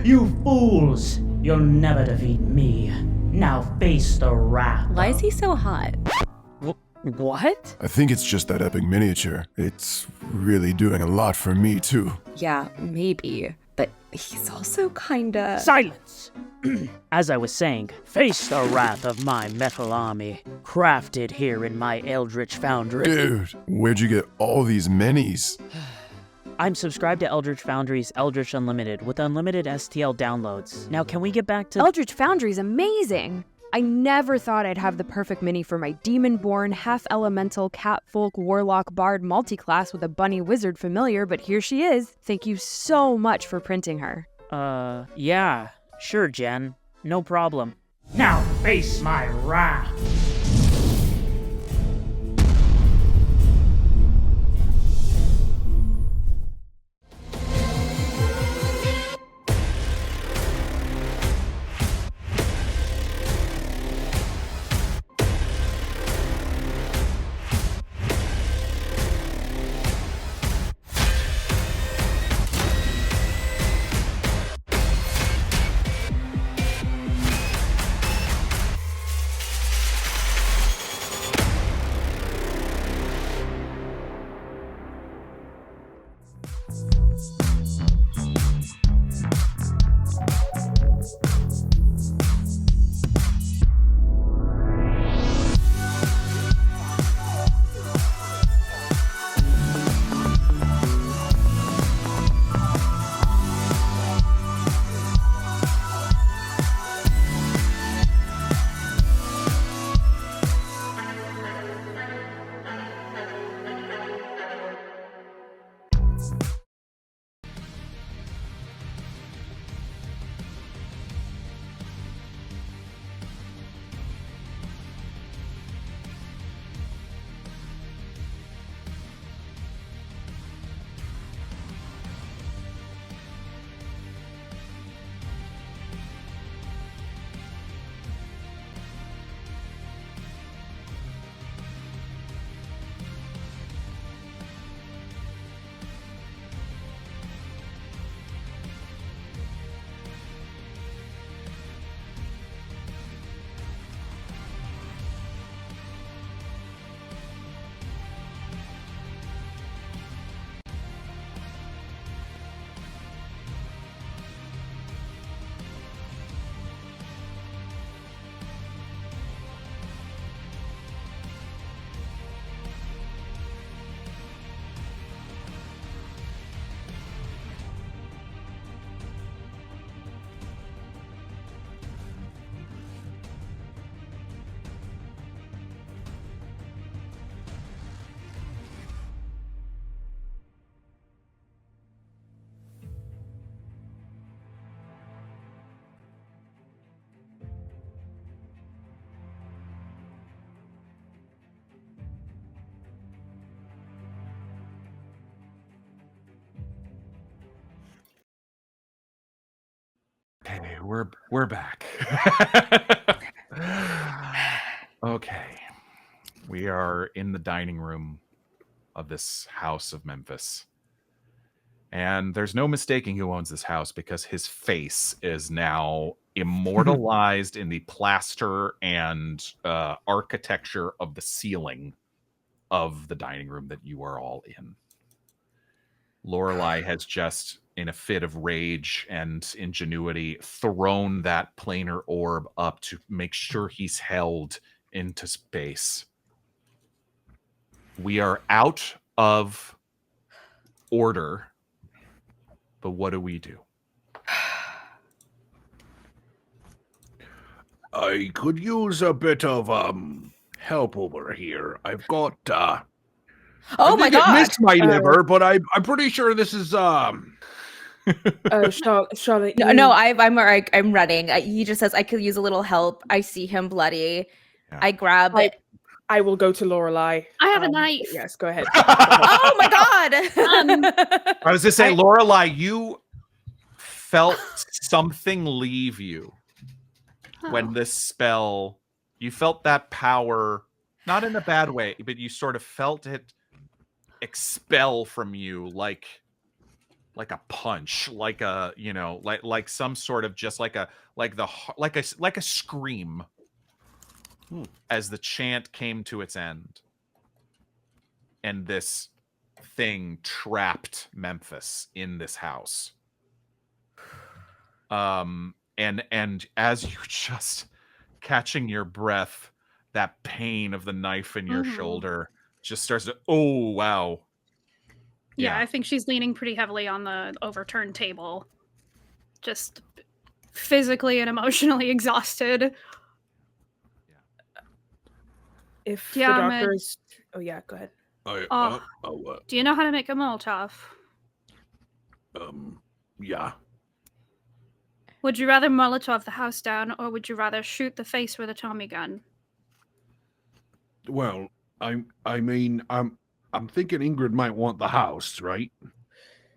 Speaker 7: You fools! You'll never defeat me. Now face the wrath.
Speaker 8: Why is he so hot?
Speaker 10: What?
Speaker 9: I think it's just that epic miniature. It's really doing a lot for me, too.
Speaker 8: Yeah, maybe. But he's also kinda...
Speaker 7: Silence! As I was saying, face the wrath of my metal army, crafted here in my eldritch foundry.
Speaker 9: Dude, where'd you get all these minis?
Speaker 7: I'm subscribed to Eldritch Foundry's Eldritch Unlimited with unlimited STL downloads. Now can we get back to...
Speaker 10: Eldritch Foundry's amazing! I never thought I'd have the perfect mini for my demon-born, half-elemental, catfolk, warlock, bard multiclass with a bunny wizard familiar, but here she is. Thank you so much for printing her.
Speaker 7: Yeah. Sure, Jen. No problem. Now face my wrath!
Speaker 2: Okay, we're back. Okay. We are in the dining room of this house of Memphis. And there's no mistaking who owns this house because his face is now immortalized in the plaster and architecture of the ceiling of the dining room that you are all in. Lorelei has just, in a fit of rage and ingenuity, thrown that planar orb up to make sure he's held into space. We are out of order, but what do we do?
Speaker 4: I could use a bit of help over here. I've got
Speaker 3: Oh my god!
Speaker 4: Missed my liver, but I'm pretty sure this is
Speaker 5: Charlotte.
Speaker 3: No, I'm running. He just says I could use a little help. I see him bloody.
Speaker 2: Yeah.
Speaker 3: I grab it.
Speaker 5: I will go to Lorelei.
Speaker 6: I have a knife.
Speaker 5: Yes, go ahead.
Speaker 3: Oh my god!
Speaker 2: I was just saying, Lorelei, you felt something leave you when this spell. You felt that power, not in a bad way, but you sort of felt it expel from you like a punch, like a like some sort of just like a scream as the chant came to its end, and this thing trapped Memphis in this house. And as you're just catching your breath, that pain of the knife in your shoulder just starts to, oh, wow.
Speaker 6: Yeah, I think she's leaning pretty heavily on the overturned table. Just physically and emotionally exhausted.
Speaker 5: If
Speaker 6: Yeah,
Speaker 5: the doctors... Oh, yeah, go ahead.
Speaker 6: Do you know how to make a Molotov?
Speaker 4: Yeah.
Speaker 6: Would you rather Molotov the house down, or would you rather shoot the face with a Tommy gun?
Speaker 4: Well, I mean, I'm thinking Ingrid might want the house, right?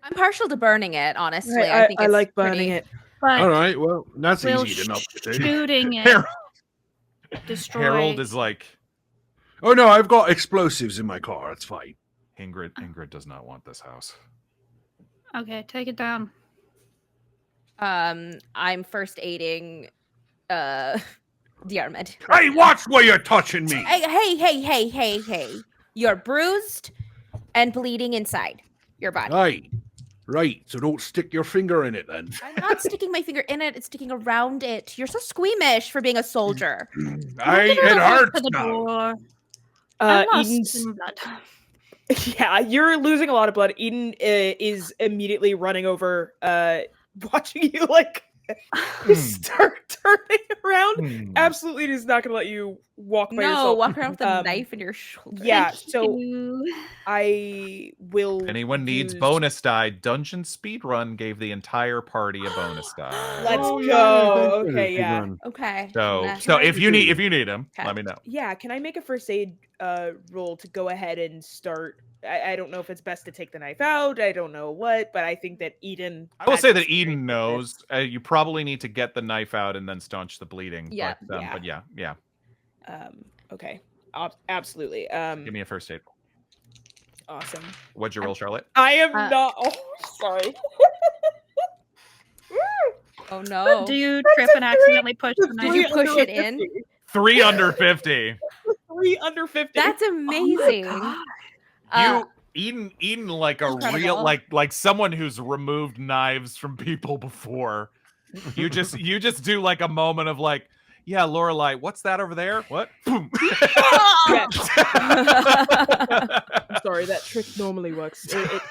Speaker 3: I'm partial to burning it, honestly.
Speaker 5: I
Speaker 3: think it's
Speaker 5: like burning it.
Speaker 6: But
Speaker 4: All right, well, that's
Speaker 6: will
Speaker 4: easy enough to do.
Speaker 6: shooting it destroy...
Speaker 2: Harold is like,
Speaker 4: Oh no, I've got explosives in my car. It's fine.
Speaker 2: Ingrid does not want this house.
Speaker 6: Okay, take it down.
Speaker 3: I'm first aiding Diarmuid.
Speaker 4: Hey, watch where you're touching me.
Speaker 3: Hey. You're bruised and bleeding inside your body.
Speaker 4: Right. So don't stick your finger in it then.
Speaker 3: I'm not sticking my finger in it, it's sticking around it. You're so squeamish for being a soldier.
Speaker 4: It hurts now.
Speaker 5: Eden's...
Speaker 6: blood.
Speaker 5: Yeah, you're losing a lot of blood. Eden is immediately running over, watching you like start turning around. Absolutely is not going to let you walk by yourself.
Speaker 3: No, walk around with a knife in your shoulder.
Speaker 5: Yeah, so I will...
Speaker 2: If anyone needs bonus die, Dungeon Speedrun gave the entire party a bonus die.
Speaker 5: Let's go. Okay, yeah.
Speaker 3: Okay.
Speaker 2: So if you need them, let me know.
Speaker 5: Yeah, can I make a first aid roll to go ahead and start? I don't know if it's best to take the knife out. I don't know what, but I think that Eden...
Speaker 2: I will say that Eden knows. You probably need to get the knife out and then staunch the bleeding.
Speaker 3: Yeah.
Speaker 2: But yeah.
Speaker 5: Okay. Absolutely.
Speaker 2: Give me a first aid roll.
Speaker 5: Awesome.
Speaker 2: What'd you roll, Charlotte?
Speaker 5: I am not... Oh, sorry.
Speaker 3: Oh, no.
Speaker 6: Do you trip and accidentally push the knife?
Speaker 3: Did you push it in?
Speaker 2: 3 under 50.
Speaker 5: 3 under 50.
Speaker 3: That's amazing.
Speaker 2: Eden like a
Speaker 3: Incredible.
Speaker 2: real like someone who's removed knives from people before. You just do like a moment of like, yeah, Lorelei, what's that over there? What? Boom.
Speaker 5: I'm sorry, that trick normally works. It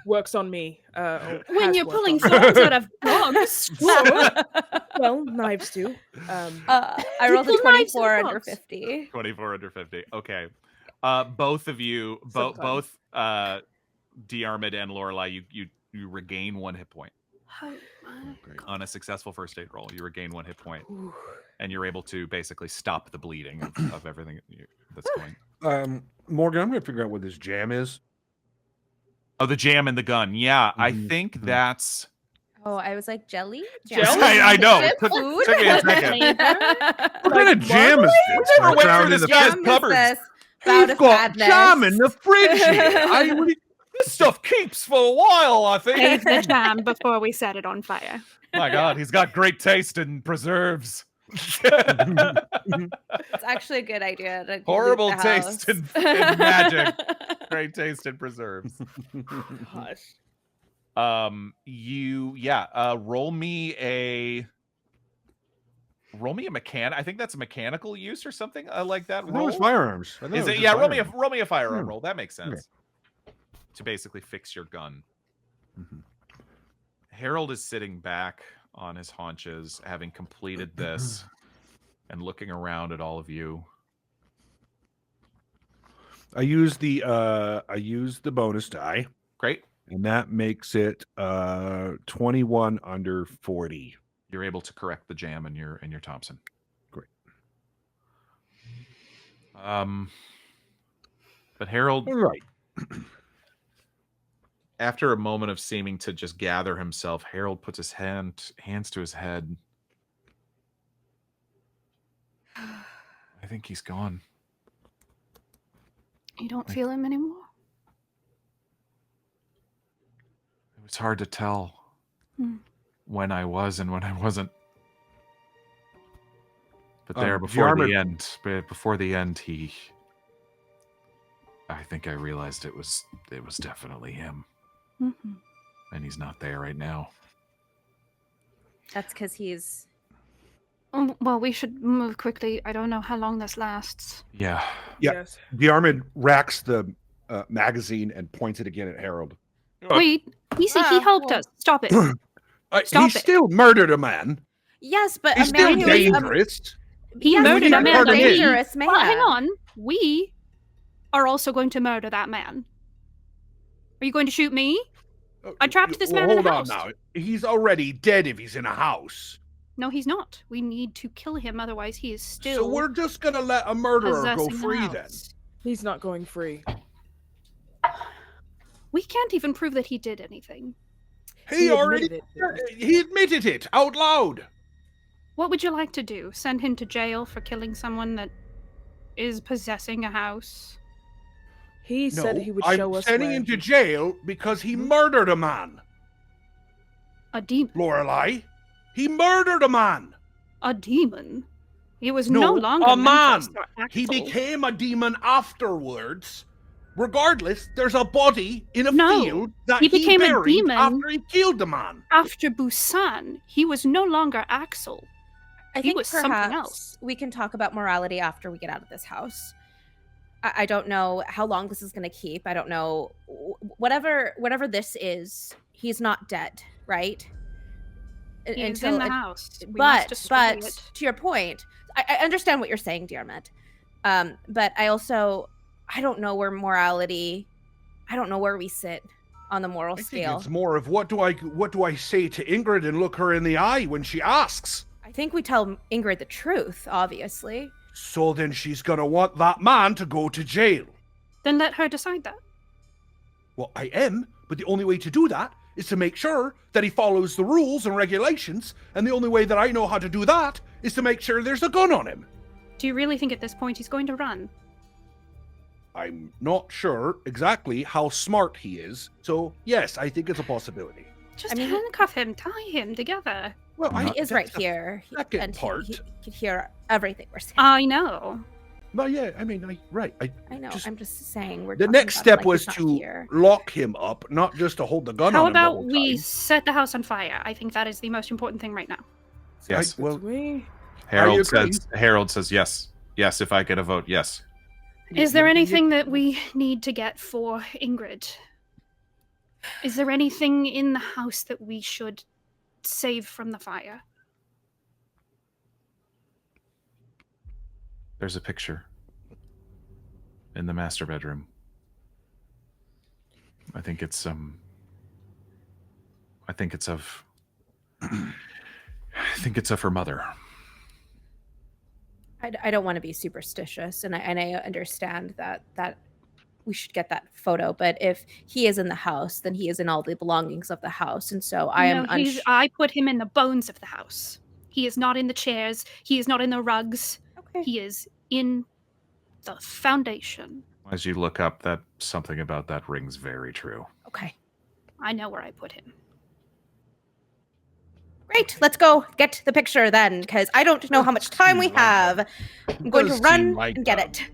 Speaker 5: works on me.
Speaker 6: When you're pulling swords out of dogs.
Speaker 5: Well, knives too.
Speaker 3: I rolled a 24 under 50.
Speaker 2: 24 under 50. Okay. Both of you, both Diarmuid and Lorelei, you regain 1 hit point. On a successful first aid roll, you regain 1 hit point, and you're able to basically stop the bleeding of everything that's going.
Speaker 4: Morgan, I'm gonna figure out what this jam is.
Speaker 2: Oh, the jam and the gun. Yeah, I think that's
Speaker 3: Oh, I was like jelly.
Speaker 5: Jelly?
Speaker 2: I know.
Speaker 3: Chip
Speaker 2: Took
Speaker 3: food?
Speaker 2: me a second.
Speaker 4: What kind of jam is this?
Speaker 2: Never went through this guy's
Speaker 3: Jam is
Speaker 2: cupboards.
Speaker 3: this bout
Speaker 4: We've
Speaker 3: of
Speaker 4: got
Speaker 3: madness.
Speaker 4: jam in the fridge here.
Speaker 2: This stuff keeps for a while, I think.
Speaker 6: Save the jam before we set it on fire.
Speaker 2: My God, he's got great taste in preserves.
Speaker 3: It's actually a good idea to
Speaker 2: Horrible
Speaker 3: loot the
Speaker 2: taste
Speaker 3: house.
Speaker 2: in magic. Great taste in preserves.
Speaker 5: Gosh.
Speaker 2: Roll me a I think that's a mechanical use or something like that.
Speaker 4: That was firearms.
Speaker 2: Is it? Yeah, roll me a firearm roll. That makes sense. To basically fix your gun. Harold is sitting back on his haunches, having completed this, and looking around at all of you.
Speaker 4: I use the bonus die.
Speaker 2: Great.
Speaker 4: And that makes it 21 under 40.
Speaker 2: You're able to correct the jam in your Thompson.
Speaker 4: Great.
Speaker 2: But Harold,
Speaker 4: All right.
Speaker 2: after a moment of seeming to just gather himself, Harold puts his hands to his head. I think he's gone.
Speaker 6: You don't feel him anymore?
Speaker 2: It was hard to tell when I was and when I wasn't. But there, before the end, I think I realized it was definitely him. And he's not there right now.
Speaker 3: That's because he's...
Speaker 6: Well, we should move quickly. I don't know how long this lasts.
Speaker 2: Yeah.
Speaker 5: Yes.
Speaker 4: Diarmuid racks the magazine and points it again at Harold.
Speaker 6: Wait, easy, he helped us. Stop it.
Speaker 4: He still murdered a man.
Speaker 3: Yes, but
Speaker 4: He's
Speaker 3: a man
Speaker 4: still
Speaker 3: who is
Speaker 4: dangerous.
Speaker 6: He murdered a man.
Speaker 3: Dangerous man.
Speaker 6: Well, hang on. We are also going to murder that man. Are you going to shoot me? I trapped this man in a house.
Speaker 4: Hold on now. He's already dead if he's in a house.
Speaker 6: No, he's not. We need to kill him, otherwise he is still.
Speaker 4: So we're just gonna let a murderer go
Speaker 6: possessing the
Speaker 4: free
Speaker 6: house.
Speaker 4: then.
Speaker 5: He's not going free.
Speaker 6: We can't even prove that he did anything.
Speaker 4: He already he admitted it out loud.
Speaker 6: What would you like to do? Send him to jail for killing someone that is possessing a house?
Speaker 5: He said he would
Speaker 4: I'm
Speaker 5: show us
Speaker 4: sending
Speaker 5: where
Speaker 4: him to jail because he murdered a man.
Speaker 6: A demon.
Speaker 4: Lorelei, he murdered a man.
Speaker 6: A demon? He was no longer
Speaker 4: a man.
Speaker 6: Mantis or
Speaker 4: He
Speaker 6: Axel.
Speaker 4: became a demon afterwards. Regardless, there's a body in a
Speaker 6: No,
Speaker 4: field that
Speaker 6: he became a
Speaker 4: buried
Speaker 6: demon
Speaker 4: after he killed the man.
Speaker 6: After Busan, he was no longer Axel.
Speaker 3: I
Speaker 6: He
Speaker 3: think
Speaker 6: was something
Speaker 3: perhaps
Speaker 6: else.
Speaker 3: we can talk about morality after we get out of this house. I don't know how long this is going to keep. I don't know. Whatever this is, he's not dead, right?
Speaker 6: He's in the house. We must
Speaker 3: But
Speaker 6: destroy it.
Speaker 3: to your point, I understand what you're saying, Diarmuid. But I don't know where morality. I don't know where we sit on the moral
Speaker 4: I think
Speaker 3: scale.
Speaker 4: it's more of what do I say to Ingrid and look her in the eye when she asks?
Speaker 3: I think we tell Ingrid the truth, obviously.
Speaker 4: So then she's gonna want that man to go to jail.
Speaker 6: Then let her decide that.
Speaker 4: Well, I am, but the only way to do that is to make sure that he follows the rules and regulations, and the only way that I know how to do that is to make sure there's a gun on him.
Speaker 6: Do you really think at this point he's going to run?
Speaker 4: I'm not sure exactly how smart he is, so yes, I think it's a possibility.
Speaker 6: Just handcuff him, tie him together.
Speaker 4: Well,
Speaker 3: He is right here,
Speaker 4: second
Speaker 3: and
Speaker 4: part.
Speaker 3: he can hear everything we're saying.
Speaker 6: I know.
Speaker 4: No, yeah, I mean,
Speaker 3: I know. I'm just saying we're.
Speaker 4: The
Speaker 3: talking
Speaker 4: next
Speaker 3: about it
Speaker 4: step
Speaker 3: like
Speaker 4: was
Speaker 3: he's not
Speaker 4: to
Speaker 3: here.
Speaker 4: lock him up, not just to hold the gun
Speaker 6: How
Speaker 4: on him the
Speaker 6: about
Speaker 4: whole
Speaker 6: we
Speaker 4: time.
Speaker 6: set the house on fire? I think that is the most important thing right now.
Speaker 2: Yes.
Speaker 4: Harold
Speaker 2: says yes. Yes, if I get a vote, yes.
Speaker 6: Is there anything that we need to get for Ingrid? Is there anything in the house that we should save from the fire?
Speaker 2: There's a picture in the master bedroom. I think it's of her mother.
Speaker 3: I don't want to be superstitious, and I understand that we should get that photo. But if he is in the house, then he is in all the belongings of the house. And so I am
Speaker 6: I put him in the bones of the house. He is not in the chairs. He is not in the rugs.
Speaker 3: Okay.
Speaker 6: He is in the foundation.
Speaker 2: As you look up, that something about that rings very true.
Speaker 3: Okay.
Speaker 6: I know where I put him.
Speaker 3: Great, let's go get the picture then, because I don't know how much time we have. I'm going to run and get it.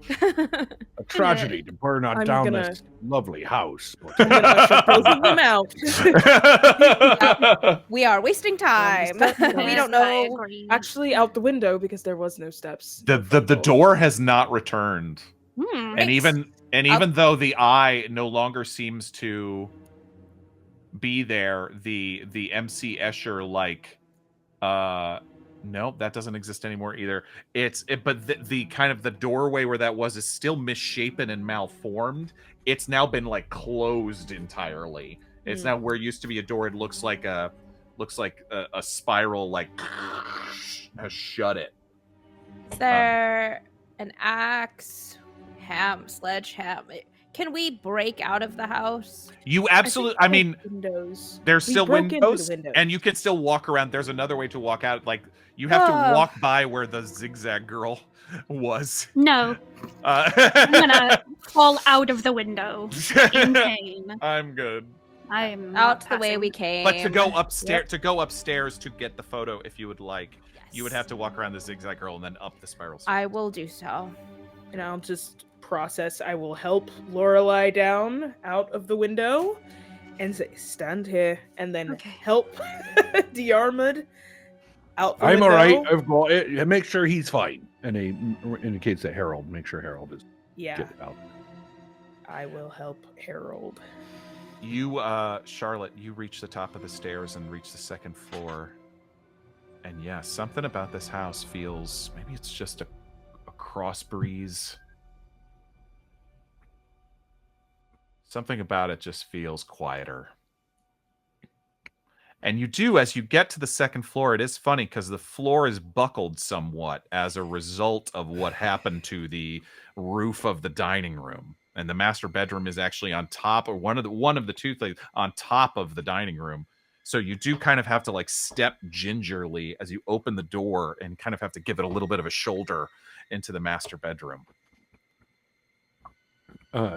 Speaker 4: A tragedy to burn down this lovely house.
Speaker 5: I'm gonna usher both of them out.
Speaker 3: We are wasting time. We don't know.
Speaker 5: Actually, out the window because there was no steps.
Speaker 2: The door has not returned, and even though the eye no longer seems to be there, the MC Escher no, that doesn't exist anymore either. But the kind of the doorway where that was is still misshapen and malformed. It's now been closed entirely. It's now where it used to be a door. It looks like a spiral has shut it.
Speaker 3: Is there an axe, sledgehammer? Can we break out of the house?
Speaker 2: You absolutely. I mean,
Speaker 5: windows.
Speaker 2: There's still windows, and you can still walk around. There's another way to walk out. You have to walk by where the zigzag girl was.
Speaker 6: No, I'm gonna fall out of the window in pain.
Speaker 2: I'm good.
Speaker 6: I'm
Speaker 3: out the way we came.
Speaker 2: But to go upstairs to get the photo, if you would like, you would have to walk around the zigzag girl and then up the spiral.
Speaker 3: I will do so,
Speaker 5: and I'll just process. I will help Lorelei down out of the window and say, stand here, and then help Diarmuid out the window.
Speaker 4: I'm all right. I've got it. Make sure he's fine. And he indicates that Harold. Make sure Harold is out.
Speaker 5: I will help Harold.
Speaker 2: You, Charlotte, you reach the top of the stairs and reach the second floor. And yeah, something about this house feels, maybe it's just a cross breeze. Something about it just feels quieter. And you do, as you get to the second floor, it is funny because the floor is buckled somewhat as a result of what happened to the roof of the dining room. And the master bedroom is actually on top, or one of the two things on top of the dining room. So you do kind of have to step gingerly as you open the door and kind of have to give it a little bit of a shoulder into the master bedroom.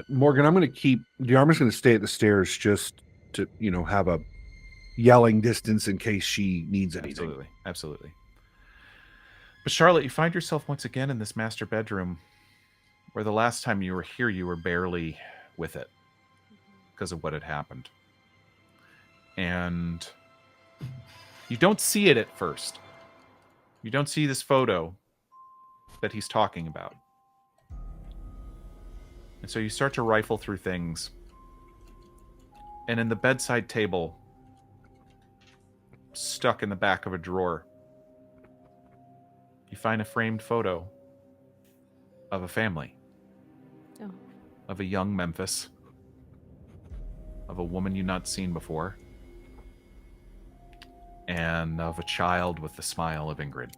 Speaker 4: Morgan, I'm going to keep Diarmuid's going to stay at the stairs just to, have a yelling distance in case she needs anything.
Speaker 2: Absolutely. But Charlotte, you find yourself once again in this master bedroom where the last time you were here, you were barely with it because of what had happened. And you don't see it at first. You don't see this photo that he's talking about. And so you start to rifle through things. And in the bedside table, stuck in the back of a drawer, you find a framed photo of a family.
Speaker 3: Oh.
Speaker 2: Of a young Memphis. Of a woman you've not seen before. And of a child with the smile of Ingrid.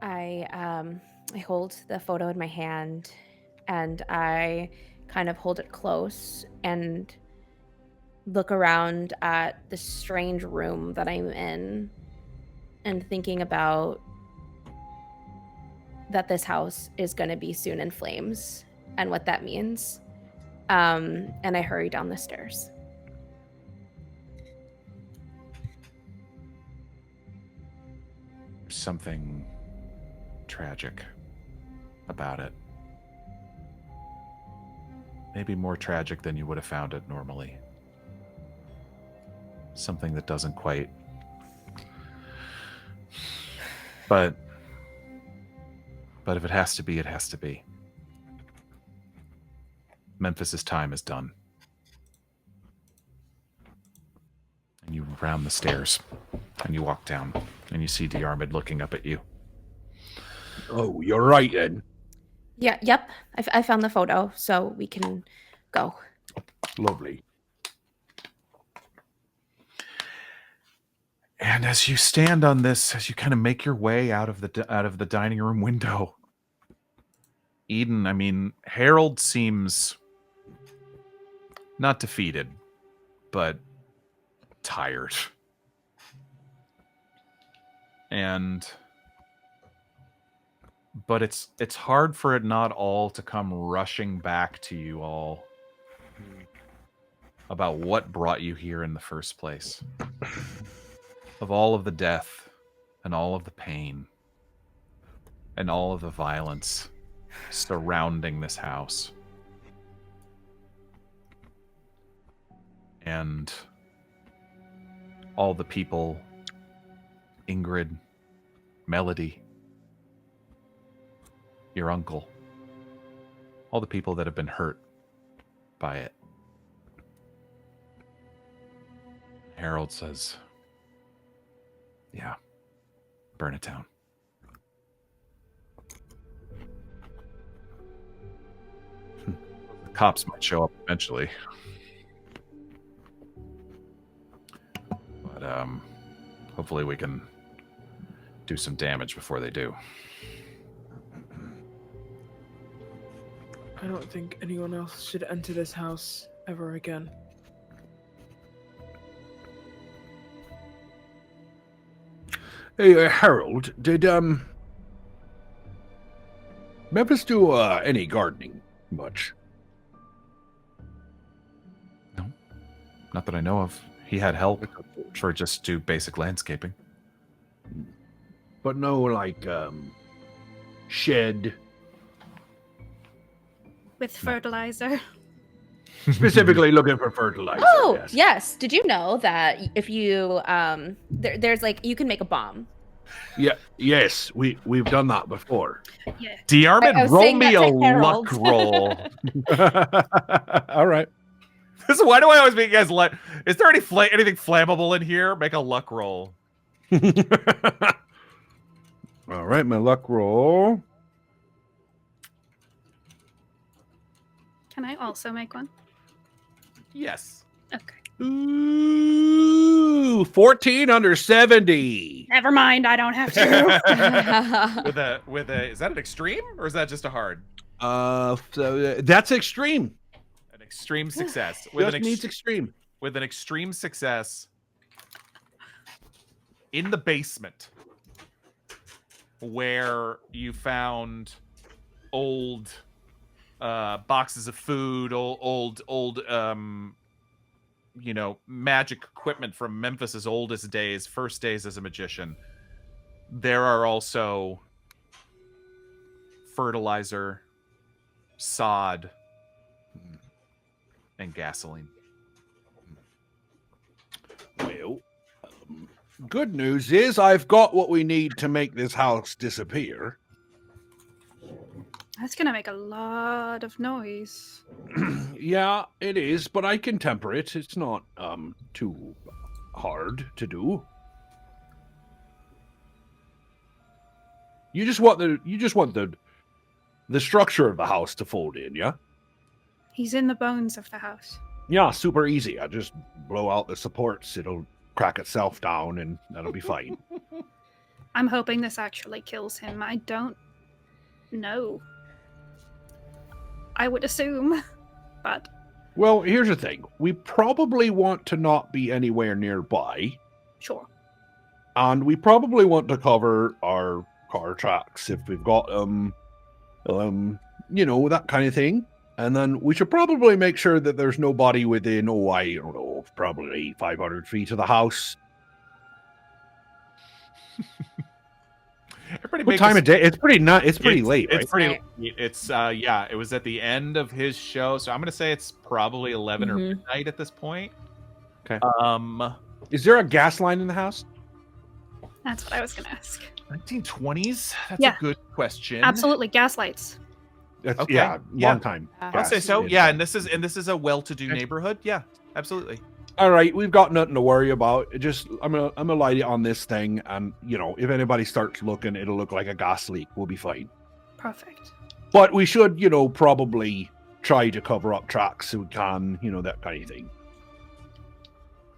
Speaker 3: I hold the photo in my hand, and I kind of hold it close and look around at the strange room that I'm in, and thinking about that this house is going to be soon in flames and what that means. And I hurry down the stairs.
Speaker 2: Something tragic about it. Maybe more tragic than you would have found it normally. Something that doesn't quite. But if it has to be, it has to be. Memphis's time is done. And you round the stairs, and you walk down, and you see Diarmuid looking up at you.
Speaker 4: Oh, you're right, Ed.
Speaker 3: Yeah, yep. I found the photo, so we can go.
Speaker 4: Lovely.
Speaker 2: And as you stand on this, as you kind of make your way out of the dining room window, Eden, I mean, Harold seems not defeated, but tired. But it's hard for it not all to come rushing back to you all about what brought you here in the first place. Of all of the death and all of the pain and all of the violence surrounding this house. And all the people, Ingrid, Melody, your uncle, all the people that have been hurt by it. Harold says, yeah, burn it down. The cops might show up eventually. But hopefully we can do some damage before they do.
Speaker 5: I don't think anyone else should enter this house ever again.
Speaker 4: Hey, Harold, did Memphis do any gardening much?
Speaker 2: No, not that I know of. He had help for just do basic landscaping.
Speaker 4: But no, like, shed?
Speaker 6: With fertilizer.
Speaker 4: Specifically looking for fertilizer.
Speaker 3: Oh, yes. Did you know that if you there's like you can make a bomb?
Speaker 4: Yeah. Yes, we've done that before.
Speaker 6: Yeah.
Speaker 2: Diarmuid, roll me a luck roll.
Speaker 4: All right.
Speaker 2: Why do I always make you guys like? Is there anything flammable in here? Make a luck roll.
Speaker 4: All right, my luck roll.
Speaker 6: Can I also make one?
Speaker 2: Yes.
Speaker 6: Okay.
Speaker 4: Ooh, 14 under 70.
Speaker 6: Never mind, I don't have to.
Speaker 2: with a is that an extreme or is that just a hard?
Speaker 4: So that's extreme.
Speaker 2: An extreme success.
Speaker 4: Needs extreme.
Speaker 2: With an extreme success in the basement where you found old boxes of food, old magic equipment from Memphis's oldest days, first days as a magician. There are also fertilizer, sod, and gasoline.
Speaker 4: Well, good news is I've got what we need to make this house disappear.
Speaker 6: That's gonna make a lot of noise.
Speaker 4: Yeah, it is, but I can temper it. It's not too hard to do. You just want the structure of the house to fold in, yeah?
Speaker 6: He's in the bones of the house.
Speaker 4: Yeah, super easy. I just blow out the supports, it'll crack itself down and that'll be fine.
Speaker 6: I'm hoping this actually kills him. I don't know. I would assume, but...
Speaker 4: Well, here's the thing. We probably want to not be anywhere nearby.
Speaker 6: Sure.
Speaker 4: And we probably want to cover our car tracks if we've got, that kind of thing. And then we should probably make sure that there's nobody within, I don't know, probably 500 feet of the house. What time of day? It's pretty late, right?
Speaker 2: It's pretty. It's it was at the end of his show, so I'm gonna say it's probably 11 or midnight at this point.
Speaker 4: Okay. Is there a gas line in the house?
Speaker 6: That's what I was gonna ask.
Speaker 2: 1920s? That's a good question.
Speaker 6: Absolutely, gas lights.
Speaker 4: That's, okay. Yeah, long time.
Speaker 2: I'll say so. Yeah, and this is a well-to-do neighborhood. Yeah, absolutely.
Speaker 4: All right, we've got nothing to worry about. I'm gonna light it on this thing, and if anybody starts looking, it'll look like a gas leak. We'll be fine.
Speaker 6: Perfect.
Speaker 4: But we should, probably try to cover up tracks so we can, that kind of thing.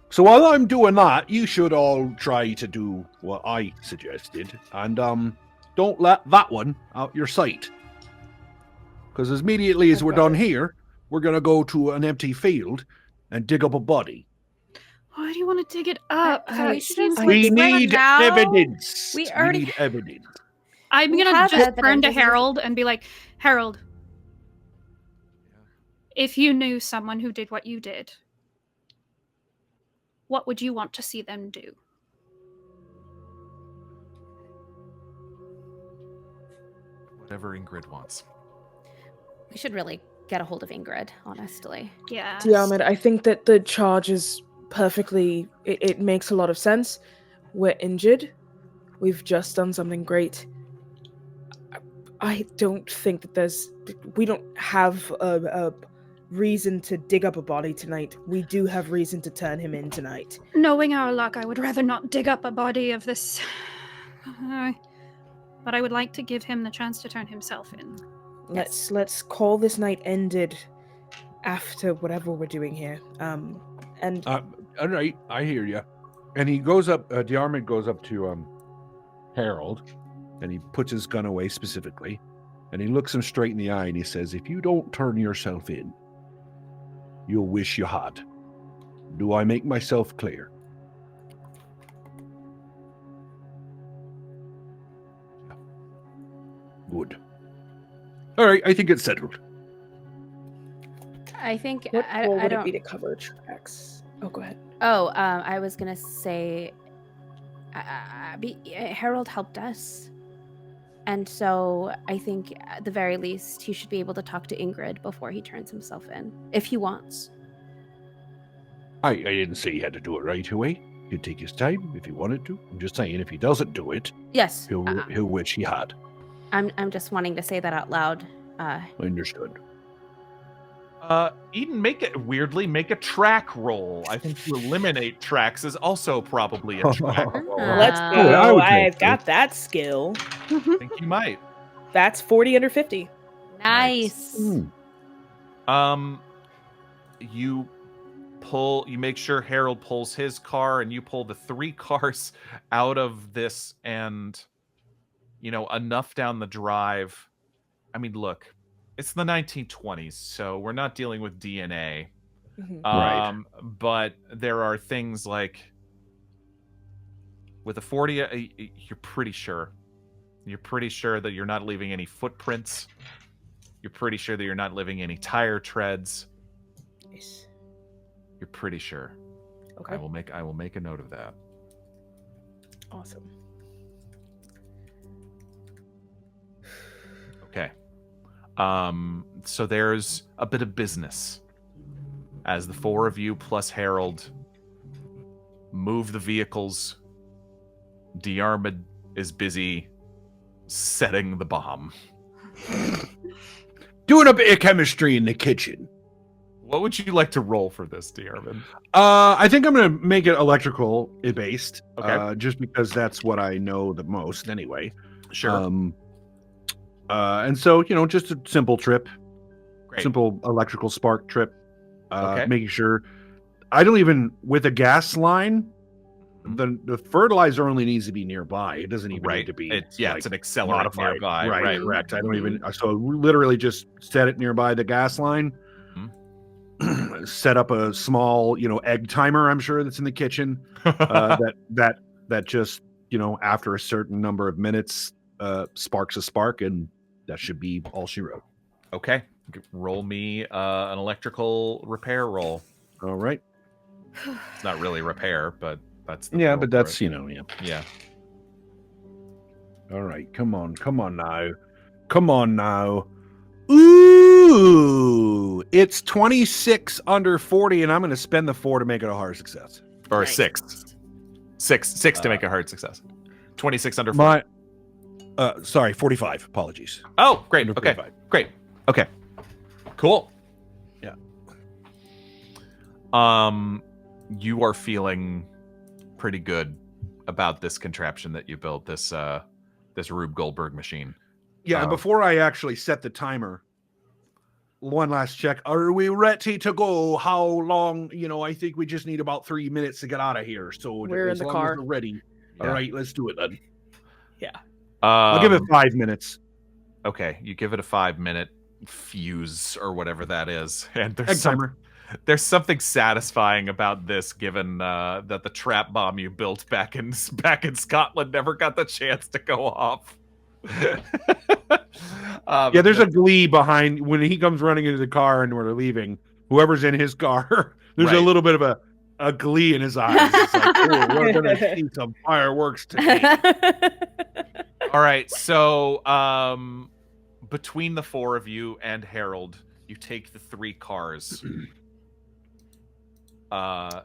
Speaker 4: So while I'm doing that, you should all try to do what I suggested, and don't let that one out your sight. Because immediately as we're
Speaker 5: Okay.
Speaker 4: done here, we're going to go to an empty field and dig up a body.
Speaker 6: Why do you want to dig it up?
Speaker 3: We should just, like,
Speaker 4: We
Speaker 3: right
Speaker 4: need
Speaker 3: now,
Speaker 4: evidence.
Speaker 3: we already-
Speaker 4: need evidence.
Speaker 6: I'm
Speaker 3: We
Speaker 6: going to
Speaker 3: have
Speaker 6: just
Speaker 3: evidence.
Speaker 6: turn to
Speaker 3: This is-
Speaker 6: Harold and be like, Harold, if you knew someone who did what you did, what would you want to see them do?
Speaker 2: Whatever Ingrid wants.
Speaker 3: We should really get a hold of Ingrid, honestly.
Speaker 6: Yeah.
Speaker 5: Diarmuid, I think that the charge is perfectly. It makes a lot of sense. We're injured. We've just done something great. I don't think that we don't have a reason to dig up a body tonight. We do have reason to turn him in tonight.
Speaker 6: Knowing our luck, I would rather not dig up a body of this. But I would like to give him the chance to turn himself in.
Speaker 5: Let's call this night ended after whatever we're doing here. And
Speaker 4: All right, I hear you. And he goes up. Diarmuid goes up to Harold, and he puts his gun away specifically, and he looks him straight in the eye, and he says, "If you don't turn yourself in, you'll wish you had. Do I make myself clear?" Good. All right, I think it's settled.
Speaker 3: I think
Speaker 5: what
Speaker 3: I
Speaker 5: role would
Speaker 3: don't.
Speaker 5: it be to cover tracks? Oh, go ahead.
Speaker 3: Oh, I was gonna say, Harold helped us, and so I think at the very least he should be able to talk to Ingrid before he turns himself in, if he wants.
Speaker 4: I didn't say he had to do it right away. He'd take his time if he wanted to. I'm just saying, if he doesn't do it,
Speaker 3: Yes,
Speaker 4: he'll wish he had.
Speaker 3: I'm just wanting to say that out loud.
Speaker 4: Understood.
Speaker 2: Eden, make a track roll. I think to eliminate tracks is also probably a track roll.
Speaker 5: Let's
Speaker 3: Oh,
Speaker 5: go.
Speaker 4: I would
Speaker 5: I've
Speaker 4: take
Speaker 5: got that skill.
Speaker 2: I think you might.
Speaker 5: That's 40 under 50.
Speaker 3: Nice.
Speaker 2: You make sure Harold pulls his car, and you pull the 3 cars out of this, and enough down the drive. I mean, look, it's the 1920s, so we're not dealing with DNA.
Speaker 4: Right.
Speaker 2: But there are things like with a 40, you're pretty sure that you're not leaving any footprints. You're pretty sure that you're not leaving any tire treads.
Speaker 5: Nice.
Speaker 2: You're pretty sure.
Speaker 5: Okay.
Speaker 2: I will make a note of that.
Speaker 5: Awesome.
Speaker 2: Okay. So there's a bit of business as the 4 of you plus Harold move the vehicles. Diarmuid is busy setting the bomb.
Speaker 4: Doing a bit of chemistry in the kitchen.
Speaker 2: What would you like to roll for this, Diarmuid?
Speaker 4: I think I'm going to make it electrical based.
Speaker 2: Okay.
Speaker 4: Just because that's what I know the most anyway.
Speaker 2: Sure.
Speaker 4: And so, just a simple trip.
Speaker 2: Great.
Speaker 4: Simple electrical spark trip.
Speaker 2: Okay.
Speaker 4: Making sure I don't even, with a gas line, the fertilizer only needs to be nearby. It doesn't even need to be.
Speaker 2: It's an accelerant
Speaker 4: modified.
Speaker 2: nearby.
Speaker 4: Right. Correct. I don't even. So literally just set it nearby the gas line. Set up a small, egg timer. I'm sure that's in the kitchen. that just after a certain number of minutes sparks a spark, and that should be all she wrote.
Speaker 2: Okay. Roll me an electrical repair roll.
Speaker 4: All right.
Speaker 2: It's not really repair, but that's the
Speaker 4: Yeah,
Speaker 2: roll
Speaker 4: but
Speaker 2: for
Speaker 4: that's
Speaker 2: it.
Speaker 4: Yeah.
Speaker 2: Yeah.
Speaker 4: All right. Come on now. Ooh, it's 26 under 40, and I'm going to spend the 4 to make it a hard success.
Speaker 2: Or
Speaker 3: Nice.
Speaker 2: 6 to make a hard success. 26 under 40.
Speaker 4: Sorry, 45. Apologies.
Speaker 2: Oh, great.
Speaker 4: Under
Speaker 2: Okay.
Speaker 4: 45.
Speaker 2: Great. Okay. Cool.
Speaker 4: Yeah.
Speaker 2: You are feeling pretty good about this contraption that you built, this Rube Goldberg machine.
Speaker 4: Yeah, and before I actually set the timer, one last check. Are we ready to go? How long? I think we just need about 3 minutes to get out of here. So
Speaker 5: We're in the
Speaker 4: long
Speaker 5: car.
Speaker 4: as we're ready.
Speaker 2: Yeah.
Speaker 4: All right, let's do it then.
Speaker 5: Yeah.
Speaker 4: I'll give it 5 minutes.
Speaker 2: Okay, you give it a 5 minute. fuse or whatever that is. And
Speaker 4: Egg timer.
Speaker 2: there's something satisfying about this, given that the trap bomb you built back in Scotland never got the chance to go off.
Speaker 4: Yeah, there's a glee behind when he comes running into the car and we're leaving. Whoever's in his car, there's a little bit of a glee in his eyes. It's like, oh, we're gonna see some fireworks today.
Speaker 2: All right, so between the four of you and Harold, you take the 3 cars, and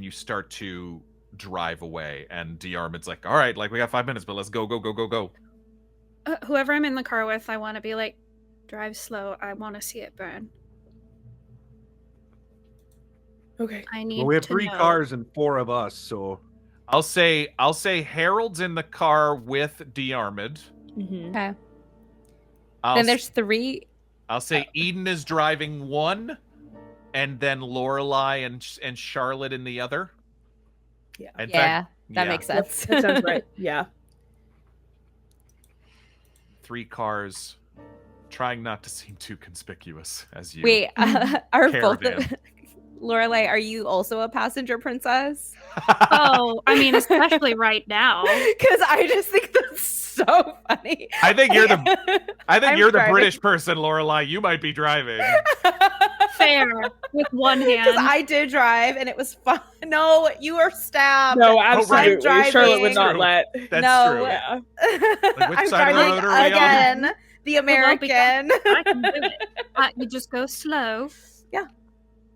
Speaker 2: you start to drive away. And Diarmuid's like, "All right, like we got 5 minutes, but let's go, go, go, go, go."
Speaker 6: Whoever I'm in the car with, I want to be like, drive slow. I want to see it burn.
Speaker 5: Okay.
Speaker 6: I need.
Speaker 4: Well, we have
Speaker 6: to
Speaker 4: 3
Speaker 6: know.
Speaker 4: cars and 4 of us, so
Speaker 2: I'll say Harold's in the car with Diarmuid.
Speaker 3: Okay.
Speaker 2: I'll
Speaker 3: Then there's 3.
Speaker 2: I'll say Eden is driving one, and then Lorelei and Charlotte in the other.
Speaker 5: Yeah.
Speaker 2: In
Speaker 3: Yeah,
Speaker 2: fact,
Speaker 3: that makes sense.
Speaker 5: That sounds right. Yeah.
Speaker 2: 3 cars, trying not to seem too conspicuous as you.
Speaker 3: Wait, are both
Speaker 2: caravan.
Speaker 3: Lorelei, are you also a passenger princess?
Speaker 6: Oh, I mean, especially right now.
Speaker 3: Because I just think that's so funny.
Speaker 2: I think you're the
Speaker 3: I'm
Speaker 2: you're the
Speaker 3: driving.
Speaker 2: British person, Lorelei. You might be driving.
Speaker 6: Fair. With one hand.
Speaker 3: Because I did drive and it was fun. No, you were stabbed.
Speaker 5: No,
Speaker 2: right.
Speaker 5: absolutely.
Speaker 3: I'm
Speaker 5: Charlotte would
Speaker 3: driving.
Speaker 5: not let.
Speaker 2: That's
Speaker 3: No.
Speaker 2: true.
Speaker 5: Yeah.
Speaker 2: Like, which
Speaker 3: I'm
Speaker 2: side of the
Speaker 3: driving
Speaker 2: road are we on?
Speaker 3: again. The American.
Speaker 6: I can do it. You just go slow.
Speaker 3: Yeah.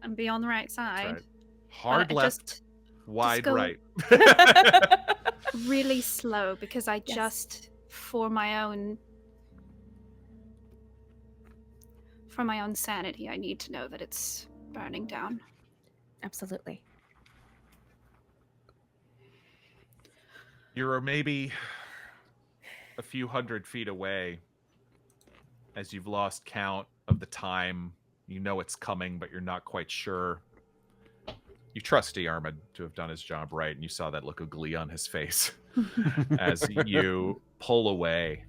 Speaker 6: And be on the right side.
Speaker 2: Right. Hard left, wide
Speaker 6: go-
Speaker 2: right.
Speaker 6: Really slow because I
Speaker 3: Yes.
Speaker 6: just for my own sanity, I need to know that it's burning down.
Speaker 3: Absolutely.
Speaker 2: You're maybe a few hundred feet away as you've lost count of the time. You know it's coming, but you're not quite sure. You trust Diarmuid to have done his job right, and you saw that look of glee on his face as you pull away.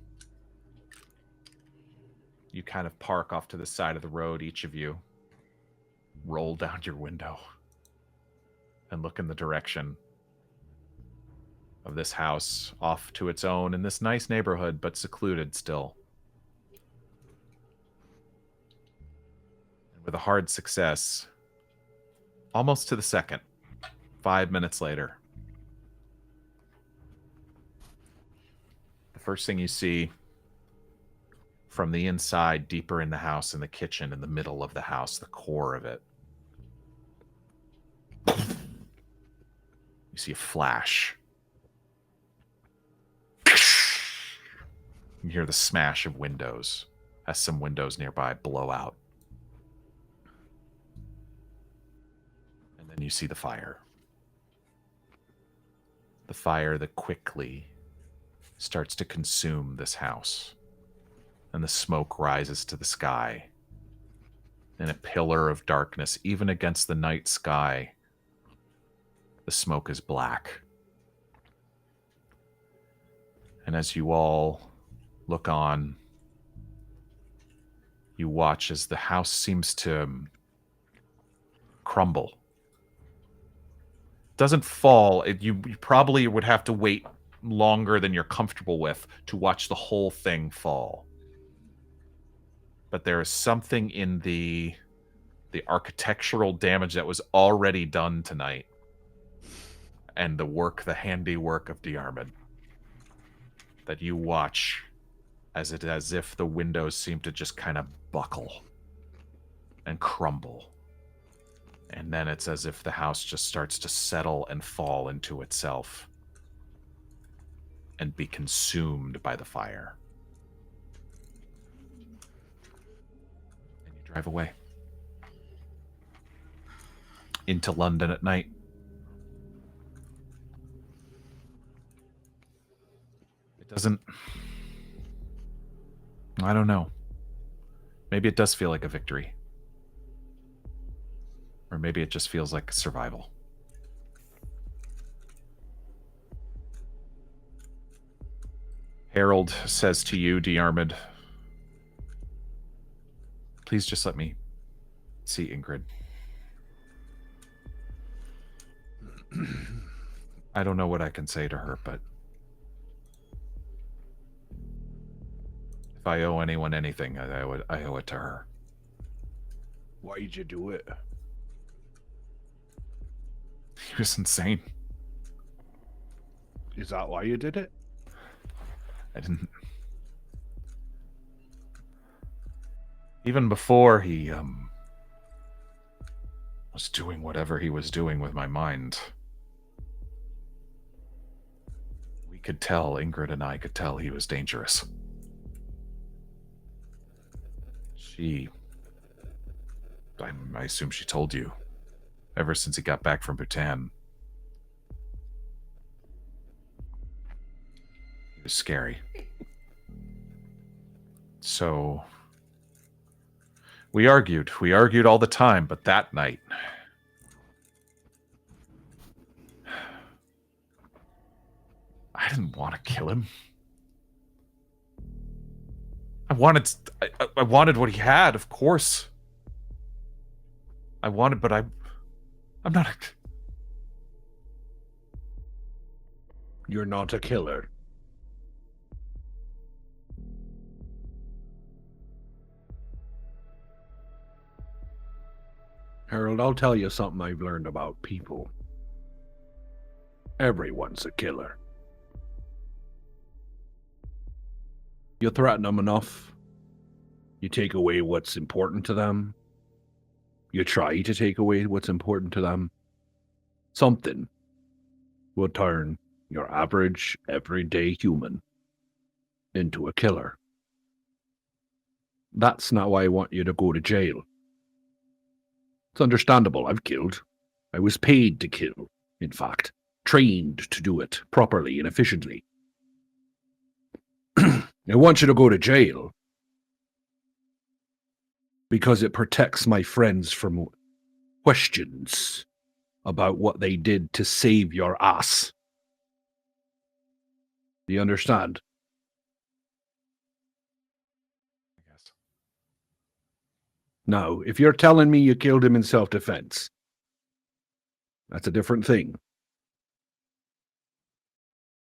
Speaker 2: You kind of park off to the side of the road, each of you. Roll down your window and look in the direction of this house, off to its own in this nice neighborhood, but secluded still. And with a hard success, almost to the second, 5 minutes later, the first thing you see from the inside, deeper in the house, in the kitchen, in the middle of the house, the core of it, you see a flash. You hear the smash of windows as some windows nearby blow out. And then you see the fire. The fire that quickly starts to consume this house. And the smoke rises to the sky. In a pillar of darkness, even against the night sky, the smoke is black. And as you all look on, you watch as the house seems to crumble. Doesn't fall. You probably would have to wait longer than you're comfortable with to watch the whole thing fall. But there is something in the architectural damage that was already done tonight, and the handiwork of Diarmuid, that you watch as if the windows seem to just kind of buckle and crumble. And then it's as if the house just starts to settle and fall into itself and be consumed by the fire. And you drive away into London at night. It doesn't... I don't know. Maybe it does feel like a victory. Or maybe it just feels like survival. Harold says to you, Diarmuid, Please just let me see Ingrid. I don't know what I can say to her, but if I owe anyone anything, I owe it to her.
Speaker 4: Why'd you do it?
Speaker 2: He was insane.
Speaker 4: Is that why you did it?
Speaker 2: I didn't. Even before he was doing whatever he was doing with my mind, we could tell, Ingrid and I could tell he was dangerous. I assume she told you, ever since he got back from Bhutan. He was scary. So we argued all the time, but that night, I didn't want to kill him. I wanted what he had, of course. But I'm not
Speaker 4: You're not a killer. Harold, I'll tell you something I've learned about people. Everyone's a killer. You threaten them enough, you take away what's important to them, you try to take away what's important to them, something will turn your average, everyday human into a killer. That's not why I want you to go to jail. It's understandable. I've killed. I was paid to kill, in fact. Trained to do it properly and efficiently. I want you to go to jail because it protects my friends from questions about what they did to save your ass. Do you understand?
Speaker 2: Yes.
Speaker 4: Now, if you're telling me you killed him in self-defense, that's a different thing.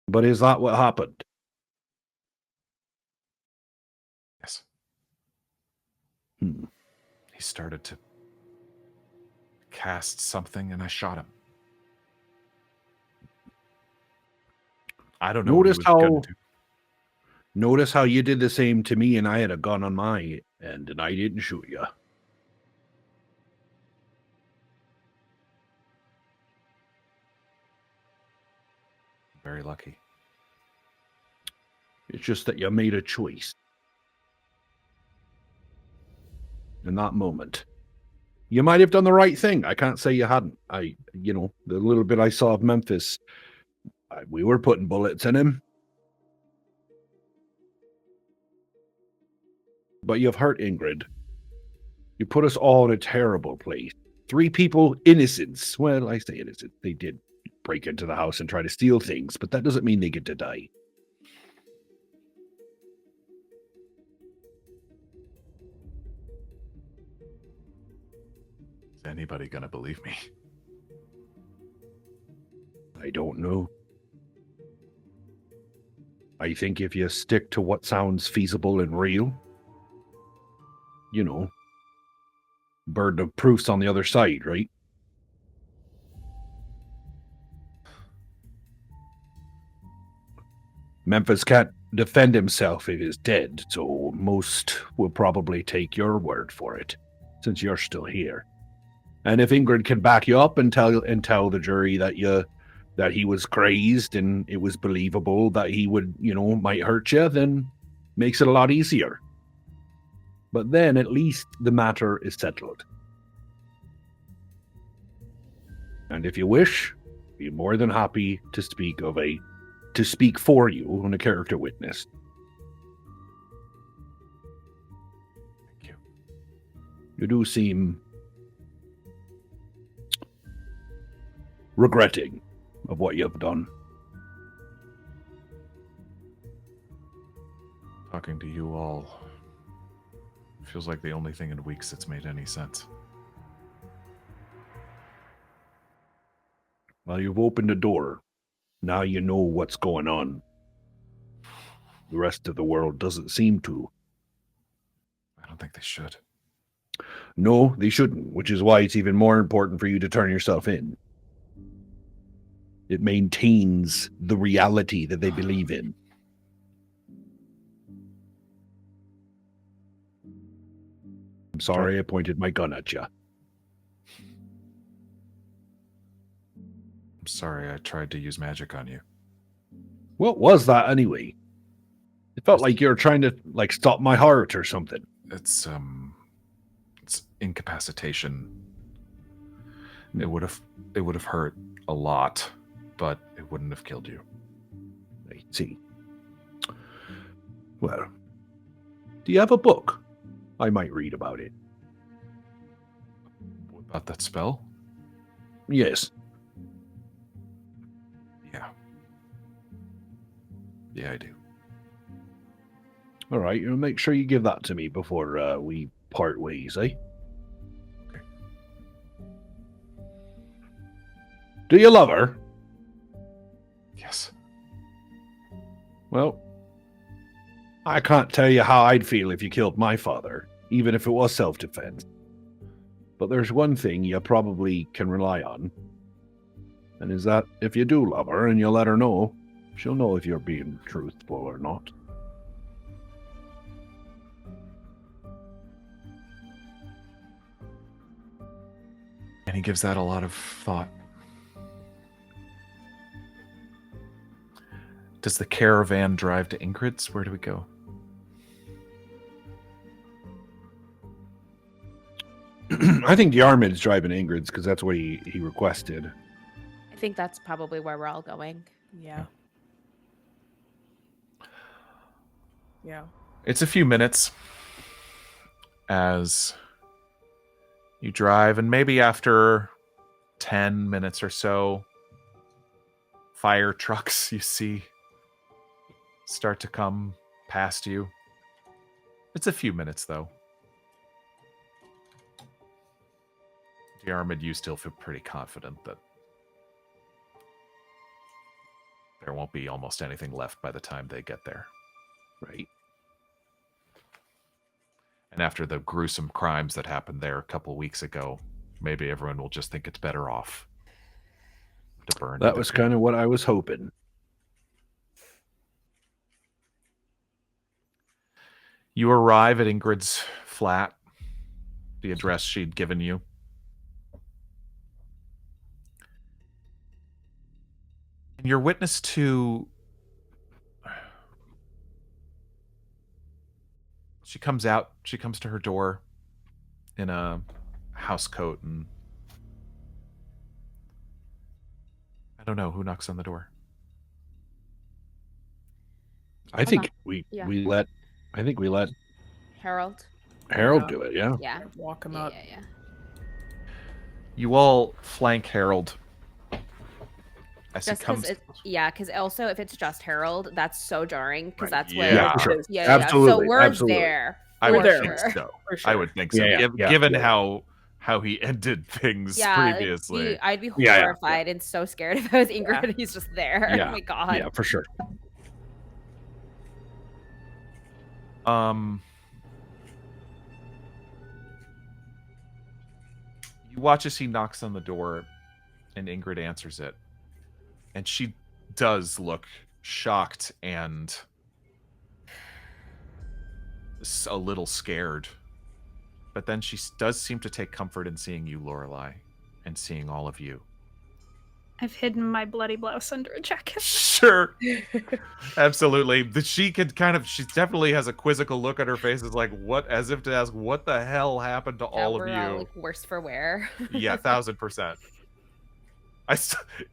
Speaker 4: But is that what happened?
Speaker 2: Yes.
Speaker 4: Hmm.
Speaker 2: He started to cast something, and I shot him. I don't know what he was gonna do.
Speaker 4: Notice how you did the same to me, and I had a gun on my end, and I didn't shoot you.
Speaker 2: Very lucky.
Speaker 4: It's just that you made a choice. In that moment. You might have done the right thing. I can't say you hadn't. The little bit I saw of Memphis, we were putting bullets in him. But you've hurt Ingrid. You put us all in a terrible place. 3 people, innocents. Well, I say innocent. They did break into the house and try to steal things, but that doesn't mean they get to die.
Speaker 2: Is anybody gonna believe me?
Speaker 4: I don't know. I think if you stick to what sounds feasible and real, burden of proof's on the other side, right? Memphis can't defend himself if he's dead, so most will probably take your word for it, since you're still here. And if Ingrid can back you up and tell the jury that he was crazed and it was believable that he would, might hurt you, then makes it a lot easier. But then at least the matter is settled. And if you wish, be more than happy to speak for you on a character witness.
Speaker 2: Thank you.
Speaker 4: You do seem regretting of what you've done.
Speaker 2: Talking to you all Feels like the only thing in weeks that's made any sense.
Speaker 4: Well, you've opened the door. Now you know what's going on. The rest of the world doesn't seem to.
Speaker 2: I don't think they should.
Speaker 4: No, they shouldn't, which is why it's even more important for you to turn yourself in. It maintains the reality that they believe in. I'm sorry I pointed my gun at you.
Speaker 2: I'm sorry I tried to use magic on you.
Speaker 4: What was that anyway? It felt like you were trying to stop my heart or something.
Speaker 2: It's incapacitation. It would have hurt a lot, but it wouldn't have killed you.
Speaker 4: I see. Well, do you have a book? I might read about it.
Speaker 2: What about that spell?
Speaker 4: Yes.
Speaker 2: Yeah, I do.
Speaker 4: All right, you'll make sure you give that to me before we part ways, eh?
Speaker 2: Okay.
Speaker 4: Do you love her?
Speaker 2: Yes.
Speaker 4: Well, I can't tell you how I'd feel if you killed my father, even if it was self-defense. But there's one thing you probably can rely on, and is that if you do love her and you let her know, she'll know if you're being truthful or not.
Speaker 2: And he gives that a lot of thought. Does the caravan drive to Ingrid's? Where do we go?
Speaker 4: I think Diarmuid's driving Ingrid's because that's what he requested.
Speaker 3: I think that's probably where we're all going.
Speaker 5: Yeah. Yeah.
Speaker 2: It's a few minutes as you drive, and maybe after 10 minutes or so, fire trucks you see start to come past you. It's a few minutes, though. Diarmuid, you still feel pretty confident that there won't be almost anything left by the time they get there.
Speaker 4: Right.
Speaker 2: And after the gruesome crimes that happened there a couple weeks ago, maybe everyone will just think it's better off to burn.
Speaker 4: That was kind of what I was hoping.
Speaker 2: You arrive at Ingrid's flat, the address she'd given you. And you're witness to... She comes to her door in a house coat, and I don't know who knocks on the door.
Speaker 4: I think we let
Speaker 3: Harold
Speaker 4: do it. Yeah.
Speaker 3: Yeah.
Speaker 5: Walk him up.
Speaker 3: Yeah.
Speaker 2: You all flank Harold as
Speaker 3: Just
Speaker 2: he comes.
Speaker 3: because also if it's just Harold, that's so jarring because that's
Speaker 2: Yeah.
Speaker 3: where
Speaker 4: For sure.
Speaker 3: yeah.
Speaker 4: Absolutely.
Speaker 3: So we're
Speaker 4: Absolutely.
Speaker 3: there.
Speaker 2: I
Speaker 3: for
Speaker 2: would
Speaker 5: there.
Speaker 2: think
Speaker 3: sure.
Speaker 2: so.
Speaker 5: For sure.
Speaker 2: I would think so.
Speaker 4: Yeah,
Speaker 2: Given
Speaker 4: yeah.
Speaker 2: how he ended things
Speaker 3: Yeah,
Speaker 2: previously.
Speaker 3: I'd be
Speaker 4: Yeah,
Speaker 3: horrified and so scared if I was Ingrid and he's just there.
Speaker 4: Yeah.
Speaker 3: Oh my god.
Speaker 4: Yeah, for sure.
Speaker 2: You watch as he knocks on the door, and Ingrid answers it, and she does look shocked and a little scared. But then she does seem to take comfort in seeing you, Lorelei, and seeing all of you.
Speaker 6: I've hidden my bloody blouse under a jacket.
Speaker 2: Sure. Absolutely. She definitely has a quizzical look on her face. It's like, what, as if to ask, what the hell happened to all of
Speaker 3: we're
Speaker 2: you?
Speaker 3: like worse for wear.
Speaker 2: Yeah, 1000%.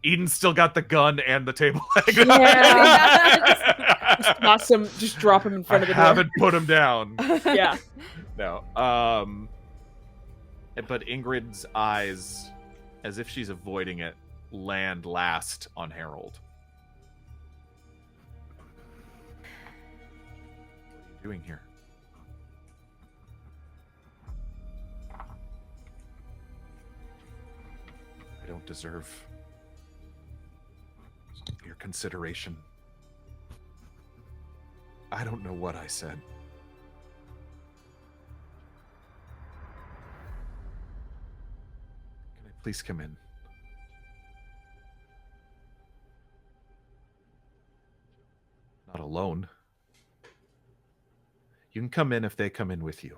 Speaker 2: Eden's still got the gun and the table leg.
Speaker 5: Yeah. Just toss him, just drop him in front of the door.
Speaker 2: Haven't put him down.
Speaker 5: Yeah.
Speaker 2: No. But Ingrid's eyes, as if she's avoiding it, land last on Harold. What are you doing here? I don't deserve your consideration. I don't know what I said. Can I please come in? Not alone. You can come in if they come in with you.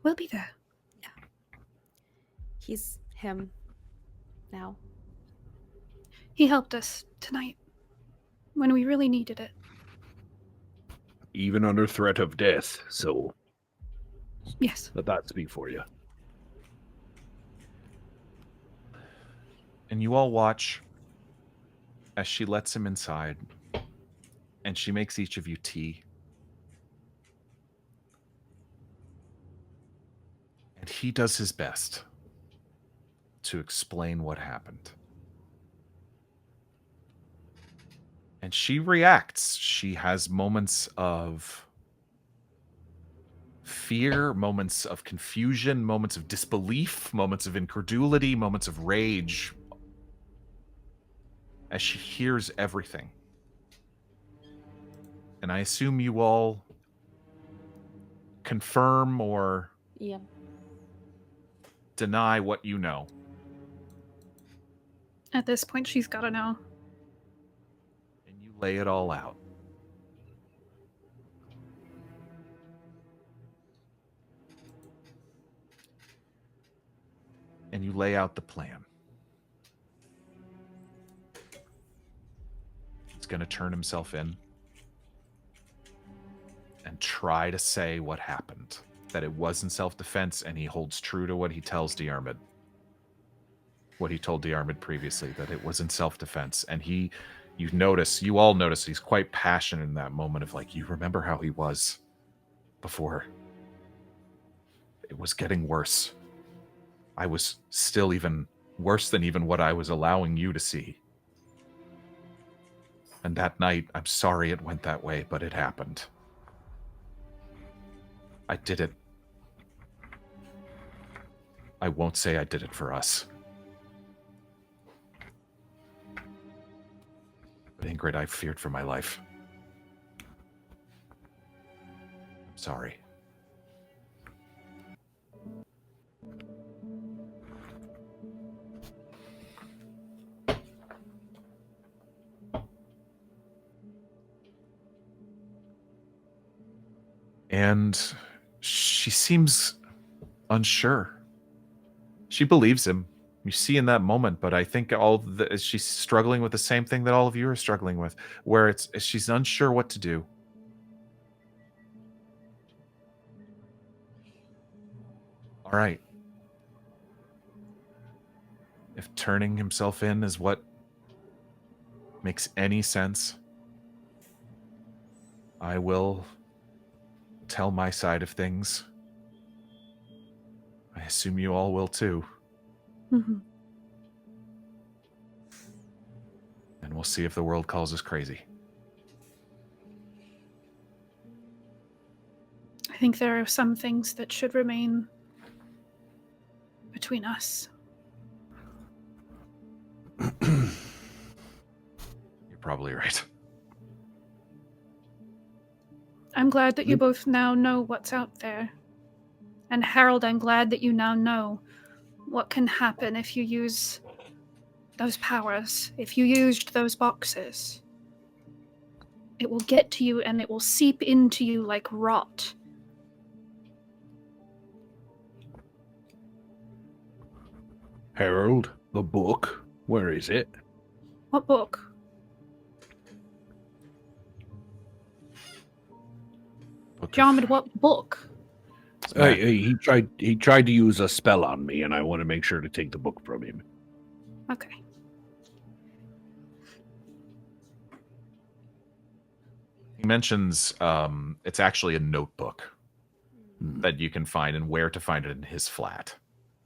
Speaker 6: We'll be there.
Speaker 3: He's him now.
Speaker 6: He helped us tonight when we really needed it.
Speaker 4: Even under threat of death, so
Speaker 6: Yes.
Speaker 4: let that speak for you.
Speaker 2: And you all watch as she lets him inside, and she makes each of you tea. And he does his best to explain what happened. And she reacts. She has moments of fear, moments of confusion, moments of disbelief, moments of incredulity, moments of rage, as she hears everything. And I assume you all confirm or deny what you know.
Speaker 6: At this point, she's got to know.
Speaker 2: And you lay it all out. And you lay out the plan. He's going to turn himself in and try to say what happened. That it wasn't self-defense, and he holds true to what he tells Diarmuid. What he told Diarmuid previously, that it was in self-defense. And you all notice he's quite passionate in that moment of like, you remember how he was before. It was getting worse. I was still even worse than even what I was allowing you to see. And that night, I'm sorry it went that way, but it happened. I did it. I won't say I did it for us. But Ingrid, I feared for my life. I'm sorry. And she seems unsure. She believes him. You see in that moment, but I think she's struggling with the same thing that all of you are struggling with, where she's unsure what to do. All right. If turning himself in is what makes any sense, I will tell my side of things. I assume you all will too.
Speaker 6: Mm-hmm.
Speaker 2: And we'll see if the world calls us crazy.
Speaker 6: I think there are some things that should remain between us.
Speaker 2: You're probably right.
Speaker 6: I'm glad that you both now know what's out there. And Harold, I'm glad that you now know what can happen if you use those powers, if you used those boxes. It will get to you and it will seep into you like rot.
Speaker 4: Harold, the book, where is it?
Speaker 6: What book? Diarmuid, what book?
Speaker 4: He tried to use a spell on me, and I want to make sure to take the book from him.
Speaker 6: Okay.
Speaker 2: He mentions it's actually a notebook that you can find, and where to find it in his flat.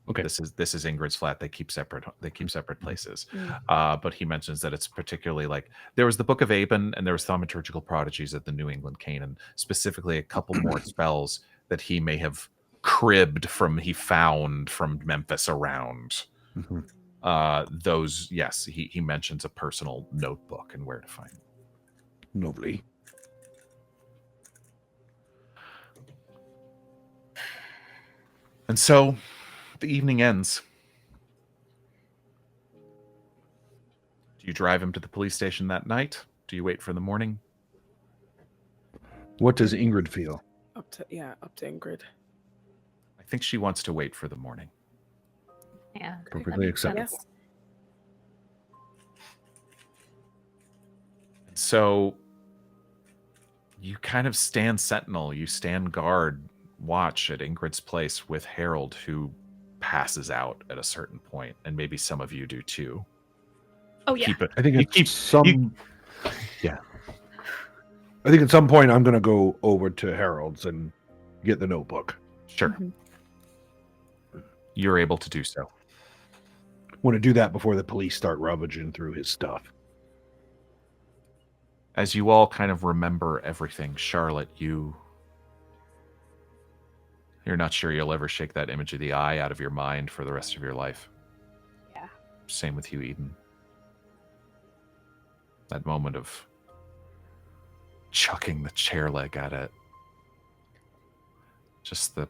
Speaker 4: Okay.
Speaker 2: This is Ingrid's flat. They keep separate places. But he mentions that it's particularly like there was the Book of Aben and there was Thaumaturgical Prodigies at the New England Canon, specifically a couple more spells that he may have cribbed he found from Memphis around. those, yes, he mentions a personal notebook and where to find it.
Speaker 4: Lovely.
Speaker 2: And so the evening ends. Do you drive him to the police station that night? Do you wait for the morning?
Speaker 4: What does Ingrid feel?
Speaker 5: Up to Ingrid.
Speaker 2: I think she wants to wait for the morning.
Speaker 3: Yeah.
Speaker 4: Perfectly acceptable.
Speaker 5: Yes.
Speaker 2: So you kind of stand sentinel, you stand guard, watch at Ingrid's place with Harold, who passes out at a certain point, and maybe some of you do too.
Speaker 6: Oh yeah.
Speaker 4: I think at some point I'm going to go over to Harold's and get the notebook.
Speaker 2: Sure.
Speaker 3: Mm-hmm.
Speaker 2: You're able to do so.
Speaker 4: Want to do that before the police start rummaging through his stuff.
Speaker 2: As you all kind of remember everything, Charlotte, you're not sure you'll ever shake that image of the eye out of your mind for the rest of your life.
Speaker 3: Yeah.
Speaker 2: Same with you, Eden. That moment of chucking the chair leg at it. Just the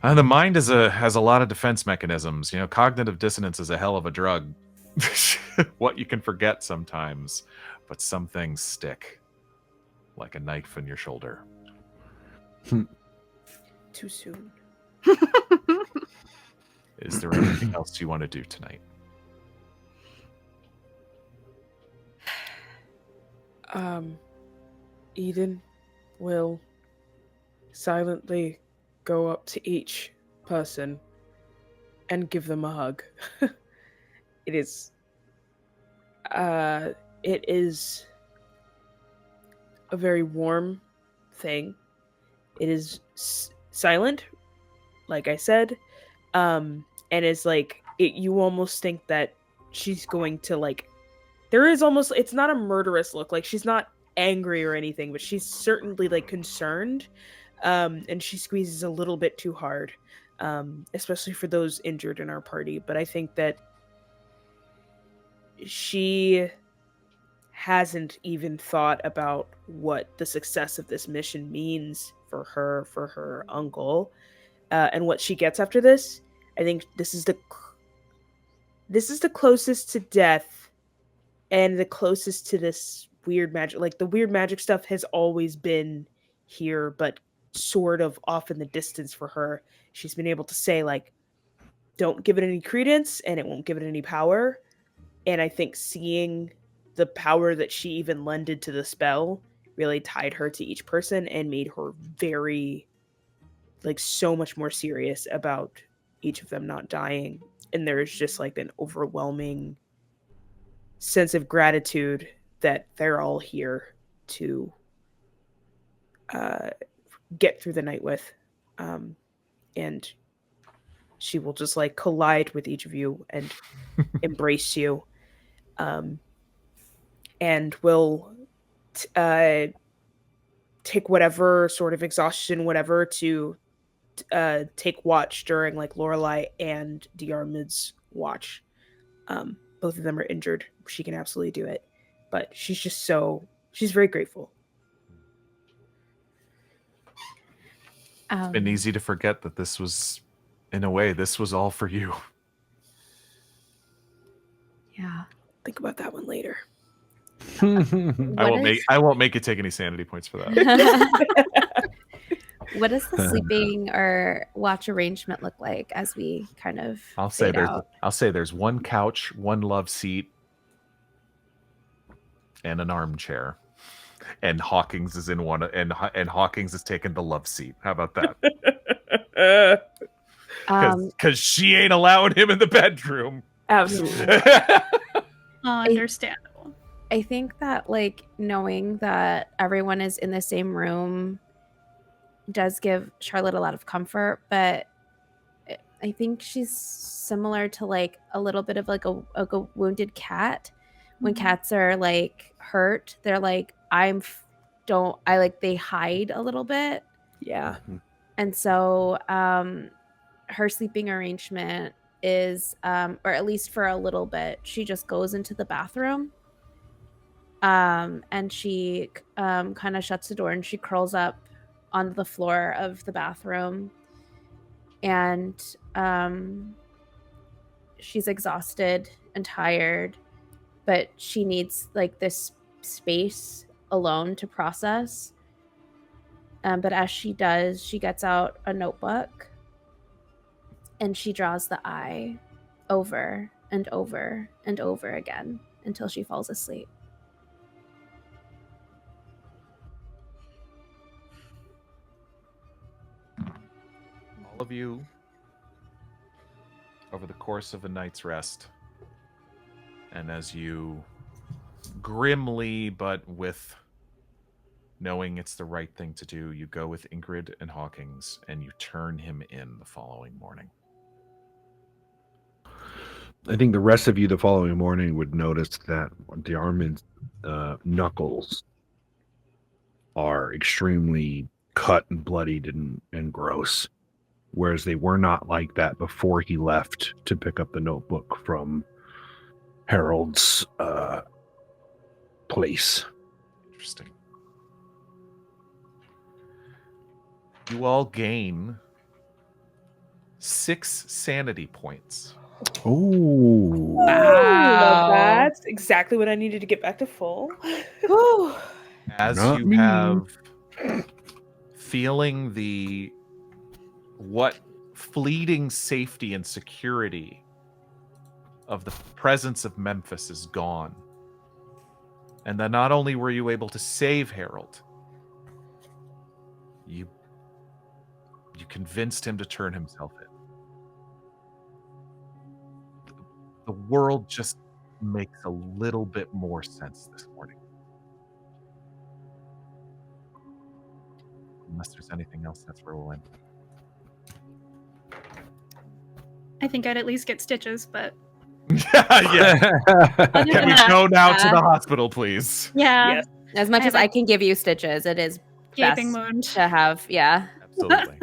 Speaker 2: mind has a lot of defense mechanisms. You know, cognitive dissonance is a hell of a drug. What you can forget sometimes, but some things stick like a knife in your shoulder.
Speaker 5: Too soon.
Speaker 2: Is there anything else you want to do tonight?
Speaker 5: Eden will silently go up to each person and give them a hug. It is a very warm thing. It is silent, like I said, and it's like you almost think that she's going to like. It's not a murderous look. Like she's not angry or anything, but she's certainly like concerned, and she squeezes a little bit too hard, especially for those injured in our party. But I think that she hasn't even thought about what the success of this mission means for her uncle, and what she gets after this. I think this is the closest to death and the closest to this weird magic. Like the weird magic stuff has always been here, but sort of off in the distance for her. She's been able to say like, don't give it any credence and it won't give it any power. And I think seeing the power that she even lended to the spell really tied her to each person and made her very, like, so much more serious about each of them not dying. And there's just like an overwhelming sense of gratitude that they're all here to get through the night with. And she will just like collide with each of you and embrace you. And will take whatever sort of exhaustion, whatever, to take watch during like Lorelei and Diarmuid's watch. Both of them are injured. She can absolutely do it. But she's very grateful.
Speaker 2: It's been easy to forget that this was, in a way, this was all for you.
Speaker 3: Yeah.
Speaker 5: Think about that one later.
Speaker 2: I won't make you take any sanity points for that.
Speaker 3: What does the sleeping or watch arrangement look like as we kind of
Speaker 2: I'll say there's one couch, one love seat, and an armchair. And Hawkins is in one, and Hawkins is taking the love seat. How about that? Because she ain't allowing him in the bedroom.
Speaker 5: Absolutely.
Speaker 6: Understandable.
Speaker 3: I think that like knowing that everyone is in the same room does give Charlotte a lot of comfort, but I think she's similar to like a little bit of like a wounded cat. When cats are like hurt, they're like, they hide a little bit.
Speaker 5: Yeah.
Speaker 3: And so her sleeping arrangement is, or at least for a little bit, she just goes into the bathroom. And she kind of shuts the door and she curls up on the floor of the bathroom. And she's exhausted and tired, but she needs like this space alone to process. But as she does, she gets out a notebook and she draws the eye over and over and over again until she falls asleep.
Speaker 2: All of you, over the course of a night's rest, and as you grimly, but with knowing it's the right thing to do, you go with Ingrid and Hawkins, and you turn him in the following morning.
Speaker 4: I think the rest of you the following morning would notice that Diarmuid's knuckles are extremely cut and bloodied and gross, whereas they were not like that before he left to pick up the notebook from Harold's place.
Speaker 2: Interesting. You all gain 6 sanity points.
Speaker 4: Oh,
Speaker 5: Wow. That's exactly what I needed to get back to full.
Speaker 2: As
Speaker 4: Not
Speaker 2: you
Speaker 4: me.
Speaker 2: have feeling the what fleeting safety and security of the presence of Memphis is gone. And then not only were you able to save Harold, you convinced him to turn himself in. The world just makes a little bit more sense this morning. Unless there's anything else, that's where we'll end.
Speaker 6: I think I'd at least get stitches, but
Speaker 2: Yeah.
Speaker 6: other
Speaker 2: Can
Speaker 6: than
Speaker 2: we
Speaker 6: that,
Speaker 2: go now to the hospital, please?
Speaker 6: yeah,
Speaker 5: Yes.
Speaker 3: As much
Speaker 6: I
Speaker 3: as
Speaker 6: have
Speaker 3: I
Speaker 6: a
Speaker 3: can give you stitches, it is
Speaker 6: gaping
Speaker 3: best
Speaker 6: wound.
Speaker 3: to have, yeah.
Speaker 2: Absolutely.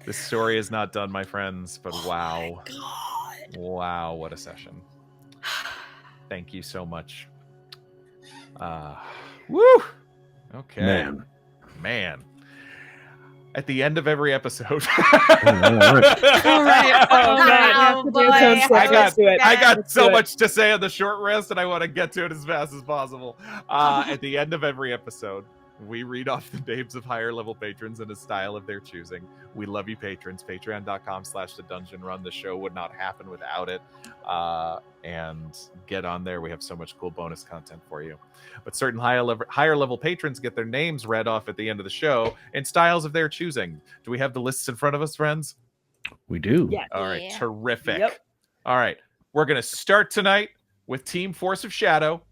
Speaker 2: This story is not done, my friends, but wow. Wow, what a session. Thank you so much. Woo! Okay. Man. At the end of every episode.
Speaker 6: All right.
Speaker 5: Oh, man.
Speaker 3: boy.
Speaker 2: I got
Speaker 5: Let's
Speaker 2: so
Speaker 5: do it.
Speaker 2: much to say on the short rest, and I want to get to it as fast as possible. At the end of every episode, we read off the names of higher level patrons in a style of their choosing. We love you, patrons. Patreon.com/thedungeonrun. The show would not happen without it. And get on there. We have so much cool bonus content for you. But certain higher level patrons get their names read off at the end of the show in styles of their choosing. Do we have the lists in front of us, friends?
Speaker 4: We do.
Speaker 5: Yeah.
Speaker 2: All right,
Speaker 3: Yeah.
Speaker 2: terrific.
Speaker 5: Yep.
Speaker 2: All right, we're going to start tonight with Team Force of Shadow.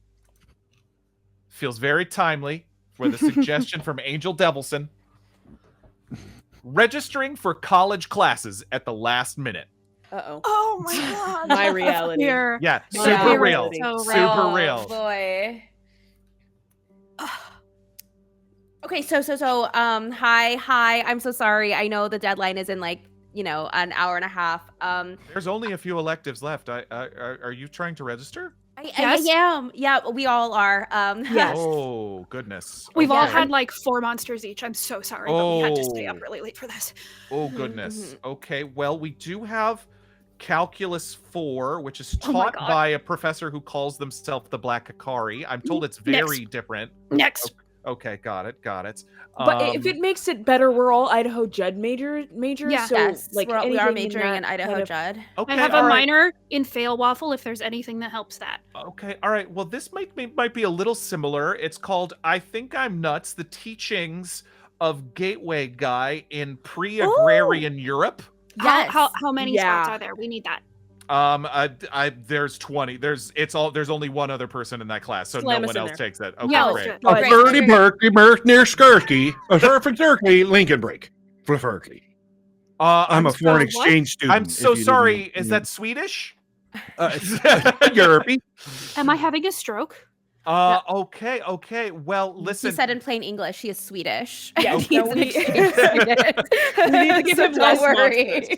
Speaker 2: Feels very timely for the suggestion from Angel Devilson. Registering for college classes at the last minute.
Speaker 5: Uh-oh.
Speaker 6: Oh my god.
Speaker 5: My reality.
Speaker 6: Here.
Speaker 2: Yeah,
Speaker 5: My
Speaker 2: super
Speaker 5: reality.
Speaker 2: real.
Speaker 6: So
Speaker 2: Super
Speaker 3: Oh,
Speaker 2: real.
Speaker 3: boy. Okay, so hi. I'm so sorry. I know the deadline is in like, an hour and a half.
Speaker 2: There's only a few electives left. Are you trying to register?
Speaker 3: I
Speaker 6: Yes.
Speaker 3: am. Yeah, we all are.
Speaker 5: Yes.
Speaker 2: Oh, goodness.
Speaker 6: We've all
Speaker 3: Yeah.
Speaker 6: had like 4 monsters each. I'm so sorry, but we had to stay up
Speaker 2: Oh.
Speaker 6: really late for this.
Speaker 2: Oh, goodness. Okay, well, we do have Calculus 4, which is
Speaker 6: Oh my
Speaker 2: taught
Speaker 6: God.
Speaker 2: by a professor who calls themselves the Black Akari. I'm told it's very different.
Speaker 6: Next.
Speaker 2: Okay, got it.
Speaker 5: But if it makes it better, we're all Idaho Judd majors.
Speaker 6: Yeah.
Speaker 5: So
Speaker 3: Yes,
Speaker 5: like
Speaker 3: we are
Speaker 5: anything
Speaker 3: majoring
Speaker 5: that
Speaker 3: in Idaho
Speaker 5: kind of-
Speaker 3: Judd.
Speaker 2: Okay,
Speaker 6: I have
Speaker 2: all
Speaker 6: a
Speaker 2: right.
Speaker 6: minor in fail waffle if there's anything that helps that.
Speaker 2: Okay, all right. Well, this might be a little similar. It's called I Think I'm Nuts, The Teachings of Gateway Guy in Pre-Agrarian Europe.
Speaker 3: Yes.
Speaker 6: How many spots
Speaker 5: Yeah.
Speaker 6: are there? We need that.
Speaker 2: There's 20. There's only one other person in that class, so
Speaker 5: Slam
Speaker 2: no
Speaker 5: us
Speaker 2: one
Speaker 5: in
Speaker 2: else
Speaker 5: there.
Speaker 2: takes that. Okay,
Speaker 6: Yeah,
Speaker 2: great.
Speaker 6: let's
Speaker 5: do it.
Speaker 3: Great.
Speaker 4: Bertie Berkey, Berk near Skirky, a perfect turkey, Lincoln break. Fliferky. I'm a foreign exchange student.
Speaker 2: I'm so
Speaker 4: if you
Speaker 2: sorry.
Speaker 4: didn't-
Speaker 2: Is that Swedish?
Speaker 4: Europe?
Speaker 6: Am I having a stroke?
Speaker 2: Okay. Well, listen.
Speaker 3: He said in plain English he is Swedish.
Speaker 5: Yeah,
Speaker 3: He's
Speaker 5: no,
Speaker 3: an
Speaker 5: we-
Speaker 3: exchange student.
Speaker 5: We need to give him
Speaker 3: So
Speaker 5: less
Speaker 3: don't worry.
Speaker 5: monsters.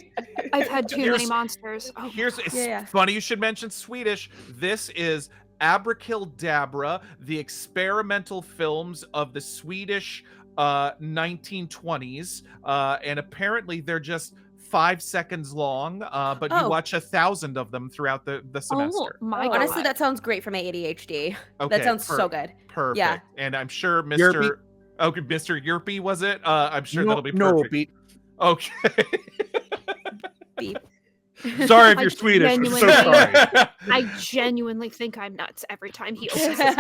Speaker 6: I've had too many
Speaker 2: Here's-
Speaker 6: monsters. Oh,
Speaker 2: It's funny you should mention Swedish. This is Abracadabra, the experimental films of the Swedish 1920s, and apparently they're just 5 seconds long, but you watch 1,000 of them throughout the semester.
Speaker 6: Oh my god!
Speaker 3: Honestly, that sounds great for my ADHD.
Speaker 2: Okay,
Speaker 3: That sounds so good.
Speaker 2: Perfect.
Speaker 3: Yeah.
Speaker 2: And I'm sure
Speaker 4: Yerpy.
Speaker 2: Mr. Yerpy, was it? I'm sure
Speaker 4: No,
Speaker 2: that'll be
Speaker 4: no,
Speaker 2: perfect.
Speaker 4: Pete.
Speaker 2: Okay.
Speaker 3: Beep.
Speaker 4: Sorry if
Speaker 6: I
Speaker 4: you're Swedish. I'm so
Speaker 6: genuinely-
Speaker 4: sorry.
Speaker 6: I genuinely think I'm nuts every time he opens his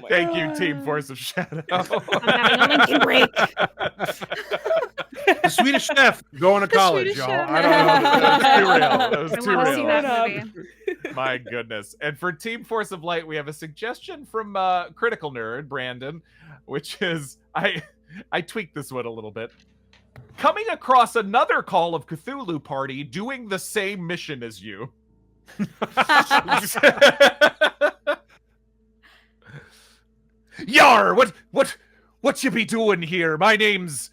Speaker 2: Thank you, Team Force of Shadow.
Speaker 6: I'm having a Lincoln break.
Speaker 4: The Swedish chef going to college,
Speaker 6: Swedish
Speaker 4: y'all.
Speaker 6: chef.
Speaker 4: I don't know.
Speaker 2: That was
Speaker 6: I
Speaker 2: too
Speaker 6: want to see
Speaker 2: real.
Speaker 6: that movie.
Speaker 2: My goodness. And for Team Force of Light, we have a suggestion from Critical Nerd, Brandon, which is, I tweaked this one a little bit. Coming across another Call of Cthulhu party doing the same mission as you. Yar, what you be doing here? My name's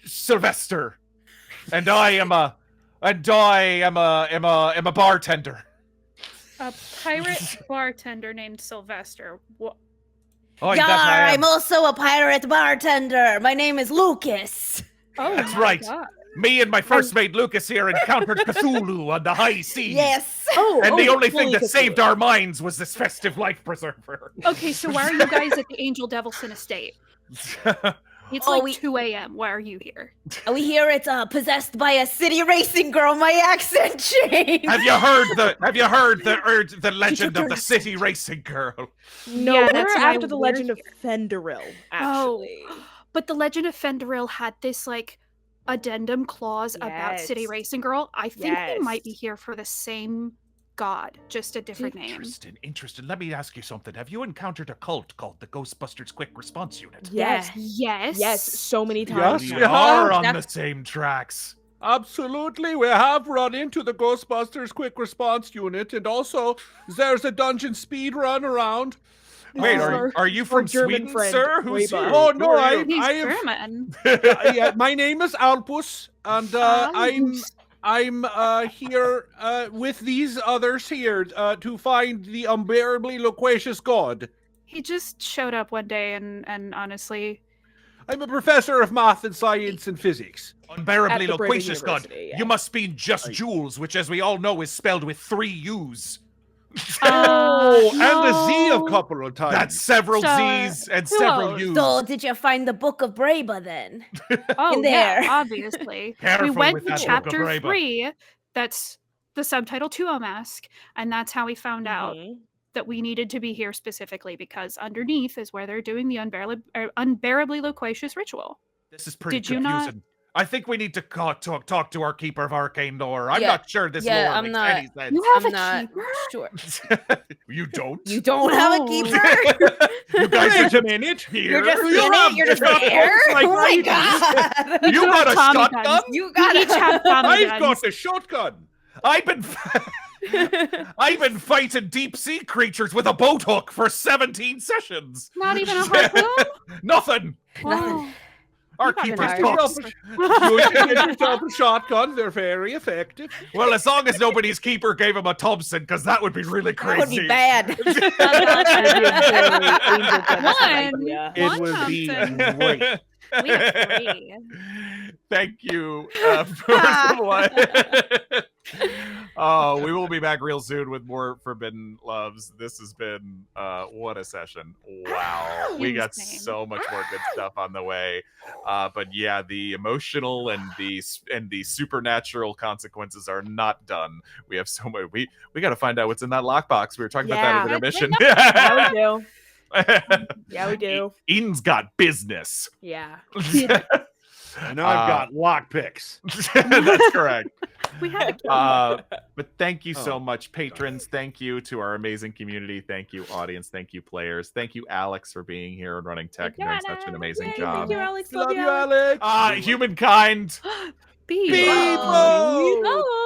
Speaker 2: Sylvester, and I am a bartender.
Speaker 6: A pirate bartender named Sylvester. What?
Speaker 2: Oh,
Speaker 3: Yar,
Speaker 2: that I am.
Speaker 3: I'm also a pirate bartender. My name is Lucas.
Speaker 6: Oh,
Speaker 2: That's
Speaker 6: my
Speaker 2: right.
Speaker 6: God.
Speaker 2: Me and my first mate Lucas here encountered Cthulhu on the high seas.
Speaker 3: Yes.
Speaker 2: And the only thing
Speaker 5: fully
Speaker 2: that
Speaker 5: Cthulhu.
Speaker 2: saved our minds was this festive life preserver.
Speaker 6: Okay, so why are you guys at the Angel Devilson estate? It's
Speaker 3: Oh,
Speaker 6: like
Speaker 3: we-
Speaker 6: 2 a.m. Why are you here?
Speaker 3: We hear it's possessed by a city racing girl. My accent changed.
Speaker 2: Have you heard the legend of the city racing girl?
Speaker 5: No,
Speaker 6: Yeah,
Speaker 5: we're
Speaker 6: that's why
Speaker 5: after the
Speaker 6: we're
Speaker 5: legend of Fenderil, actually.
Speaker 6: But the Legend of Fenderil had this like addendum clause about City
Speaker 5: Yes.
Speaker 6: Racing Girl. I think we might be
Speaker 5: Yes.
Speaker 6: here for the same god, just a different name.
Speaker 2: Interesting. Let me ask you something. Have you encountered a cult called the Ghostbusters Quick Response Unit?
Speaker 5: Yes.
Speaker 6: Yes.
Speaker 5: Yes, so many times.
Speaker 4: Yes,
Speaker 2: We
Speaker 4: we
Speaker 2: are
Speaker 4: have.
Speaker 2: on the same tracks.
Speaker 4: Absolutely, we have run into the Ghostbusters Quick Response Unit, and also there's a dungeon speed run around.
Speaker 2: Wait,
Speaker 5: Our-
Speaker 2: are you
Speaker 5: our
Speaker 2: from
Speaker 5: German
Speaker 2: Sweden,
Speaker 5: friend,
Speaker 2: sir? Who's you?
Speaker 5: Weba.
Speaker 4: Oh,
Speaker 2: Who
Speaker 4: no,
Speaker 2: are you?
Speaker 6: He's
Speaker 4: I am-
Speaker 6: German.
Speaker 4: Yeah, my name is Alpus, and I'm here with these others here to find the unbearably loquacious god.
Speaker 6: He just showed up one day and honestly,
Speaker 4: I'm a professor of math and science and physics.
Speaker 2: Unbearably
Speaker 5: At the Brave
Speaker 2: loquacious god.
Speaker 5: University, yeah.
Speaker 2: You must mean just Jules, which, as we all know, is spelled with 3 U's.
Speaker 4: Oh, and a Z a
Speaker 6: no.
Speaker 4: couple of times.
Speaker 2: That's several
Speaker 6: So,
Speaker 2: Z's and
Speaker 6: who
Speaker 2: several
Speaker 6: else?
Speaker 2: U's.
Speaker 3: So, did you find the Book of Braba then?
Speaker 6: Oh
Speaker 3: in
Speaker 6: yeah,
Speaker 3: there.
Speaker 6: obviously.
Speaker 2: Careful
Speaker 6: We went
Speaker 2: with
Speaker 6: to
Speaker 2: that Book of
Speaker 6: chapter
Speaker 2: Braba.
Speaker 6: 3. That's the subtitle to a mask, and that's how we found out
Speaker 5: Mhm.
Speaker 6: that we needed to be here specifically because underneath is where they're doing the unbearably loquacious ritual.
Speaker 2: This is pretty
Speaker 6: Did you
Speaker 2: confusing.
Speaker 6: not-
Speaker 2: I think we need to talk to our keeper of arcane lore. I'm
Speaker 3: Yeah.
Speaker 2: not sure this
Speaker 3: Yeah,
Speaker 2: lore
Speaker 3: I'm
Speaker 2: makes
Speaker 3: not-
Speaker 2: any sense.
Speaker 6: You have
Speaker 3: I'm
Speaker 6: a
Speaker 3: not
Speaker 6: keeper?
Speaker 3: sure.
Speaker 2: You don't?
Speaker 3: You don't have a
Speaker 6: No.
Speaker 3: keeper?
Speaker 2: You guys
Speaker 4: Wait
Speaker 2: are
Speaker 4: a minute.
Speaker 2: here?
Speaker 3: You're just in
Speaker 4: You have
Speaker 3: it? You're just
Speaker 4: shotguns
Speaker 3: there?
Speaker 4: like
Speaker 3: Oh my
Speaker 4: ladies.
Speaker 3: god!
Speaker 6: We
Speaker 2: You
Speaker 6: got
Speaker 2: got a
Speaker 6: Tommy
Speaker 2: shotgun?
Speaker 6: guns.
Speaker 3: You
Speaker 6: We
Speaker 3: got
Speaker 6: each have Tommy
Speaker 4: I've
Speaker 6: guns.
Speaker 4: got a shotgun.
Speaker 2: I've been fighting deep sea creatures with a boat hook for 17 sessions.
Speaker 6: Not even a harpoon?
Speaker 2: Nothing.
Speaker 6: Wow.
Speaker 2: Our
Speaker 6: You got
Speaker 2: keeper's
Speaker 6: an
Speaker 4: Get
Speaker 2: talks.
Speaker 4: yourself get yourself a shotgun. They're very effective.
Speaker 2: Well, as long as nobody's keeper gave him a Thompson, because that would be really
Speaker 3: That
Speaker 2: crazy.
Speaker 3: would be bad.
Speaker 6: One.
Speaker 4: It
Speaker 6: One
Speaker 4: would be
Speaker 6: Thompson.
Speaker 4: great.
Speaker 6: We have 3.
Speaker 2: Thank you, first of all. We will be back real soon with more Forbidden Loves. This has been what a session. Wow. We got
Speaker 6: Insane.
Speaker 2: so much more good stuff on the way. But yeah, the emotional and the supernatural consequences are not done. We have so much. We got to find out what's in that lockbox. We were talking about that at intermission.
Speaker 5: Yeah, we do. Yeah, we do.
Speaker 2: Eden's got business.
Speaker 5: Yeah.
Speaker 4: And I've got lockpicks.
Speaker 2: That's correct.
Speaker 6: We have
Speaker 2: But thank you so much, patrons. Thank you to our amazing community. Thank you, audience. Thank you, players. Thank you, Alex, for being here and running tech and doing such an amazing job.
Speaker 5: Thank you, Alex.
Speaker 4: Love you, Alex.
Speaker 2: Humankind.
Speaker 6: Beep.
Speaker 4: Beep.
Speaker 5: Oh.